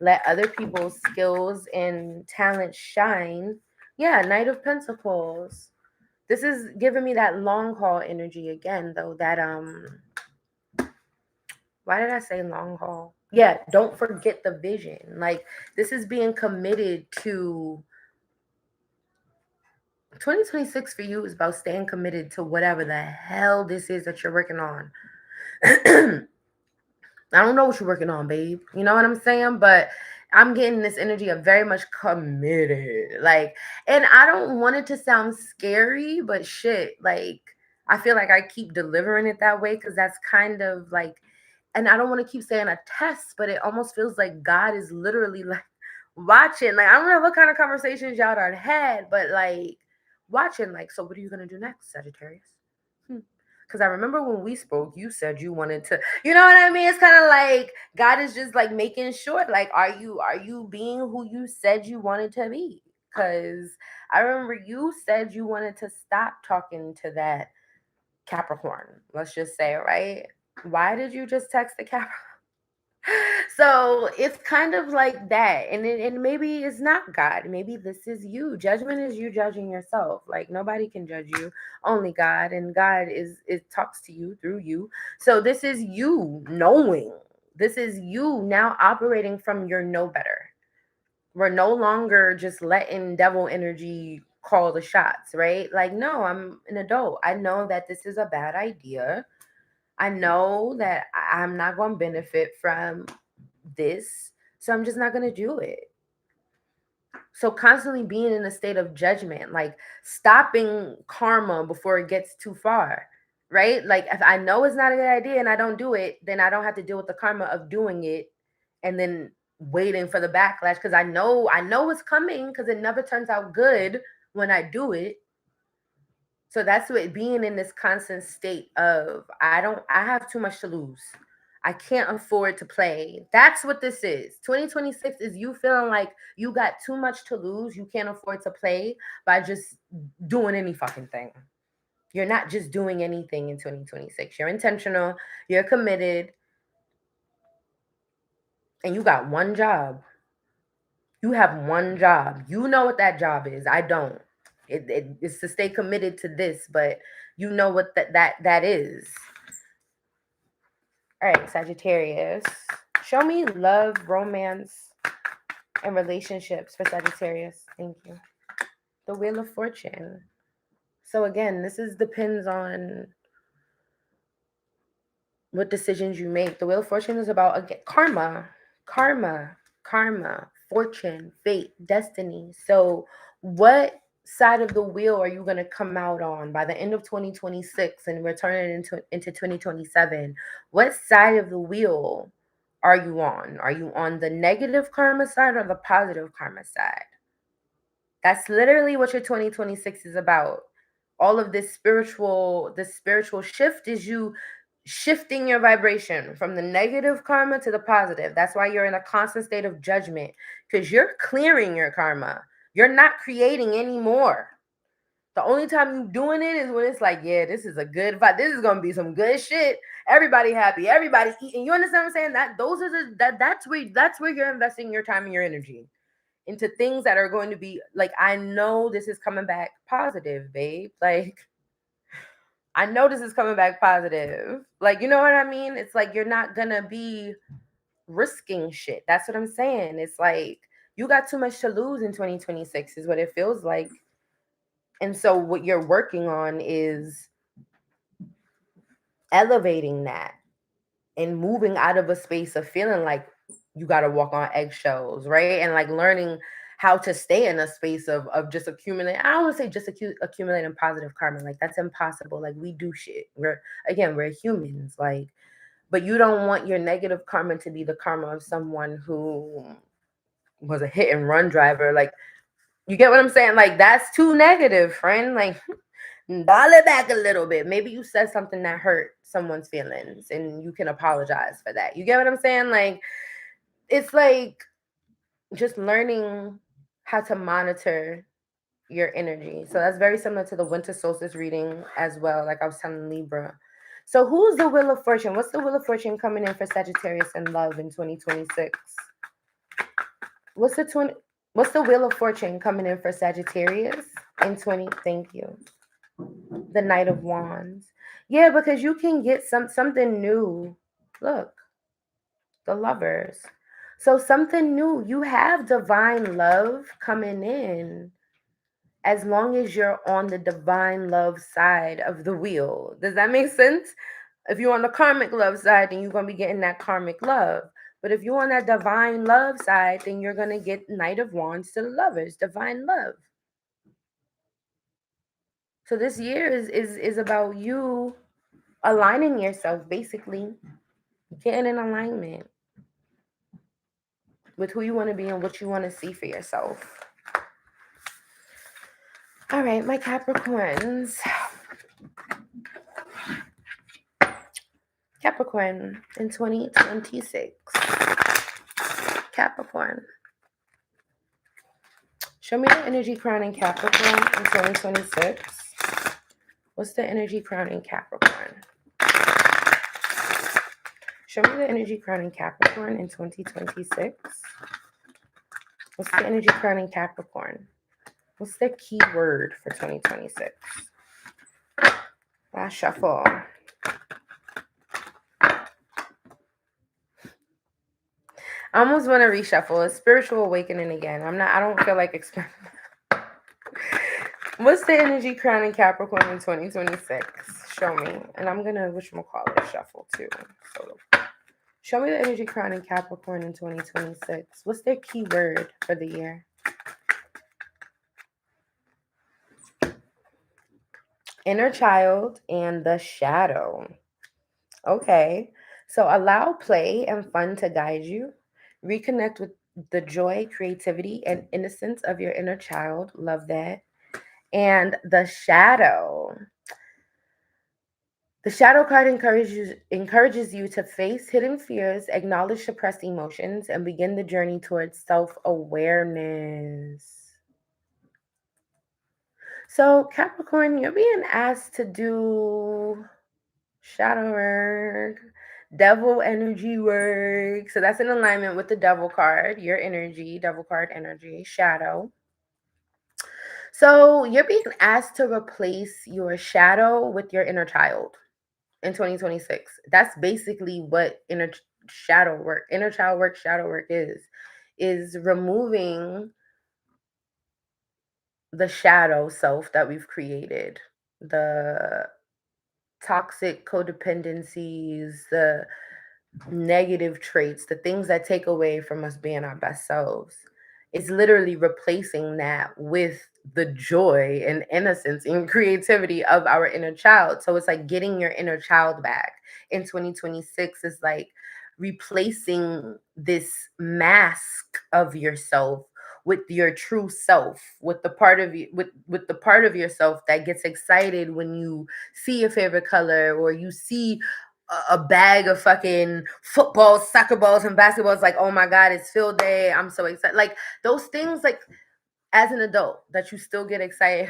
Let other people's skills and talents shine. Yeah, Knight of Pentacles. This is giving me that long haul energy again, though. That why did I say long haul? Yeah, don't forget the vision. Like this is being committed to 2026 for you is about staying committed to whatever the hell this is that you're working on. I don't know what you're working on, babe. You know what I'm saying? But I'm getting this energy of very much committed. Like, and I don't want it to sound scary, but shit, like, I feel like I keep delivering it that way because that's kind of like, and I don't want to keep saying a test, but it almost feels like God is literally like watching. Like, I don't know what kind of conversations y'all done had, but like watching, like, so what are you going to do next, Sagittarius? Because I remember when we spoke, you said you wanted to, you know what I mean? It's kind of like God is just like making sure, like, are you being who you said you wanted to be? Because I remember you said you wanted to stop talking to that Capricorn. Let's just say, right? Why did you just text the Capricorn? So it's kind of like that, and maybe it's not God. Maybe this is you. Judgment is you judging yourself. Like nobody can judge you, only God, and God is it talks to you through you. So this is you knowing. This is you now operating from your know better. We're no longer just letting devil energy call the shots, right? Like no, I'm an adult. I know that this is a bad idea. I know that I'm not going to benefit from this, so I'm just not going to do it. So constantly being in a state of judgment, like stopping karma before it gets too far, right? Like if I know it's not a good idea and I don't do it, then I don't have to deal with the karma of doing it and then waiting for the backlash because I know it's coming because it never turns out good when I do it. So that's what being in this constant state of I have too much to lose. I can't afford to play. That's what this is. 2026 is you feeling like you got too much to lose. You can't afford to play by just doing any fucking thing. You're not just doing anything in 2026. You're intentional, you're committed, and you got one job. You have one job. You know what that job is. I don't. It's to stay committed to this, but you know what that is. All right, Sagittarius. Show me love, romance, and relationships for Sagittarius. Thank you. The Wheel of Fortune. So again, this depends on what decisions you make. The Wheel of Fortune is about again karma, fortune, fate, destiny. So what side of the wheel are you going to come out on by the end of 2026 and we're turning into 2027? What side of the wheel are you on? Are you on the negative karma side or the positive karma side? That's literally what your 2026 is about. All of this spiritual shift is you shifting your vibration from the negative karma to the positive. That's why you're in a constant state of judgment because you're clearing your karma. You're not creating anymore. The only time you doing it is when it's like, yeah, this is a good vibe. This is gonna be some good shit. Everybody happy. Everybody eating. You understand what I'm saying? That those are that's where you're investing your time and your energy into things that are going to be like, I know this is coming back positive, babe. Like I know this is coming back positive. Like, you know what I mean? It's like you're not gonna be risking shit. That's what I'm saying. It's like you got too much to lose in 2026 is what it feels like. And so what you're working on is elevating that and moving out of a space of feeling like you got to walk on eggshells, right? And like learning how to stay in a space of just accumulating. I don't want to say just accumulating positive karma. Like that's impossible. Like we do shit. We're humans. Like, but you don't want your negative karma to be the karma of someone who was a hit and run driver. Like, you get what I'm saying? Like that's too negative, friend. Like dial it back a little bit. Maybe you said something that hurt someone's feelings and you can apologize for that. You get what I'm saying? Like, it's like just learning how to monitor your energy. So that's very similar to the winter solstice reading as well. Like I was telling Libra. So who's the Wheel of Fortune? What's the Wheel of Fortune coming in for Sagittarius and love in 2026? What's the 20? What's the Wheel of Fortune coming in for Sagittarius in 20? Thank you. The Knight of Wands. Yeah, because you can get something new. Look, the Lovers. So something new. You have divine love coming in as long as you're on the divine love side of the wheel. Does that make sense? If you're on the karmic love side, then you're going to be getting that karmic love. But if you're on that divine love side, then you're going to get Knight of Wands to the Lovers, divine love. So this year is about you aligning yourself, basically getting in alignment with who you want to be and what you want to see for yourself. All right, my Capricorns. Capricorn in 2026. Capricorn. Show me the energy crown in Capricorn in 2026. What's the energy crown in Capricorn? Show me the energy crown in Capricorn in 2026. What's the energy crown in Capricorn? What's the key word for 2026? Last shuffle. I almost want to reshuffle. It's spiritual awakening again. I don't feel like experimenting. What's the energy crown in Capricorn in 2026? Show me. And I'm going to, whatchamacallit, shuffle too. So, show me the energy crown in Capricorn in 2026. What's their key word for the year? Inner child and the shadow. Okay. So allow play and fun to guide you. Reconnect with the joy, creativity, and innocence of your inner child. Love that. And the shadow. The shadow card encourages you to face hidden fears, acknowledge suppressed emotions, and begin the journey towards self-awareness. So, Capricorn, you're being asked to do shadow work, devil energy work. So that's in alignment with the devil card, your energy, devil card energy, shadow. So you're being asked to replace your shadow with your inner child in 2026. That's basically what inner child work, shadow work is removing the shadow self that we've created, the toxic codependencies, the negative traits, the things that take away from us being our best selves. It's literally replacing that with the joy and innocence and creativity of our inner child. So it's like getting your inner child back in 2026 is like replacing this mask of yourself with your true self, with the part of you with the part of yourself that gets excited when you see your favorite color or you see a bag of fucking footballs, soccer balls, and basketballs. Like, oh my God, it's field day. I'm so excited. Like those things, like as an adult, that you still get excited.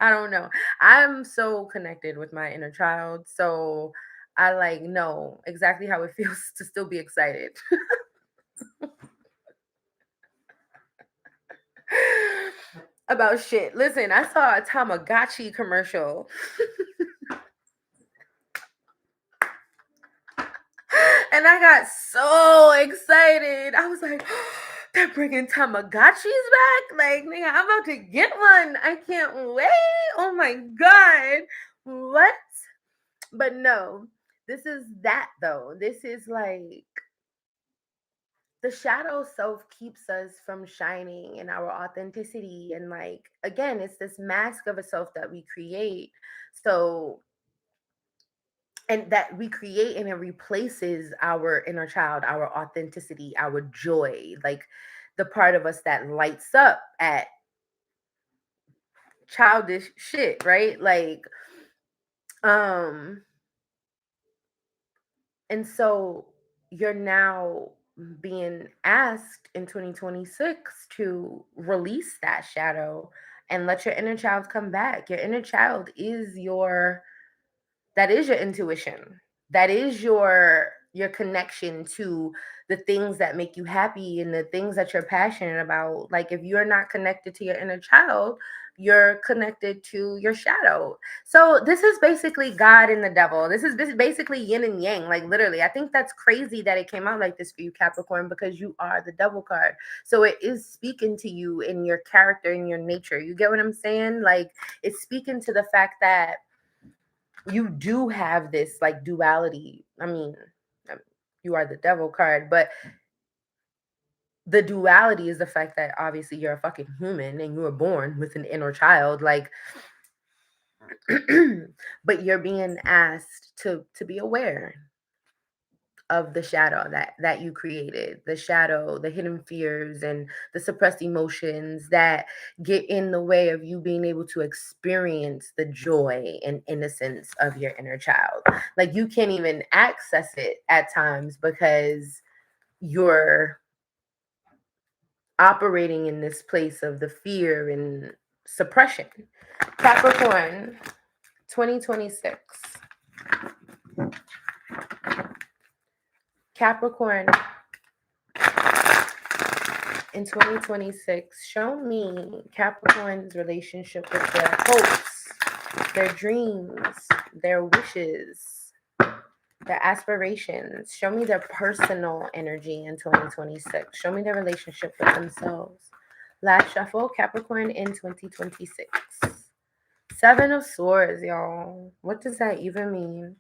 I don't know. I'm so connected with my inner child. So I like know exactly how it feels to still be excited. About shit. Listen, I saw a Tamagotchi commercial. And I got so excited. I was like, they're bringing Tamagotchis back. Like, nigga, I'm about to get one. I can't wait. Oh my God. What? But no, this is that though. This is like the shadow self keeps us from shining in our authenticity. And like, again, it's this mask of a self that we create. So and that we create and it replaces our inner child, our authenticity, our joy, like the part of us that lights up at childish shit, right? Like, um, and so you're now being asked in 2026 to release that shadow and let your inner child come back. Your inner child is your that is your intuition, that is your connection to the things that make you happy and the things that you're passionate about. Like if you're not connected to your inner child, you're connected to your shadow. So this is basically God and the devil. This is basically yin and yang, like literally. I think that's crazy that it came out like this for you, Capricorn, because you are the devil card. So it is speaking to you in your character and your nature. You get what I'm saying? Like it's speaking to the fact that you do have this like duality. I mean, you are the devil card, but the duality is the fact that obviously you're a fucking human and you were born with an inner child, like, but you're being asked to be aware of the shadow that you created, the shadow, the hidden fears and the suppressed emotions that get in the way of you being able to experience the joy and innocence of your inner child. Like you can't even access it at times because you're operating in this place of the fear and suppression. Capricorn 2026. Capricorn in 2026, show me Capricorn's relationship with their hopes, their dreams, their wishes, their aspirations. Show me their personal energy in 2026. Show me their relationship with themselves. Last shuffle, Capricorn in 2026. Seven of Swords, y'all. What does that even mean?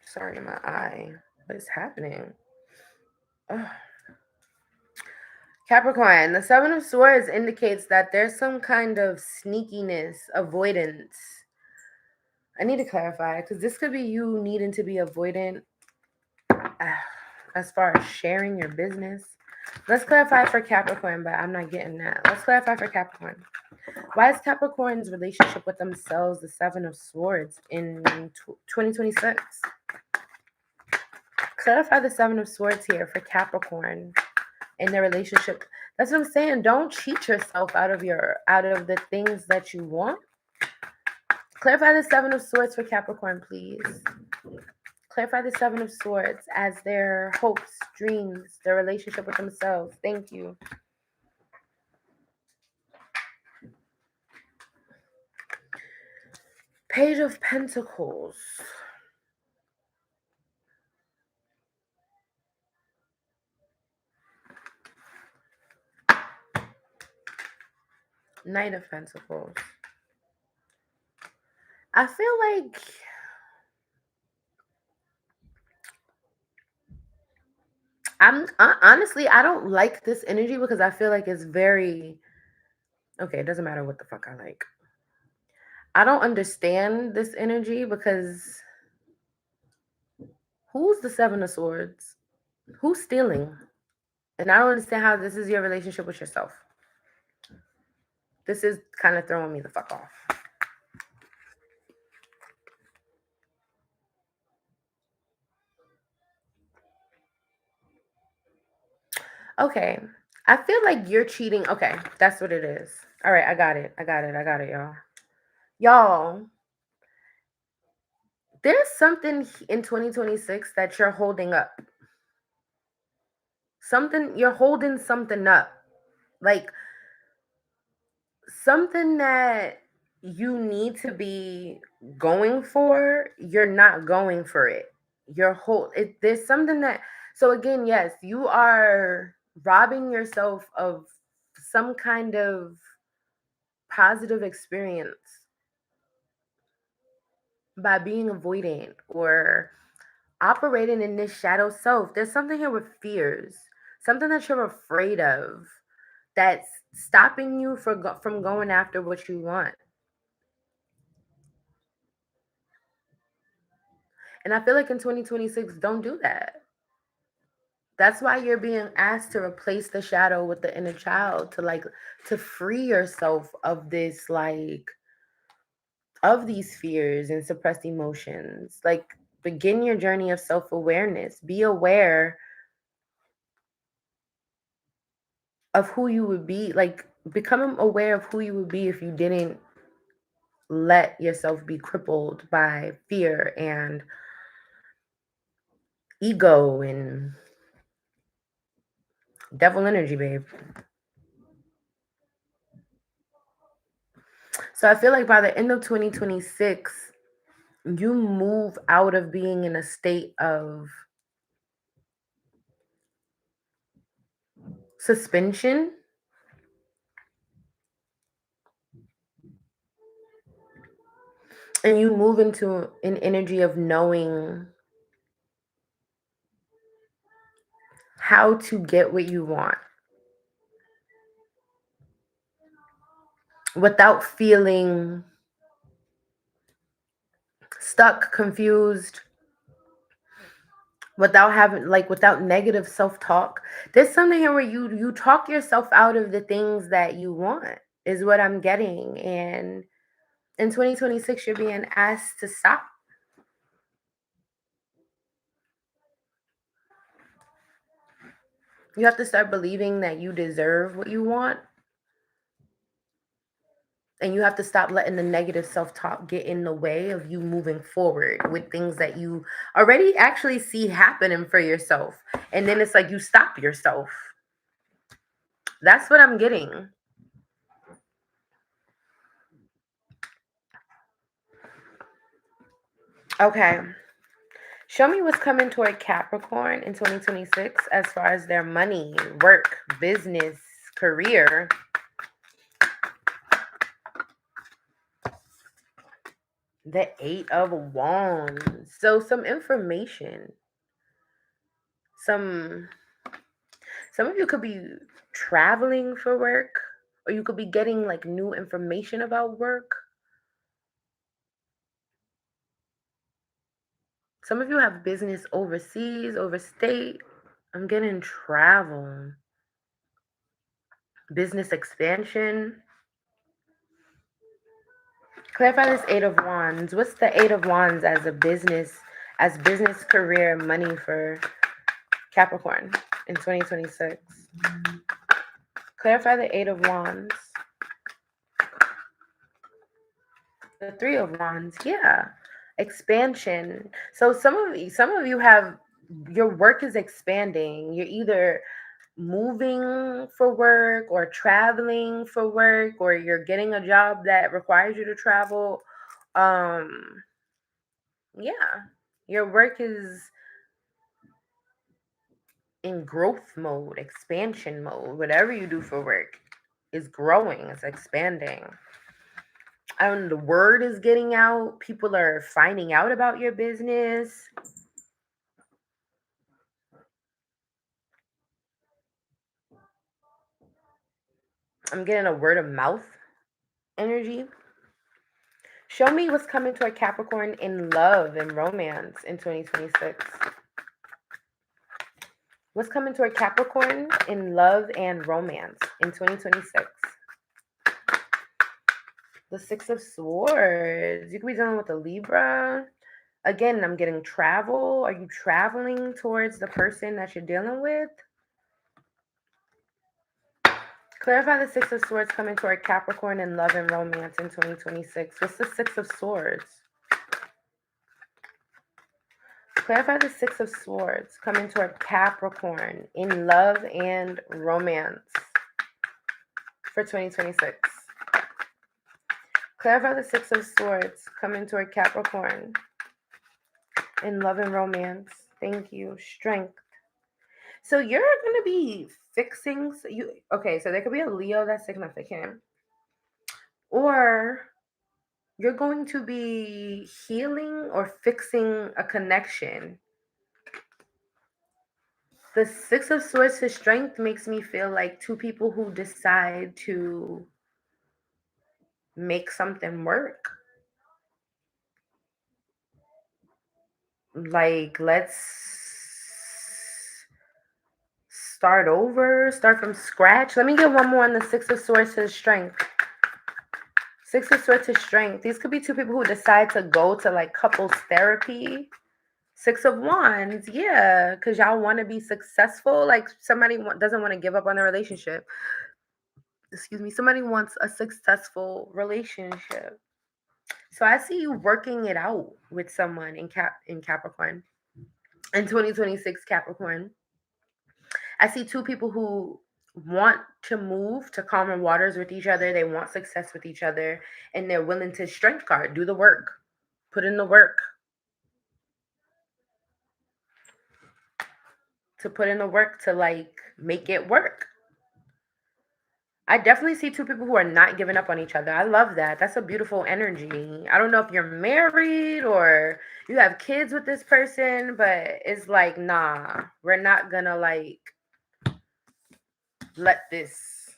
Sorry, my eye. What is happening? Ugh. Capricorn, the Seven of Swords indicates that there's some kind of sneakiness, avoidance. I need to clarify because this could be you needing to be avoidant as far as sharing your business. Let's clarify for Capricorn, but I'm not getting that. Let's clarify for Capricorn. Why is Capricorn's relationship with themselves the Seven of Swords in 2026? Clarify the Seven of Swords here for Capricorn in their relationship. That's what I'm saying. Don't cheat yourself out of the things that you want. Clarify the Seven of Swords for Capricorn, please. Clarify the Seven of Swords as their hopes, dreams, their relationship with themselves. Thank you. Page of Pentacles. Knight of Pentacles. I feel like honestly, I don't like this energy because I feel like it's very okay. It doesn't matter what the fuck I like. I don't understand this energy because who's the Seven of Swords? Who's stealing? And I don't understand how this is your relationship with yourself. This is kind of throwing me the fuck off. Okay. I feel like you're cheating. Okay, that's what it is. All right, I got it, y'all. Y'all, there's something in 2026 that you're holding up. You're holding something up. Like something that you need to be going for, you're not going for it. There's something that, so again, yes, you are robbing yourself of some kind of positive experience by being avoidant or operating in this shadow self. There's something here with fears, something that you're afraid of that's stopping you from going after what you want. And I feel like in 2026, don't do that. That's why you're being asked to replace the shadow with the inner child, to free yourself of this, of these fears and suppressed emotions. Like, begin your journey of self awareness. Be aware of who you would be. Like, become aware of who you would be if you didn't let yourself be crippled by fear and ego and devil energy, babe. So I feel like by the end of 2026, you move out of being in a state of suspension and you move into an energy of knowing how to get what you want without feeling stuck, confused, without negative self-talk. There's something here where you talk yourself out of the things that you want, is what I'm getting. And in 2026, you're being asked to stop. You have to start believing that you deserve what you want. And you have to stop letting the negative self-talk get in the way of you moving forward with things that you already actually see happening for yourself. And then it's like you stop yourself. That's what I'm getting. Okay. Show me what's coming toward Capricorn in 2026 as far as their money, work, business, career. The Eight of Wands. So some information. Some of you could be traveling for work, or you could be getting like new information about work. Some of you have business overseas, overstate. I'm getting travel, business expansion. Clarify this Eight of Wands. What's the Eight of Wands as business, career, money for Capricorn in 2026? Clarify the Eight of Wands. The Three of Wands. Yeah. Expansion. So some of you have, your work is expanding. You're either moving for work or traveling for work, or you're getting a job that requires you to travel. Um yeah. Your work is in growth mode, expansion mode. Whatever you do for work is growing, it's expanding. The word is getting out. People are finding out about your business. I'm getting a word of mouth energy. Show me what's coming to a Capricorn in love and romance in 2026. What's coming to a Capricorn in love and romance in 2026? The Six of Swords. You could be dealing with a Libra. Again, I'm getting travel. Are you traveling towards the person that you're dealing with? Clarify the Six of Swords coming toward Capricorn in love and romance in 2026. What's the Six of Swords? Clarify the Six of Swords coming toward Capricorn in love and romance for 2026. Clarify the Six of Swords coming toward Capricorn in love and romance. Thank you. Strength. So you're gonna be fixing you. Okay, so there could be a Leo that's significant, or you're going to be healing or fixing a connection. The Six of Swords to strength makes me feel like two people who decide to make something work. Like, let's start over, start from scratch. Let me get one more on the Six of Swords to strength. Six of Swords to strength. These could be two people who decide to go to like couples therapy. Six of Wands, yeah, because y'all want to be successful. Like somebody doesn't want to give up on their relationship. Excuse me. Somebody wants a successful relationship. So I see you working it out with someone in Capricorn. In 2026 Capricorn. I see two people who want to move to calmer waters with each other. They want success with each other, and they're willing to strength card, do the work, put in the work. To put in the work to like make it work. I definitely see two people who are not giving up on each other. I love that. That's a beautiful energy. I don't know if you're married or you have kids with this person, but it's like, nah, we're not gonna like let this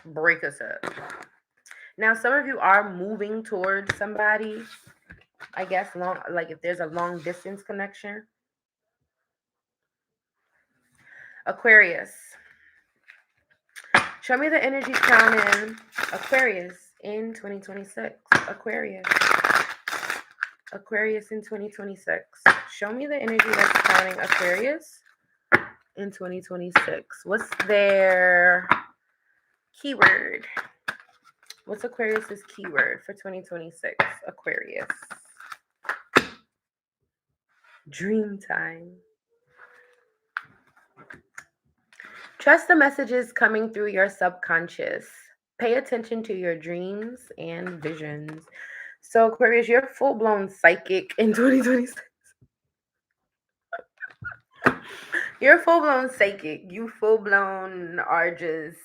break us up. Now, some of you are moving towards somebody, I guess, long, like if there's a long distance connection. Aquarius. Show me the energy crowning Aquarius in 2026. Aquarius. Aquarius in 2026. Show me the energy that's crowning Aquarius in 2026. What's their keyword? What's Aquarius's keyword for 2026? Aquarius. Dream time. Trust the messages coming through your subconscious. Pay attention to your dreams and visions. So, Aquarius, you're full blown psychic in 2026. You're full blown psychic. You full blown are just.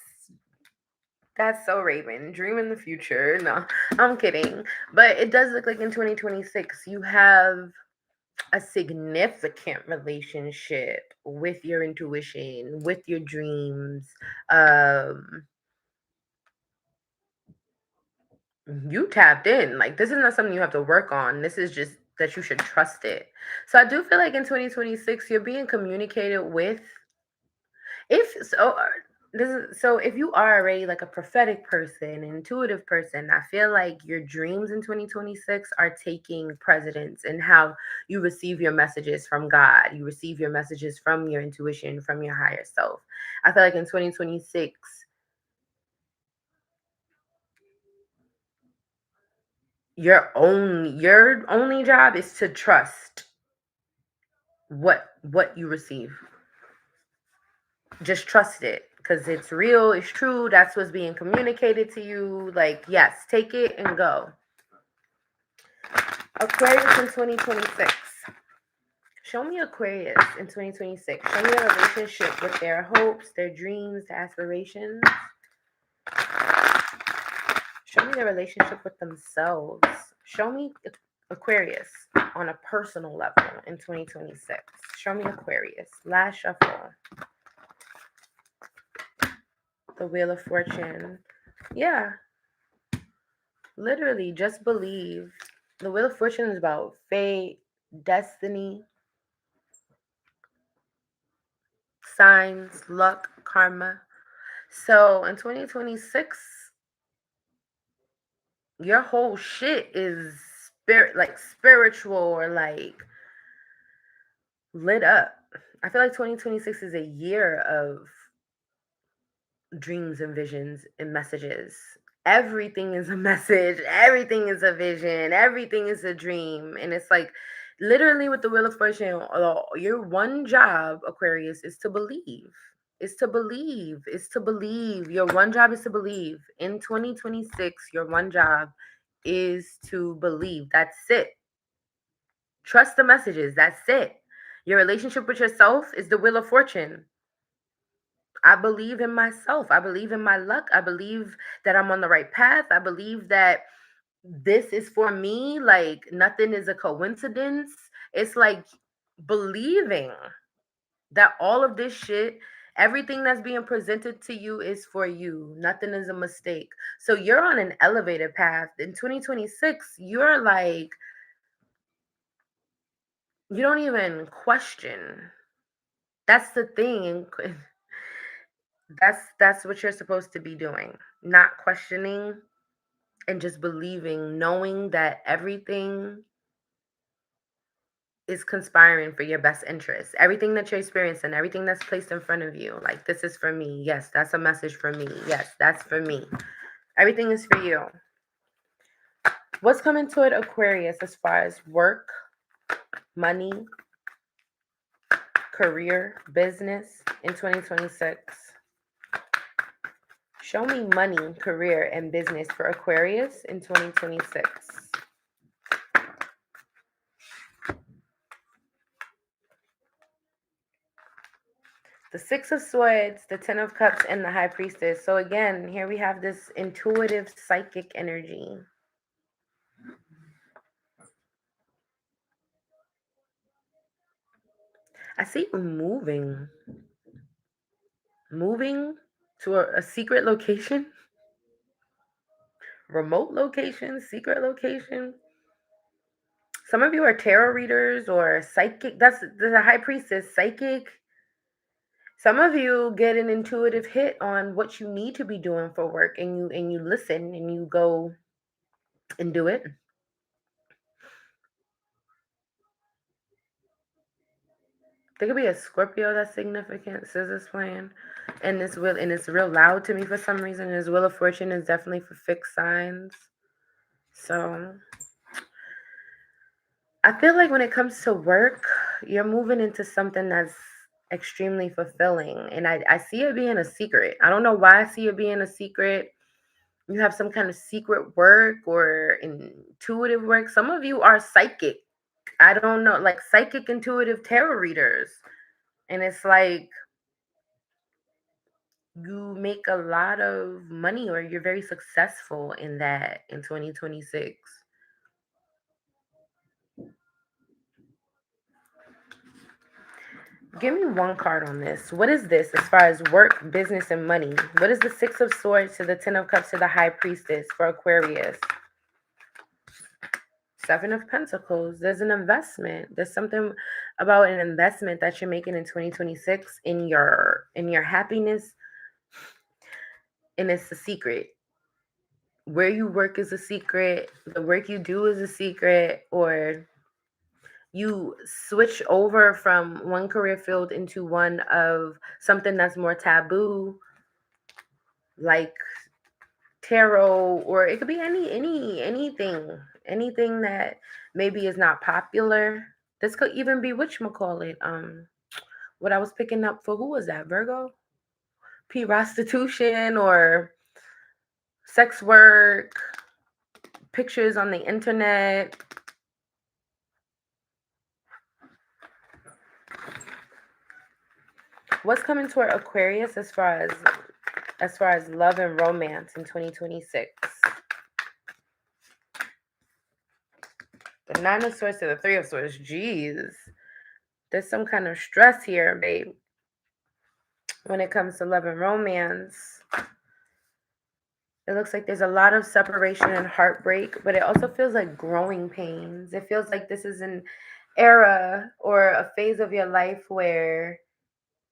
That's so Raven. Dream in the future. No, I'm kidding. But it does look like in 2026 you have a significant relationship with your intuition, with your dreams. You tapped in. Like, this is not something you have to work on. This is just that you should trust it. So I do feel like in 2026 you're being communicated with. If so, so if you are already like a prophetic person, an intuitive person, I feel like your dreams in 2026 are taking precedence in how you receive your messages from God. You receive your messages from your intuition, from your higher self. I feel like in 2026 your only job is to trust what you receive. Just trust it because it's real, it's true. That's what's being communicated to you. Like, yes, take it and go. Aquarius in 2026. Show me Aquarius in 2026. Show me their relationship with their hopes, their dreams, their aspirations. Show me their relationship with themselves. Show me Aquarius on a personal level in 2026. Show me Aquarius. Last shuffle. The Wheel of Fortune. Yeah. Literally, just believe. The Wheel of Fortune is about fate, destiny, signs, luck, karma. So in 2026, your whole shit is spiritual or like lit up. I feel like 2026 is a year of dreams and visions and messages. Everything is a message, everything is a vision, everything is a dream. And it's like literally with the Wheel of Fortune, your one job, Aquarius, is to believe. Is to believe. Is to believe. Your one job is to believe. In 2026, your one job is to believe. That's it. Trust the messages. That's it. Your relationship with yourself is the wheel of fortune. I believe in myself. I believe in my luck. I believe that I'm on the right path. I believe that this is for me. Like nothing is a coincidence. It's like believing that all of this shit, everything that's being presented to you is for you. Nothing is a mistake. So you're on an elevated path. In 2026, you're like, you don't even question. That's the thing. That's what you're supposed to be doing. Not questioning and just believing, knowing that everything is conspiring for your best interest. Everything that you're experiencing, everything that's placed in front of you, like this is for me. Yes, that's a message for me. Yes, that's for me. Everything is for you. What's coming to it, Aquarius, as far as work, money, career, business in 2026? Show me money, career, and business for Aquarius in 2026. The Six of Swords, the Ten of Cups, and the High Priestess. So again, here we have this intuitive psychic energy. I see you moving. Moving to a secret location. Remote location, secret location. Some of you are tarot readers or psychic. That's the High Priestess, psychic. Some of you get an intuitive hit on what you need to be doing for work, and you listen and you go and do it. There could be a Scorpio that's significant. Scissors playing, and it's real loud to me for some reason. This Wheel of Fortune is definitely for fixed signs. So I feel like when it comes to work, you're moving into something that's extremely fulfilling, and I see it being a secret. I don't know why I see it being a secret. You have some kind of secret work or intuitive work. Some of you are psychic. I don't know, like psychic intuitive tarot readers. And it's like you make a lot of money or you're very successful in that in 2026. Give me one card on this. What is this as far as work, business, and money? What is the Six of Swords to the Ten of Cups to the High Priestess for Aquarius? Seven of Pentacles. There's an investment. There's something about an investment that you're making in 2026 in your happiness, and it's a secret. Where you work is a secret. The work you do is a secret, or you switch over from one career field into one of something that's more taboo, like tarot, or it could be anything that maybe is not popular. This could even be whatchamacallit. What I was picking up for, who was that? Virgo? Prostitution or sex work, pictures on the internet. What's coming toward Aquarius as far as love and romance in 2026? The Nine of Swords to the Three of Swords. Jeez. There's some kind of stress here, babe. When it comes to love and romance, it looks like there's a lot of separation and heartbreak, but it also feels like growing pains. It feels like this is an era or a phase of your life where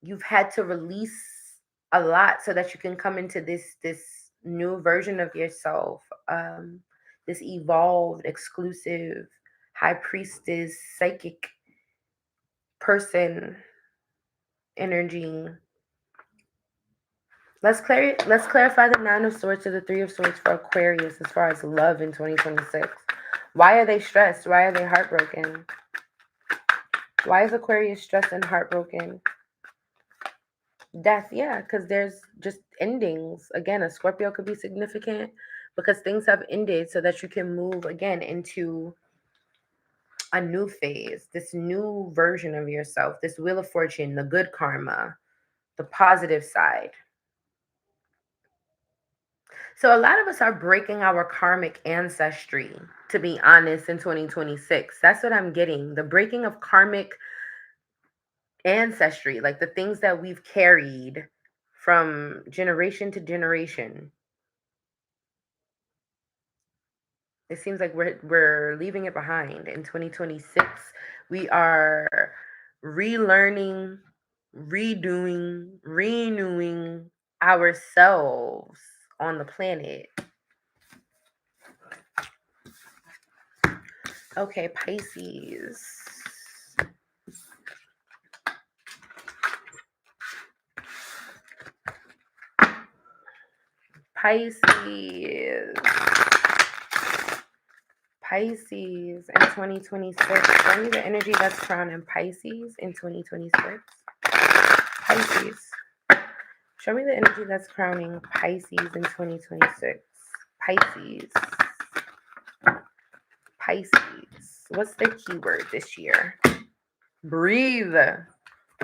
you've had to release a lot so that you can come into this new version of yourself, this evolved, exclusive, high priestess, psychic person energy. Let's clarify the Nine of Swords to the Three of Swords for Aquarius as far as love in 2026. Why are they stressed? Why are they heartbroken? Why is Aquarius stressed and heartbroken? Death, yeah, because there's just endings. Again, a Scorpio could be significant because things have ended so that you can move again into a new phase, this new version of yourself, this wheel of fortune, the good karma, the positive side. So a lot of us are breaking our karmic ancestry, to be honest, in 2026. That's what I'm getting. The breaking of karmic ancestry, like the things that we've carried from generation to generation. It seems like we're leaving it behind in 2026. We are relearning, redoing, renewing ourselves on the planet. Okay, Pisces. Pisces. Pisces in 2026. Show me the energy that's crowning Pisces in 2026. Pisces. Show me the energy that's crowning Pisces in 2026. Pisces. Pisces. What's the keyword this year? Breathe.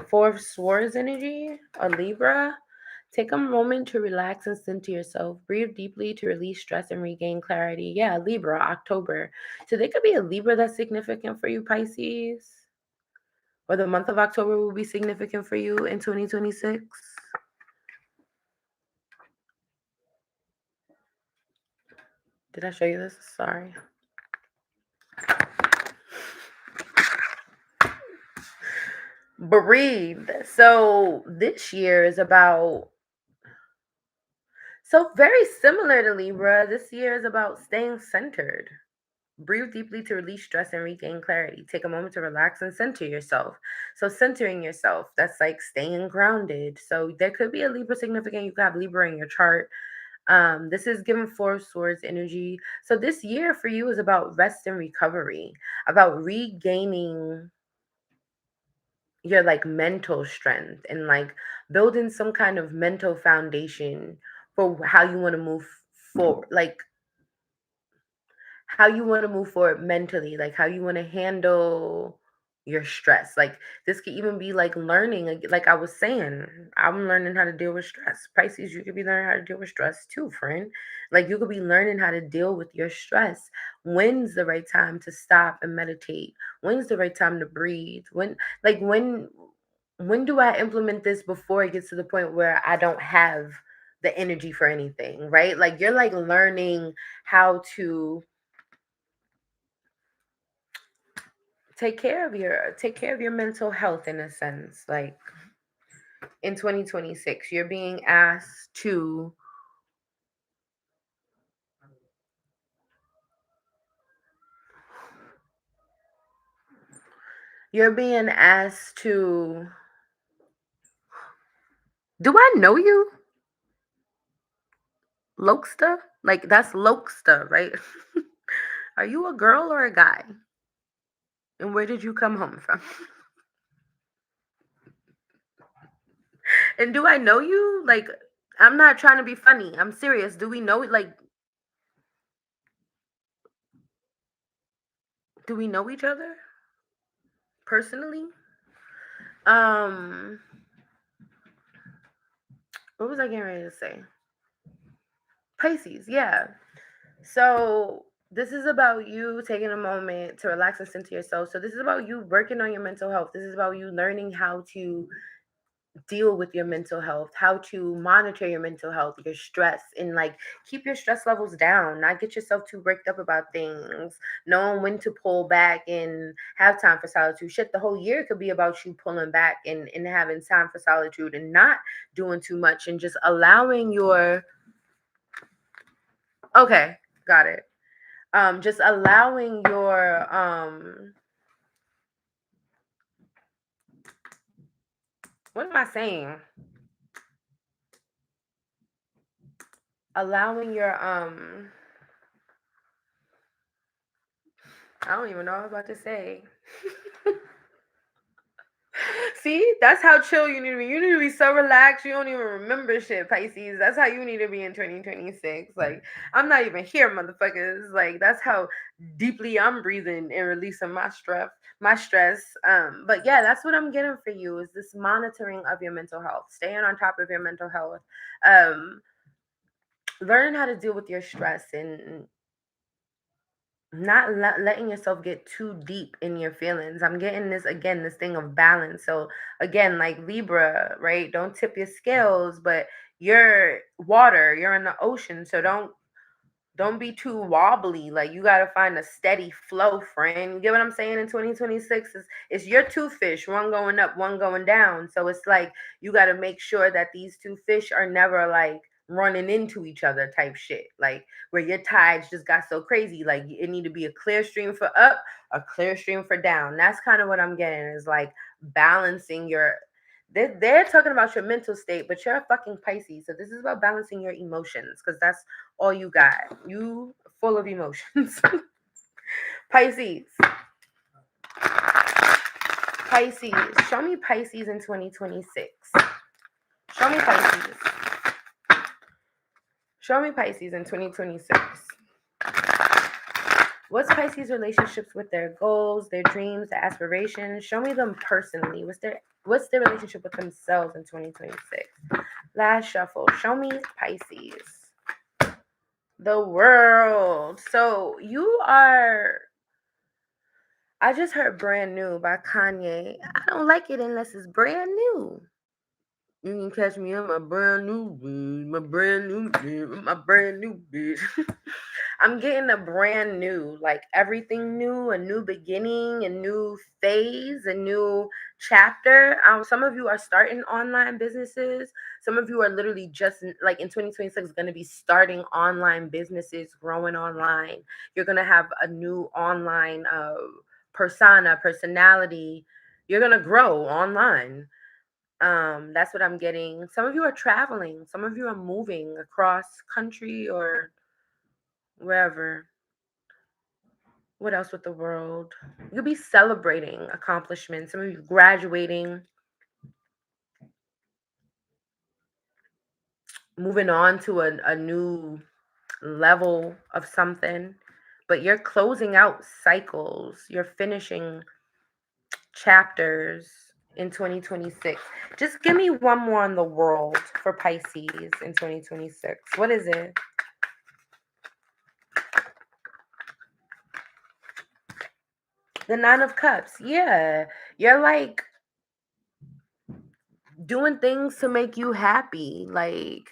Four of Swords energy, a Libra. Take a moment to relax and center yourself. Breathe deeply to release stress and regain clarity. Yeah, Libra, October. So there could be a Libra that's significant for you, Pisces. Or the month of October will be significant for you in 2026. Did I show you this? Sorry. Breathe. So this year is about, so very similar to Libra. This year is about staying centered. Breathe deeply to release stress and regain clarity. Take a moment to relax and center yourself. So centering yourself, that's like staying grounded. So there could be a Libra significant. You could have Libra in your chart. This is given Four of Swords energy. So this year for you is about rest and recovery, about regaining your like mental strength and like building some kind of mental foundation for how you want to move forward, like how you want to move forward mentally, like how you want to handle your stress. Like this could even be like learning, like I was saying, I'm learning how to deal with stress. Pisces, you could be learning how to deal with stress too, friend. Like you could be learning how to deal with your stress. When's the right time to stop and meditate? When's the right time to breathe? When do I implement this before it gets to the point where I don't have the energy for anything, right? Like you're like learning how to take care of your mental health in a sense. Like in 2026 you're being asked to, do I know you, Loksta? Like that's Loksta, right? Are you a girl or a guy, and where did you come home from? And do I know you? Like I'm not trying to be funny, I'm serious. Do we know, like, do we know each other personally? um what was I getting ready to say? Pisces, yeah. So this is about you taking a moment to relax and center yourself. So this is about you working on your mental health. This is about you learning how to deal with your mental health, how to monitor your mental health, your stress, and like keep your stress levels down, not get yourself too worked up about things, knowing when to pull back and have time for solitude. Shit, the whole year could be about you pulling back and having time for solitude and not doing too much and just allowing your, okay, got it, just allowing your what am I saying, allowing your I don't even know what I was about to say. See, that's how chill you need to be. You need to be so relaxed. You don't even remember shit, Pisces. That's how you need to be in 2026. Like, I'm not even here, motherfuckers. Like, that's how deeply I'm breathing and releasing my stress. But yeah, that's what I'm getting for you is this monitoring of your mental health, staying on top of your mental health, um, learning how to deal with your stress and not letting yourself get too deep in your feelings. I'm getting this again, this thing of balance. So again, like Libra, right? Don't tip your scales, but you're water, you're in the ocean, so don't be too wobbly. Like you gotta find a steady flow, friend. You get what I'm saying? In 2026 is it's your two fish, one going up, one going down. So it's like you gotta make sure that these two fish are never like running into each other type shit. Like where your tides just got so crazy. Like it need to be a clear stream for up, a clear stream for down. That's kind of what I'm getting is like balancing your they're talking about your mental state, but you're a fucking Pisces. So this is about balancing your emotions because that's all you got. You full of emotions. Pisces. Pisces. Show me Pisces in 2026. Show me Pisces. Show me Pisces in 2026. What's Pisces' relationships with their goals, their dreams, their aspirations? Show me them personally. What's their relationship with themselves in 2026? Last shuffle. Show me Pisces. The world. So you are. I just heard Brand New by Kanye. I don't like it unless it's brand new. You can catch me on my brand new bitch, my brand new bitch. I'm getting a brand new, like everything new, a new beginning, a new phase, a new chapter. Some of you are starting online businesses. Some of you are literally just like in 2026 going to be starting online businesses, growing online. You're going to have a new online personality. You're going to grow online. That's what I'm getting. Some of you are traveling. Some of you are moving across country or wherever. What else with the world? You'll be celebrating accomplishments. Some of you graduating, moving on to a new level of something. But you're closing out cycles. You're finishing chapters in 2026. Just give me one more on the world for Pisces in 2026. What is it? The Nine of Cups. Yeah. You're like doing things to make you happy. Like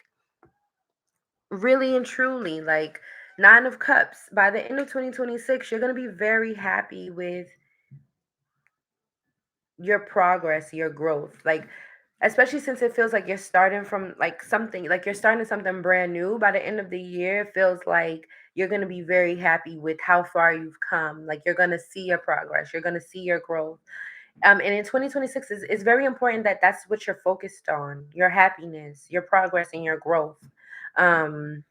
really and truly. Like Nine of Cups. By the end of 2026, you're going to be very happy with your progress, your growth. Like especially since it feels like you're starting from like something, like you're starting something brand new. By the end of the year, it feels like you're going to be very happy with how far you've come. Like you're going to see your progress, you're going to see your growth. And in 2026 it's very important that that's what you're focused on, your happiness, your progress, and your growth. um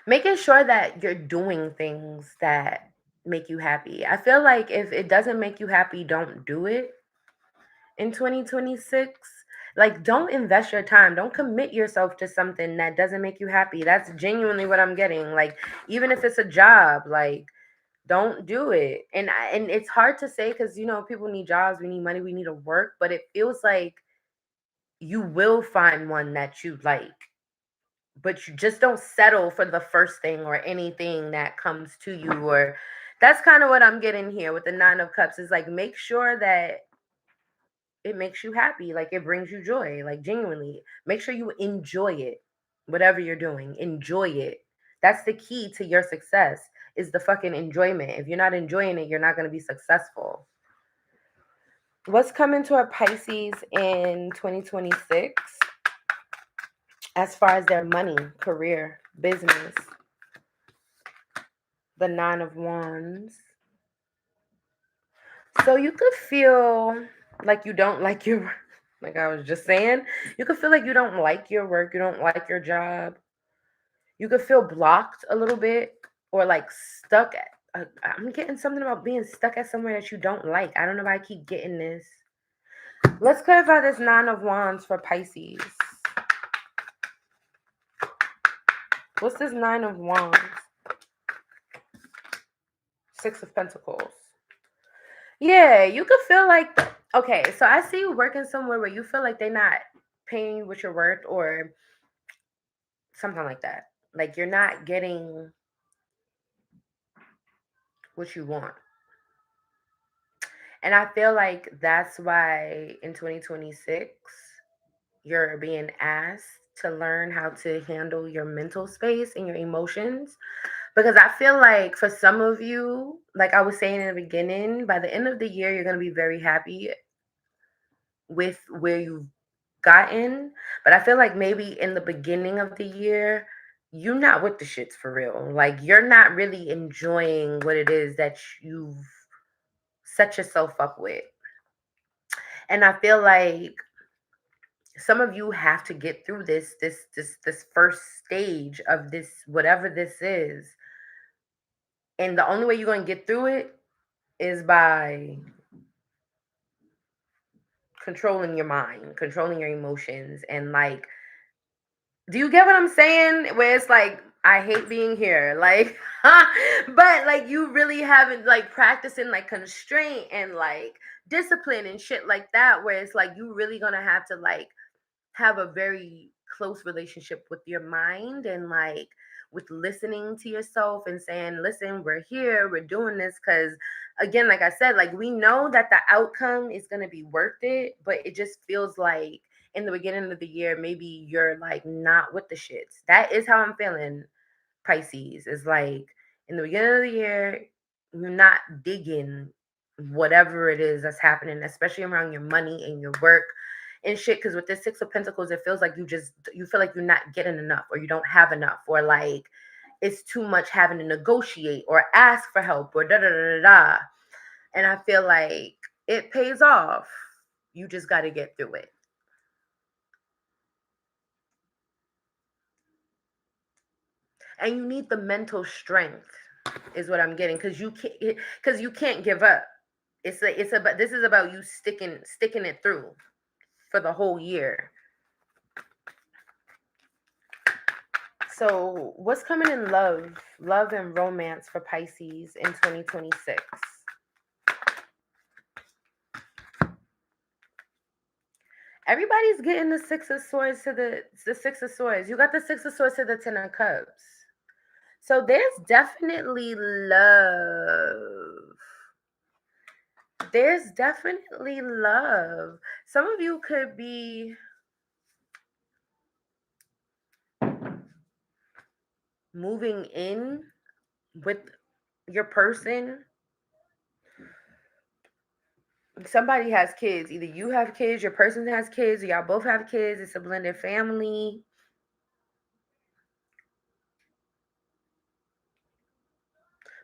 Making sure that you're doing things that make you happy. I feel like if it doesn't make you happy, don't do it in 2026. Like don't invest your time, don't commit yourself to something that doesn't make you happy. That's genuinely what I'm getting. Like even if it's a job, like don't do it. And it's hard to say because people need jobs, we need money, we need to work, but it feels like you will find one that you like, but you just don't settle for the first thing or anything that comes to you. Or that's kind of what I'm getting here with the Nine of Cups is like make sure that it makes you happy, like it brings you joy, like genuinely make sure you enjoy it. Whatever you're doing, enjoy it. That's the key to your success, is the fucking enjoyment. If you're not enjoying it, you're not going to be successful. What's coming to our Pisces in 2026 as far as their money, career, business? The Nine of Wands. So you could feel like you don't like your, like I was just saying, you could feel like you don't like your work, you don't like your job. You could feel blocked a little bit or like stuck I'm getting something about being stuck at somewhere that you don't like. I don't know why I keep getting this. Let's clarify this Nine of Wands for Pisces. What's this Nine of Wands? Six of Pentacles. Yeah, you could feel like, okay, so I see you working somewhere where you feel like they're not paying you what you're worth or something like that. Like you're not getting what you want. And I feel like that's why in 2026, you're being asked to learn how to handle your mental space and your emotions. Because I feel like for some of you, like I was saying in the beginning, by the end of the year, you're going to be very happy with where you've gotten. But I feel like maybe in the beginning of the year, you're not with the shits for real. Like you're not really enjoying what it is that you've set yourself up with. And I feel like some of you have to get through this first stage of this, whatever this is. And the only way you're going to get through it is by controlling your mind, controlling your emotions, and like, do you get what I'm saying? Where it's like, I hate being here, like, but like you really haven't like practicing like constraint and like discipline and shit like that, where it's like you really gonna have to like have a very close relationship with your mind and like with listening to yourself and saying, listen, we're here, we're doing this. Because again, like I said, like we know that the outcome is going to be worth it, but it just feels like in the beginning of the year, maybe you're like not with the shits. That is how I'm feeling, Pisces. Is like in the beginning of the year, you're not digging whatever it is that's happening, especially around your money and your work and shit. Because with this Six of Pentacles, it feels like you feel like you're not getting enough, or you don't have enough, or like it's too much having to negotiate or ask for help or da da da da da. And I feel like it pays off. You just got to get through it. And you need the mental strength, is what I'm getting, because you can't give up. It's about, this is about you sticking it through for the whole year. So what's coming in love and romance for Pisces in 2026? Everybody's getting the Six of Swords to the Six of Swords. You got the Six of Swords to the Ten of Cups. So there's definitely love. There's definitely love. Some of you could be moving in with your person. Somebody has kids. Either you have kids, your person has kids, or y'all both have kids. It's a blended family.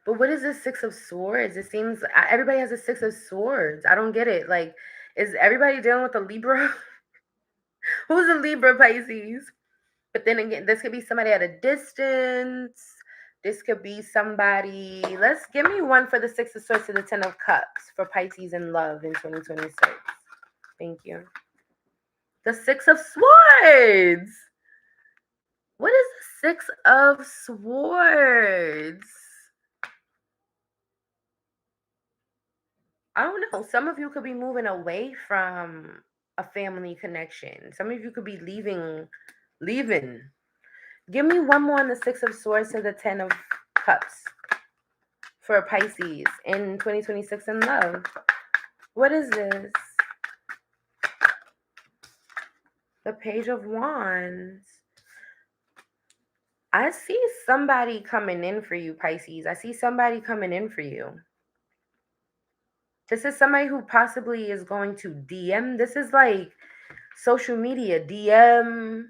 But what is this Six of Swords? It seems everybody has a Six of Swords. I don't get it. Like, is everybody dealing with a Libra? Who's a Libra, Pisces? But then again, this could be somebody at a distance. This could be somebody. Let's give me one for the Six of Swords to the Ten of Cups for Pisces in love in 2026. Thank you. The Six of Swords. What is the Six of Swords? I don't know. Some of you could be moving away from a family connection. Some of you could be leaving. Give me one more on the Six of Swords to the Ten of Cups for Pisces in 2026 in love. What is this? The Page of Wands. I see somebody coming in for you, Pisces. I see somebody coming in for you. This is somebody who possibly is going to DM. This is like social media, DM.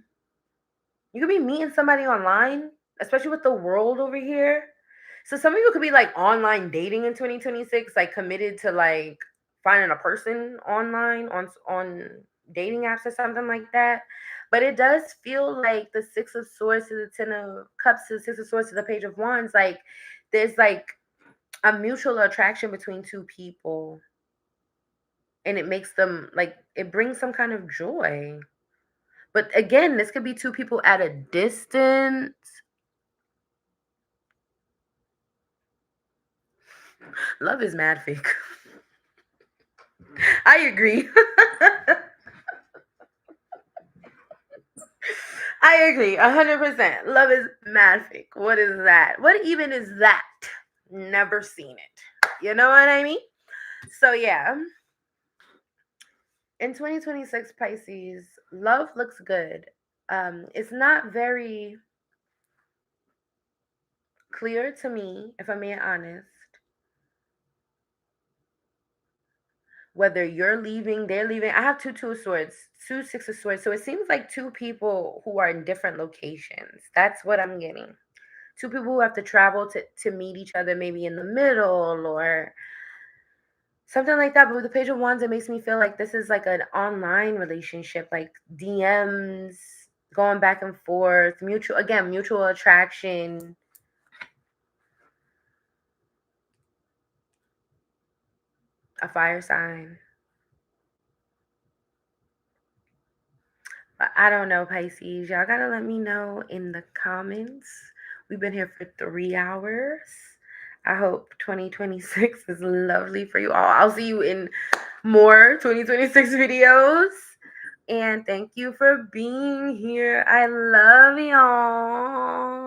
You could be meeting somebody online, especially with the world over here. So some of you could be like online dating in 2026, like committed to like finding a person online on dating apps or something like that. But it does feel like the Six of Swords to the Ten of Cups to the Six of Swords to the Page of Wands. Like there's like a mutual attraction between two people, and it makes them like it brings some kind of joy. But again, this could be two people at a distance. Love is mad fake. I agree. I agree 100%. Love is mad fake. What is that? What even is that? Never seen it. You know what I mean? So yeah. In 2026 Pisces, love looks good. It's not very clear to me, if I'm being honest, whether you're leaving, they're leaving. I have two of swords, two six of swords. So it seems like two people who are in different locations. That's what I'm getting. Two people who have to travel to meet each other, maybe in the middle or something like that. But with the Page of Wands, it makes me feel like this is like an online relationship, like DMs, going back and forth, mutual attraction. A fire sign. But I don't know, Pisces. Y'all gotta let me know in the comments. We've been here for 3 hours. I hope 2026 is lovely for you all. I'll see you in more 2026 videos. And thank you for being here. I love y'all.